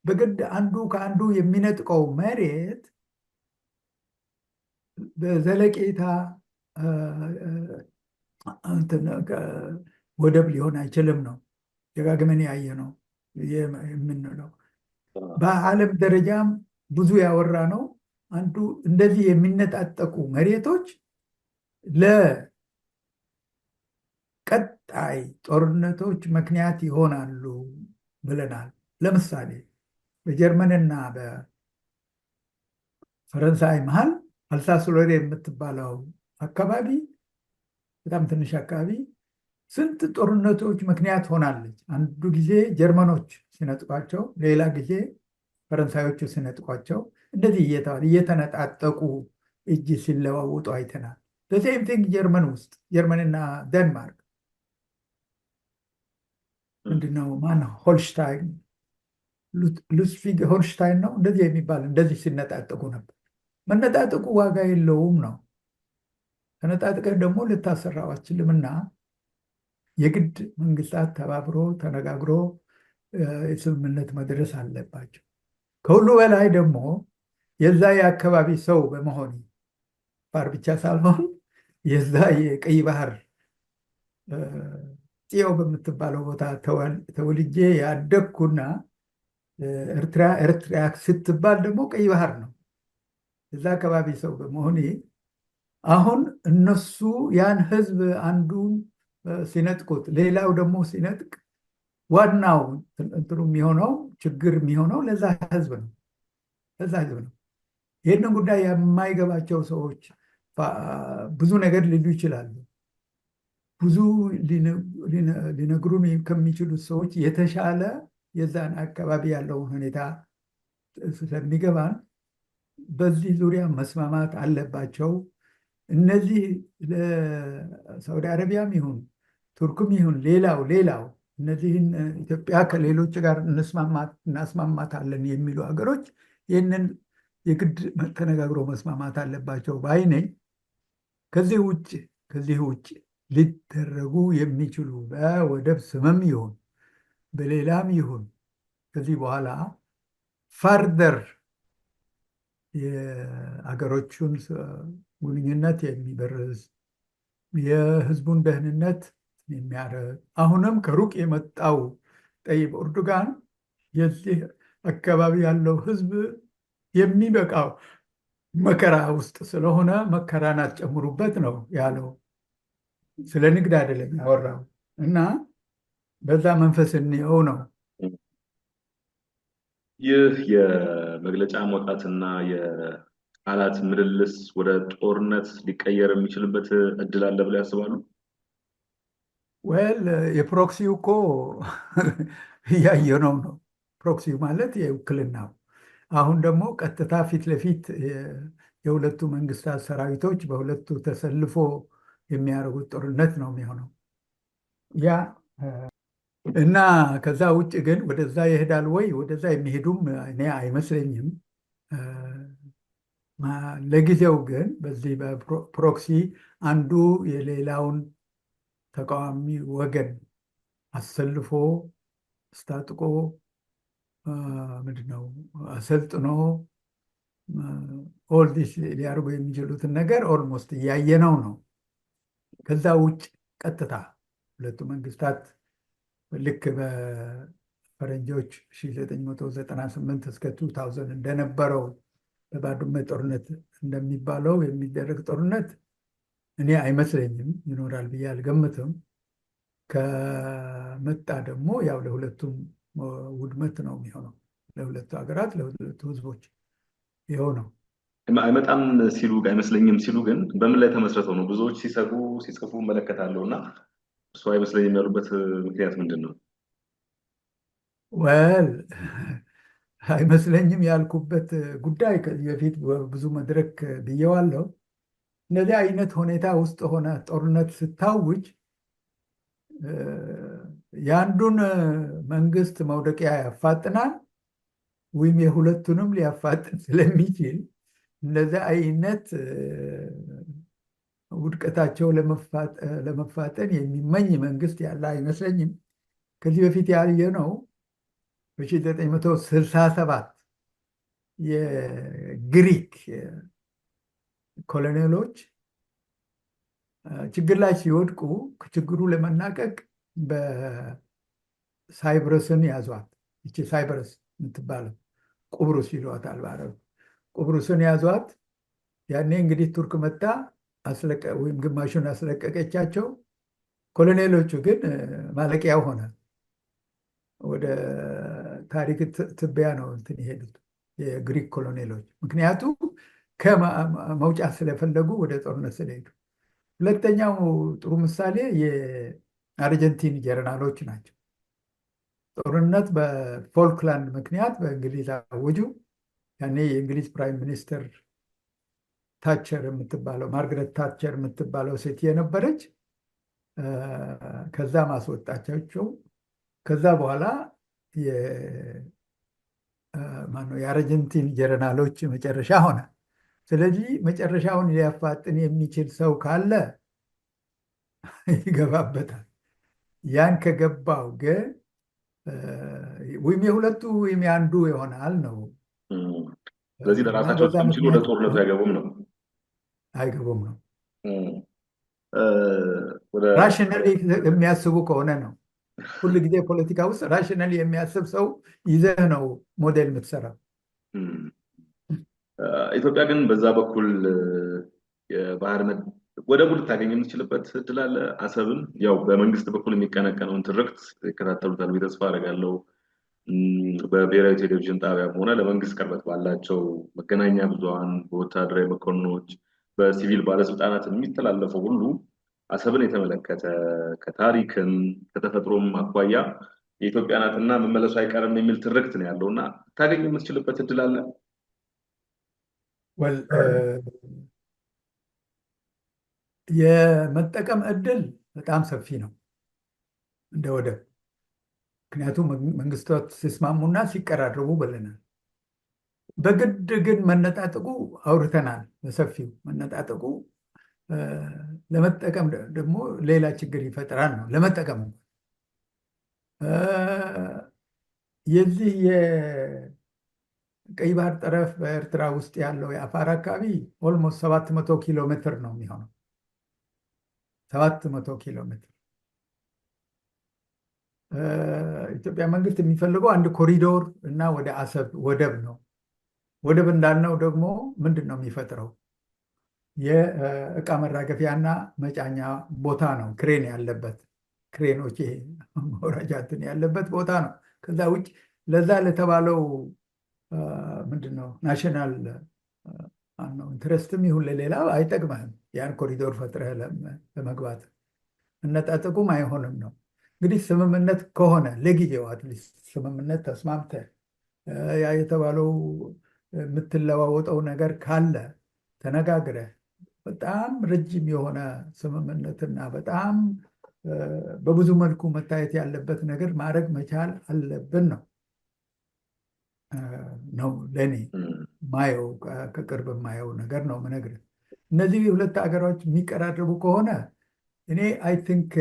A: በግድ አንዱ ከአንዱ የሚነጥቀው መሬት በዘለቄታ ወደብ ሊሆን አይችልም ነው ደጋግመን ያየ ነው የምንለው። በዓለም ደረጃም ብዙ ያወራ ነው። አንዱ እንደዚህ የሚነጣጠቁ መሬቶች ለቀጣይ ጦርነቶች ምክንያት ይሆናሉ ብለናል። ለምሳሌ በጀርመንና በፈረንሳይ መሀል አልሳስሎሬ የምትባለው አካባቢ በጣም ትንሽ አካባቢ ስንት ጦርነቶች ምክንያት ሆናለች። አንዱ ጊዜ ጀርመኖች ሲነጥቋቸው፣ ሌላ ጊዜ ፈረንሳዮቹ ሲነጥቋቸው፣ እንደዚህ እየተባለ እየተነጣጠቁ እጅ ሲለዋውጡ አይተናል። በሴም ቲንግ ጀርመን ውስጥ ጀርመንና ደንማርክ ምንድነው ማነው ሆልሽታይን ሉስቪግ ሆልሽታይን ነው እንደዚህ የሚባል እንደዚህ ሲነጣጠቁ ነበር። መነጣጠቁ ዋጋ የለውም ነው። ተነጣጥቀህ ደግሞ ልታሰራው አትችልምና የግድ መንግስታት ተባብሮ ተነጋግሮ የስምምነት መድረስ አለባቸው። ከሁሉ በላይ ደግሞ የዛ የአካባቢ ሰው በመሆን ባር ብቻ ሳልሆን የዛ የቀይ ባህር ጽዮ በምትባለው ቦታ ተወልጄ ያደግኩና ኤርትራ ስትባል ደግሞ ቀይ ባህር ነው። የዛ አካባቢ ሰው በመሆኔ አሁን እነሱ ያን ህዝብ አንዱን ሲነጥቁት ሌላው ደግሞ ሲነጥቅ ዋናው እንትኑ የሚሆነው ችግር የሚሆነው ለዛ ህዝብ ነው። ይህንን ጉዳይ የማይገባቸው ሰዎች ብዙ ነገር ሊሉ ይችላሉ። ብዙ ሊነግሩን ከሚችሉት ሰዎች የተሻለ የዛን አካባቢ ያለውን ሁኔታ ስለሚገባን በዚህ ዙሪያ መስማማት አለባቸው። እነዚህ ለሳውዲ አረቢያም ይሁን ቱርክም ይሁን ሌላው እነዚህን ኢትዮጵያ ከሌሎች ጋር እናስማማታለን የሚሉ ሀገሮች ይህንን የግድ ተነጋግሮ መስማማት አለባቸው ባይ ነኝ። ከዚህ ውጭ ሊደረጉ የሚችሉ በወደብ ስምም ይሁን በሌላም ይሁን ከዚህ በኋላ ፈርደር የአገሮቹን ግንኙነት የሚበርዝ የህዝቡን ደህንነት የሚያደርግ አሁንም ከሩቅ የመጣው ጠይብ ኤርዶጋን የዚህ አካባቢ ያለው ህዝብ የሚበቃው መከራ ውስጥ ስለሆነ መከራን አትጨምሩበት ነው ያለው። ስለ ንግድ አይደለም ያወራው እና በዛ መንፈስ እንየው ነው።
C: ይህ የመግለጫ መውጣትና የቃላት ምልልስ ወደ ጦርነት ሊቀየር የሚችልበት እድል አለ ብለው ያስባሉ?
A: ወል የፕሮክሲው እኮ እያየነው ነው። ፕሮክሲው ማለት የውክልናው አሁን ደግሞ ቀጥታ ፊት ለፊት የሁለቱ መንግስታት ሰራዊቶች በሁለቱ ተሰልፎ የሚያደርጉት ጦርነት ነው የሚሆነው ያ እና ከዛ ውጭ ግን ወደዛ ይሄዳል ወይ? ወደዛ የሚሄዱም እኔ አይመስለኝም። ለጊዜው ግን በዚህ በፕሮክሲ አንዱ የሌላውን ተቃዋሚ ወገን አሰልፎ አስታጥቆ ምንድነው አሰልጥኖ ኦል ዲስ ሊያደርጉ የሚችሉትን ነገር ኦልሞስት እያየነው ነው። ከዛ ውጭ ቀጥታ ሁለቱ መንግስታት ልክ በፈረንጆች 1998 እስከ 2000 እንደነበረው በባድመ ጦርነት እንደሚባለው የሚደረግ ጦርነት እኔ አይመስለኝም፣ ይኖራል ብዬ አልገምትም። ከመጣ ደግሞ ያው ለሁለቱም ውድመት ነው የሚሆነው፣ ለሁለቱ ሀገራት፣ ለሁለቱ ህዝቦች ይኸው ነው።
C: አይመጣም ሲሉ አይመስለኝም ሲሉ ግን በምን ላይ ተመስርተው ነው? ብዙዎች ሲሰጉ ሲጽፉ እመለከታለሁ እና እሱ አይመስለኝም ያሉበት ምክንያት ምንድን ነው?
A: ወል አይመስለኝም ያልኩበት ጉዳይ ከዚህ በፊት ብዙ መድረክ ብየዋለሁ። እንደዚህ አይነት ሁኔታ ውስጥ ሆነ ጦርነት ስታውጅ የአንዱን መንግስት መውደቂያ ያፋጥናል ወይም የሁለቱንም ሊያፋጥን ስለሚችል እንደዚህ አይነት ውድቀታቸው ለመፋጠን የሚመኝ መንግስት ያለ አይመስለኝም። ከዚህ በፊት ያየነው በ1967 የግሪክ ኮሎኔሎች ችግር ላይ ሲወድቁ ከችግሩ ለመናቀቅ በሳይፕረስን ያዟት። ይቺ ሳይፕረስ የምትባለው ቁብሩስ ይሏታል በአረብ። ቁብሩስን ያዟት። ያኔ እንግዲህ ቱርክ መጣ ወይም ግማሹን አስለቀቀቻቸው። ኮሎኔሎቹ ግን ማለቂያው ሆነ። ወደ ታሪክ ትቢያ ነው እንትን የሄዱት የግሪክ ኮሎኔሎች። ምክንያቱም ከመውጫ ስለፈለጉ ወደ ጦርነት ስለሄዱ። ሁለተኛው ጥሩ ምሳሌ የአርጀንቲን ጀነራሎች ናቸው። ጦርነት በፎልክላንድ ምክንያት በእንግሊዝ አወጁ። ያኔ የእንግሊዝ ፕራይም ሚኒስትር ታቸር የምትባለው ማርግሬት ታቸር የምትባለው ሴት የነበረች ከዛ ማስወጣቻቸው። ከዛ በኋላ የአርጀንቲን ጀነራሎች መጨረሻ ሆነ። ስለዚህ መጨረሻውን ሊያፋጥን የሚችል ሰው ካለ ይገባበታል። ያን ከገባው ግን ወይም የሁለቱ ወይም የአንዱ ይሆናል ነው።
C: ስለዚህ ለራሳቸው ጥቅም ሲሉ ወደ ጦርነቱ አይገቡም ነው
A: አይገቡም ነው። ራሽናሊ የሚያስቡ ከሆነ ነው። ሁሉ ጊዜ ፖለቲካ ውስጥ ራሽናሊ የሚያስብ ሰው ይዘህ ነው ሞዴል የምትሰራው።
C: ኢትዮጵያ ግን በዛ በኩል የባህር ወደቡ ልታገኝ የምትችልበት እድል አለ። አሰብን ያው በመንግስት በኩል የሚቀነቀነውን ትርክት ይከታተሉታል ብዬ ተስፋ አደርጋለሁ። በብሔራዊ ቴሌቪዥን ጣቢያም ሆነ ለመንግስት ቅርበት ባላቸው መገናኛ ብዙሃን፣ በወታደራዊ መኮንኖች፣ በሲቪል ባለስልጣናት የሚተላለፈው ሁሉ አሰብን የተመለከተ ከታሪክም ከተፈጥሮም አኳያ የኢትዮጵያ ናትና መመለሱ አይቀርም የሚል ትርክት ነው ያለው እና ታገኝ የምትችልበት እድል አለ።
A: የመጠቀም እድል በጣም ሰፊ ነው እንደ ወደብ። ምክንያቱም መንግስታት ሲስማሙና ሲቀራረቡ ብለናል። በግድ ግን መነጣጠቁ አውርተናል በሰፊው። መነጣጠቁ ለመጠቀም ደግሞ ሌላ ችግር ይፈጥራል ነው። ለመጠቀሙ የዚህ የቀይ ባህር ጠረፍ በኤርትራ ውስጥ ያለው የአፋር አካባቢ ኦልሞስት 700 ኪሎ ሜትር ነው የሚሆነው። 700 ኪሎ ሜትር። ኢትዮጵያ መንግስት የሚፈልገው አንድ ኮሪዶር እና ወደ አሰብ ወደብ ነው። ወደብ እንዳልነው ደግሞ ምንድን ነው የሚፈጥረው? የእቃ መራገፊያና መጫኛ ቦታ ነው። ክሬን ያለበት፣ ክሬኖች ይሄ መውረጃትን ያለበት ቦታ ነው። ከዛ ውጭ ለዛ ለተባለው ምንድን ነው ናሽናል ኢንትረስትም ይሁን ለሌላ አይጠቅምህም። ያን ኮሪዶር ፈጥረህ ለመግባት እነጣጠቁም አይሆንም ነው። እንግዲህ ስምምነት ከሆነ ለጊዜው አትሊስት ስምምነት ተስማምተህ ያ የተባለው የምትለዋወጠው ነገር ካለ ተነጋግረህ በጣም ረጅም የሆነ ስምምነትና በጣም በብዙ መልኩ መታየት ያለበት ነገር ማድረግ መቻል አለብን ነው ለእኔ ማየው፣ ከቅርብ የማየው ነገር ነው የምነግርህ። እነዚህ ሁለት ሀገሮች የሚቀራረቡ ከሆነ እኔ አይ ቲንክ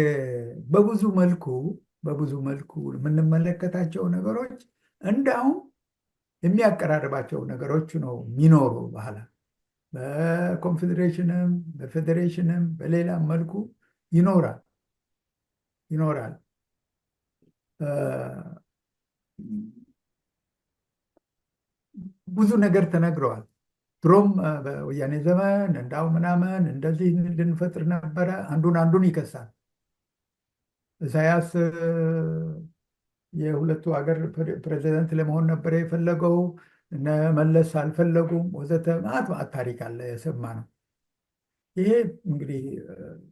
A: በብዙ መልኩ የምንመለከታቸው ነገሮች እንዳውም የሚያቀራርባቸው ነገሮች ነው የሚኖሩ በኋላ በኮንፌዴሬሽንም በፌዴሬሽንም በሌላም መልኩ ይኖራል። ብዙ ነገር ተነግረዋል። ድሮም በወያኔ ዘመን እንዳው ምናምን እንደዚህ ልንፈጥር ነበረ። አንዱን ይከሳል። ኢሳያስ የሁለቱ ሀገር ፕሬዚደንት ለመሆን ነበረ የፈለገው፣ እነ መለስ አልፈለጉም ወዘተ። ማት ታሪክ አለ የሰማ ነው። ይሄ እንግዲህ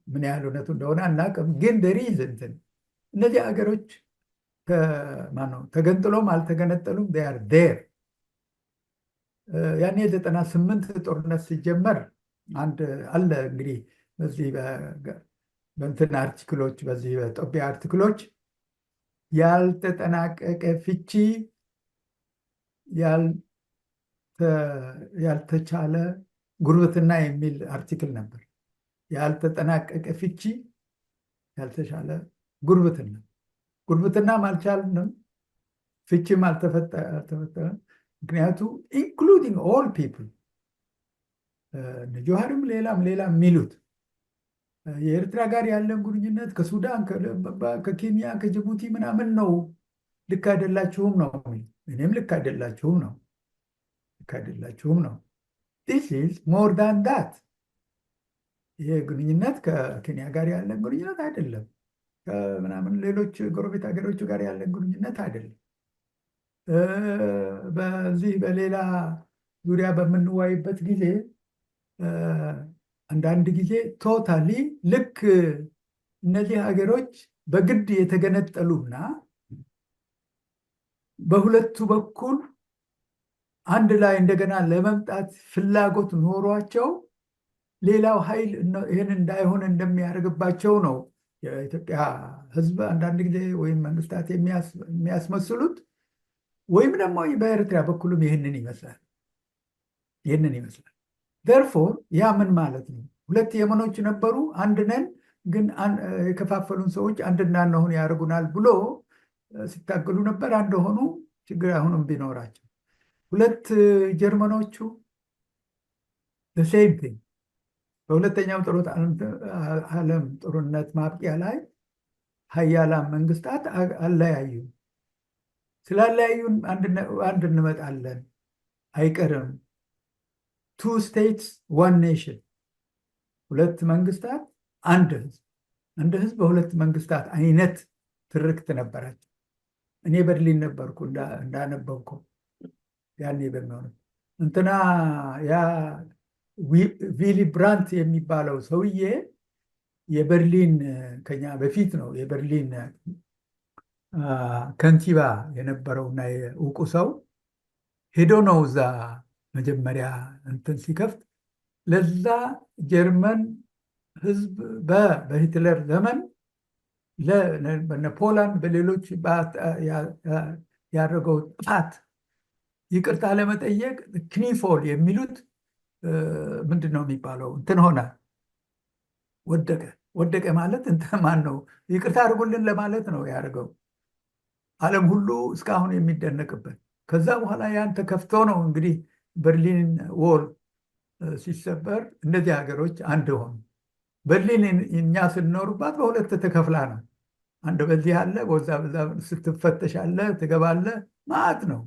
A: ምን ያህል እውነቱ እንደሆነ አናውቅም። ግን ደሪዝ እንትን እነዚህ ሀገሮች ተገንጥሎም አልተገነጠሉም ዴር። ያኔ 98 ጦርነት ሲጀመር አንድ አለ እንግዲህ በዚህ በእንትን አርቲክሎች በዚህ በጦቢያ አርቲክሎች ያልተጠናቀቀ ፍቺ ያልተቻለ ጉርብትና የሚል አርቲክል ነበር። ያልተጠናቀቀ ፍቺ፣ ያልተሻለ ጉርብትናም አልቻልንም፣ ፍቺም አልተፈጠረም። ምክንያቱ ኢንክሉዲንግ ኦል ፒፕል ጆሃርም ሌላም የሚሉት የኤርትራ ጋር ያለን ግንኙነት ከሱዳን፣ ከኬንያ፣ ከጅቡቲ ምናምን ነው፣ ልክ አይደላችሁም ነው። እኔም ልክ አይደላችሁም ነው። ዲስ ኢዝ ሞር ዳን ዳት። ይሄ ግንኙነት ከኬንያ ጋር ያለን ግንኙነት አይደለም፣ ከምናምን ሌሎች ጎረቤት ሀገሮች ጋር ያለን ግንኙነት አይደለም። በዚህ በሌላ ዙሪያ በምንዋይበት ጊዜ አንዳንድ ጊዜ ቶታሊ ልክ እነዚህ ሀገሮች በግድ የተገነጠሉና በሁለቱ በኩል አንድ ላይ እንደገና ለመምጣት ፍላጎት ኖሯቸው ሌላው ኃይል ይህን እንዳይሆን እንደሚያደርግባቸው ነው የኢትዮጵያ ሕዝብ አንዳንድ ጊዜ ወይም መንግስታት የሚያስመስሉት፣ ወይም ደግሞ በኤርትራ በኩልም ይህንን ይመስላል። ደርፎር ያ ምን ማለት ነው? ሁለት የመኖች ነበሩ፣ አንድ ነን፣ ግን የከፋፈሉን ሰዎች አንድ እንዳንሆን ያደርጉናል ብሎ ሲታገሉ ነበር። አንድ ሆኑ። ችግር አሁንም ቢኖራቸው ሁለት ጀርመኖቹ ሴም ቲንግ በሁለተኛው ዓለም ጦርነት ማብቂያ ላይ ሀያላን መንግስታት አለያዩ። ስላለያዩን አንድ እንመጣለን አይቀርም። ቱ ስቴትስ ዋን ኔሽን፣ ሁለት መንግስታት አንድ ህዝብ በሁለት መንግስታት አይነት ትርክት ነበራቸው። እኔ በርሊን ነበርኩ እንዳነበብኩ ያኔ በሚሆነ እንትና ያ ቪሊ ብራንት የሚባለው ሰውዬ የበርሊን ከኛ በፊት ነው የበርሊን ከንቲባ የነበረውና የእውቁ ሰው ሄዶ ነው እዛ መጀመሪያ እንትን ሲከፍት ለዛ ጀርመን ህዝብ በሂትለር ዘመን በፖላንድ በሌሎች ያደረገው ጥፋት ይቅርታ ለመጠየቅ ክኒፎል የሚሉት ምንድን ነው የሚባለው እንትን ሆነ፣ ወደቀ ማለት እንትን ማን ነው ይቅርታ አድርጉልን ለማለት ነው ያደርገው። ዓለም ሁሉ እስካሁን የሚደነቅበት። ከዛ በኋላ ያን ተከፍቶ ነው እንግዲህ በርሊን ዎል ሲሰበር እነዚህ ሀገሮች አንድ ሆኑ። በርሊን እኛ ስንኖርባት በሁለት ተከፍላ ነው። አንድ በዚህ አለ፣ በዛ ስትፈተሽ አለ፣ ትገባለ ማለት ነው።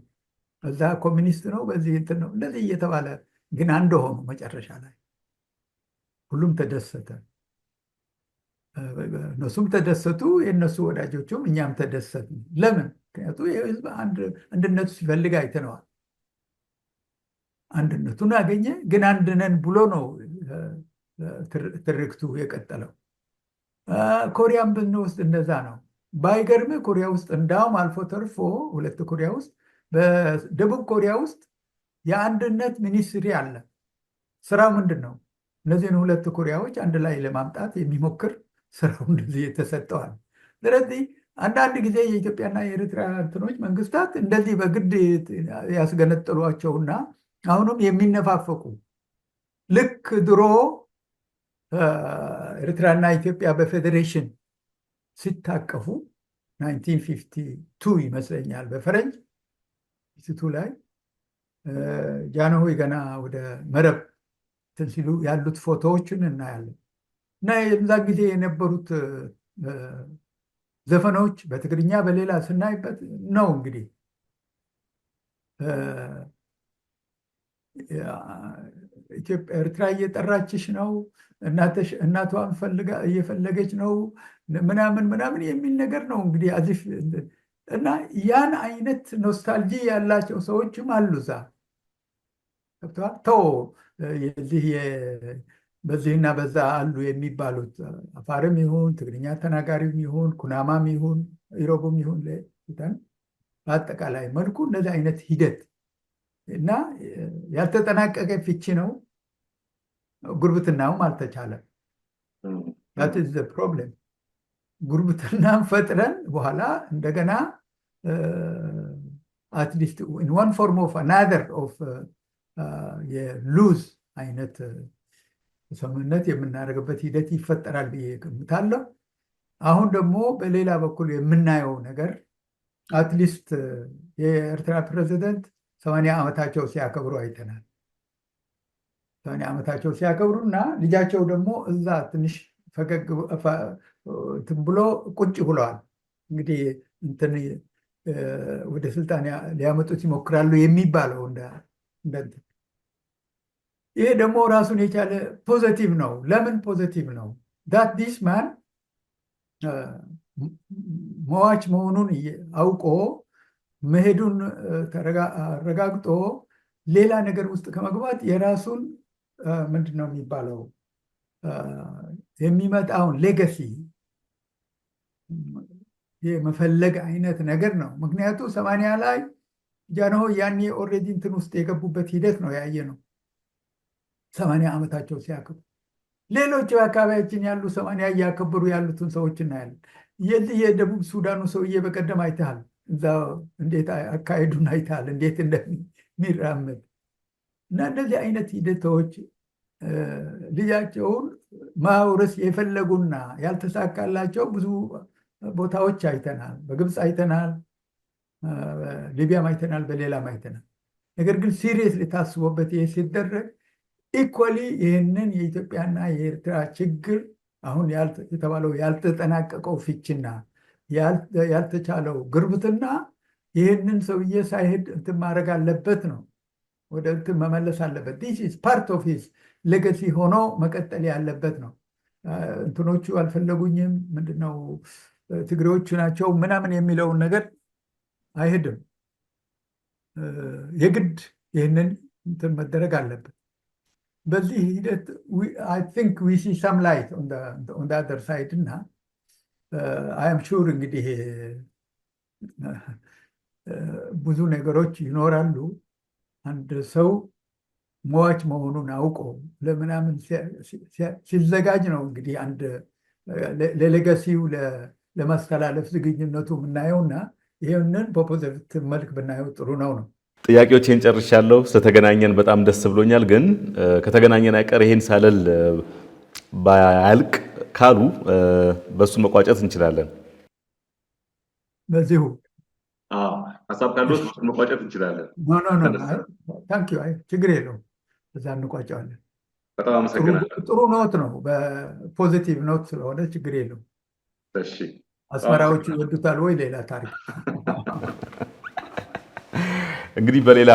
A: በዛ ኮሚኒስት ነው፣ በዚህ እንትን ነው፣ እንደዚህ እየተባለ ግን አንድ ሆኑ። መጨረሻ ላይ ሁሉም ተደሰተ። እነሱም ተደሰቱ፣ የእነሱ ወዳጆቹም እኛም ተደሰት። ለምን? ምክንያቱ የህዝብ አንድነቱ ሲፈልግ አይተነዋል። አንድነቱን አገኘ። ግን አንድ ነን ብሎ ነው ትርክቱ የቀጠለው። ኮሪያን ብንወስድ እንደዛ ነው። ባይገርም ኮሪያ ውስጥ እንዳውም አልፎ ተርፎ ሁለት ኮሪያ ውስጥ በደቡብ ኮሪያ ውስጥ የአንድነት ሚኒስትሪ አለ። ስራው ምንድን ነው? እነዚህን ሁለት ኮሪያዎች አንድ ላይ ለማምጣት የሚሞክር ስራው እንደዚህ የተሰጠዋል። ስለዚህ አንዳንድ ጊዜ የኢትዮጵያና የኤርትራ እንትኖች መንግስታት እንደዚህ በግድ ያስገነጠሏቸውና አሁንም የሚነፋፈቁ ልክ ድሮ ኤርትራና ኢትዮጵያ በፌዴሬሽን ሲታቀፉ 1952 ይመስለኛል በፈረንጅ ፊቱ ላይ ጃንሆይ ገና ወደ መረብ ሲሉ ያሉት ፎቶዎችን እናያለን። እና የዛን ጊዜ የነበሩት ዘፈኖች በትግርኛ በሌላ ስናይበት ነው እንግዲህ ኤርትራ እየጠራችሽ ነው፣ እናቷን እየፈለገች ነው ምናምን የሚል ነገር ነው እንግዲህ አዚፍ። እና ያን አይነት ኖስታልጂ ያላቸው ሰዎችም አሉ እዛ ተው በዚህና በዛ አሉ የሚባሉት አፋርም ይሁን ትግርኛ ተናጋሪም ይሁን ኩናማም ይሁን ኢሮብም ይሁን በአጠቃላይ መልኩ እንደዚህ አይነት ሂደት እና ያልተጠናቀቀ ፍቺ ነው። ጉርብትናውም አልተቻለም። that is the problem። ጉርብትናም ፈጥረን በኋላ እንደገና at least in one form of another of የሉዝ አይነት ስምምነት የምናደርግበት ሂደት ይፈጠራል ብዬ ገምታለሁ። አሁን ደግሞ በሌላ በኩል የምናየው ነገር አትሊስት የኤርትራ ፕሬዚደንት 80 ዓመታቸው ሲያከብሩ አይተናል። 80 ዓመታቸው ሲያከብሩ እና ልጃቸው ደግሞ እዛ ትንሽ ፈገግ ብሎ ቁጭ ብለዋል። እንግዲህ እንትን ወደ ስልጣን ሊያመጡት ይሞክራሉ የሚባለው ይሄ ደግሞ ራሱን የቻለ ፖዘቲቭ ነው። ለምን ፖዘቲቭ ነው? ዳት ዲስ ማን መዋች መሆኑን አውቆ መሄዱን አረጋግጦ ሌላ ነገር ውስጥ ከመግባት የራሱን ምንድን ነው የሚባለው የሚመጣውን ሌገሲ የመፈለግ አይነት ነገር ነው። ምክንያቱ 80 ላይ ጃንሆይ ያኔ ኦልሬዲ እንትን ውስጥ የገቡበት ሂደት ነው ያየ ነው። 80 ዓመታቸው ሲያከብሩ ሌሎች በአካባቢያችን ያሉ 80 እያከበሩ ያሉትን ሰዎች እናያለን። የዚህ የደቡብ ሱዳኑ ሰውዬ በቀደም አይተሃል፣ እዛ እንዴት አካሄዱን አይተሃል፣ እንዴት እንደሚራመድ እና እንደዚህ አይነት ሂደቶች ልጃቸውን ማውረስ የፈለጉና ያልተሳካላቸው ብዙ ቦታዎች አይተናል። በግብፅ አይተናል፣ ሊቢያም አይተናል፣ በሌላም አይተናል። ነገር ግን ሲሪየስ ሊታስቦበት ይሄ ሲደረግ ኢኳሊ ይህንን የኢትዮጵያና የኤርትራ ችግር አሁን የተባለው ያልተጠናቀቀው ፍችና ያልተቻለው ግርብትና ይህንን ሰውዬ ሳይሄድ እንትን ማድረግ አለበት ነው፣ ወደ እንትን መመለስ አለበት። ዲስ ኢዝ ፓርት ኦፍ ሂዝ ሌጋሲ ሆኖ መቀጠል ያለበት ነው። እንትኖቹ አልፈለጉኝም፣ ምንድነው ትግሬዎቹ ናቸው ምናምን የሚለውን ነገር አይሄድም። የግድ ይህንን እንትን መደረግ አለበት። በዚህ ሂደት አይ ቲንክ ዊ ሲ ሰም ላይት ኦን ዘ አዘር ሳይድ እና አይ አም ሹር እንግዲህ ብዙ ነገሮች ይኖራሉ። አንድ ሰው ሟች መሆኑን አውቆ ለምናምን ሲዘጋጅ ነው እንግዲህ አንድ ለሌጋሲው ለማስተላለፍ ዝግጁነቱ የምናየውና ይህንን በፖዘቲቭ መልክ ብናየው ጥሩ ነው።
B: ጥያቄዎችን ጨርሻለሁ። ስለተገናኘን በጣም ደስ ብሎኛል። ግን ከተገናኘን አይቀር ይሄን ሳለል ባያልቅ ካሉ በሱ መቋጨት እንችላለን።
A: በዚሁ
C: ሀሳብ ካለው መቋጨት እንችላለን።
A: ታንክ ዩ። ችግር የለውም። እዛ እንቋጨዋለን።
C: በጣም አመሰግናለሁ።
A: ጥሩ ኖት ነው፣ በፖዚቲቭ ኖት ስለሆነ ችግር የለውም።
C: እሺ፣
A: አስመራዎቹ ይወዱታል ወይ ሌላ ታሪክ።
B: እንግዲህ በሌላ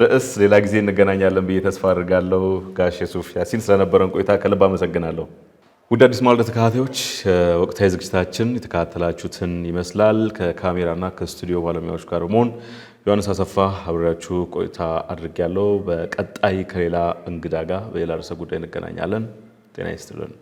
B: ርዕስ ሌላ ጊዜ እንገናኛለን ብዬ ተስፋ አድርጋለሁ። ጋሽ የሱፍ ያሲን ስለነበረን ቆይታ ከልብ አመሰግናለሁ። ውድ አዲስ ማለዳ ተከታታዮች ወቅታዊ ዝግጅታችን የተከታተላችሁትን ይመስላል። ከካሜራና ከስቱዲዮ ባለሙያዎች ጋር በመሆን ዮሐንስ አሰፋ አብሬያችሁ ቆይታ አድርጌያለሁ። በቀጣይ ከሌላ እንግዳ ጋር በሌላ ርዕሰ ጉዳይ እንገናኛለን። ጤና ይስጥልን።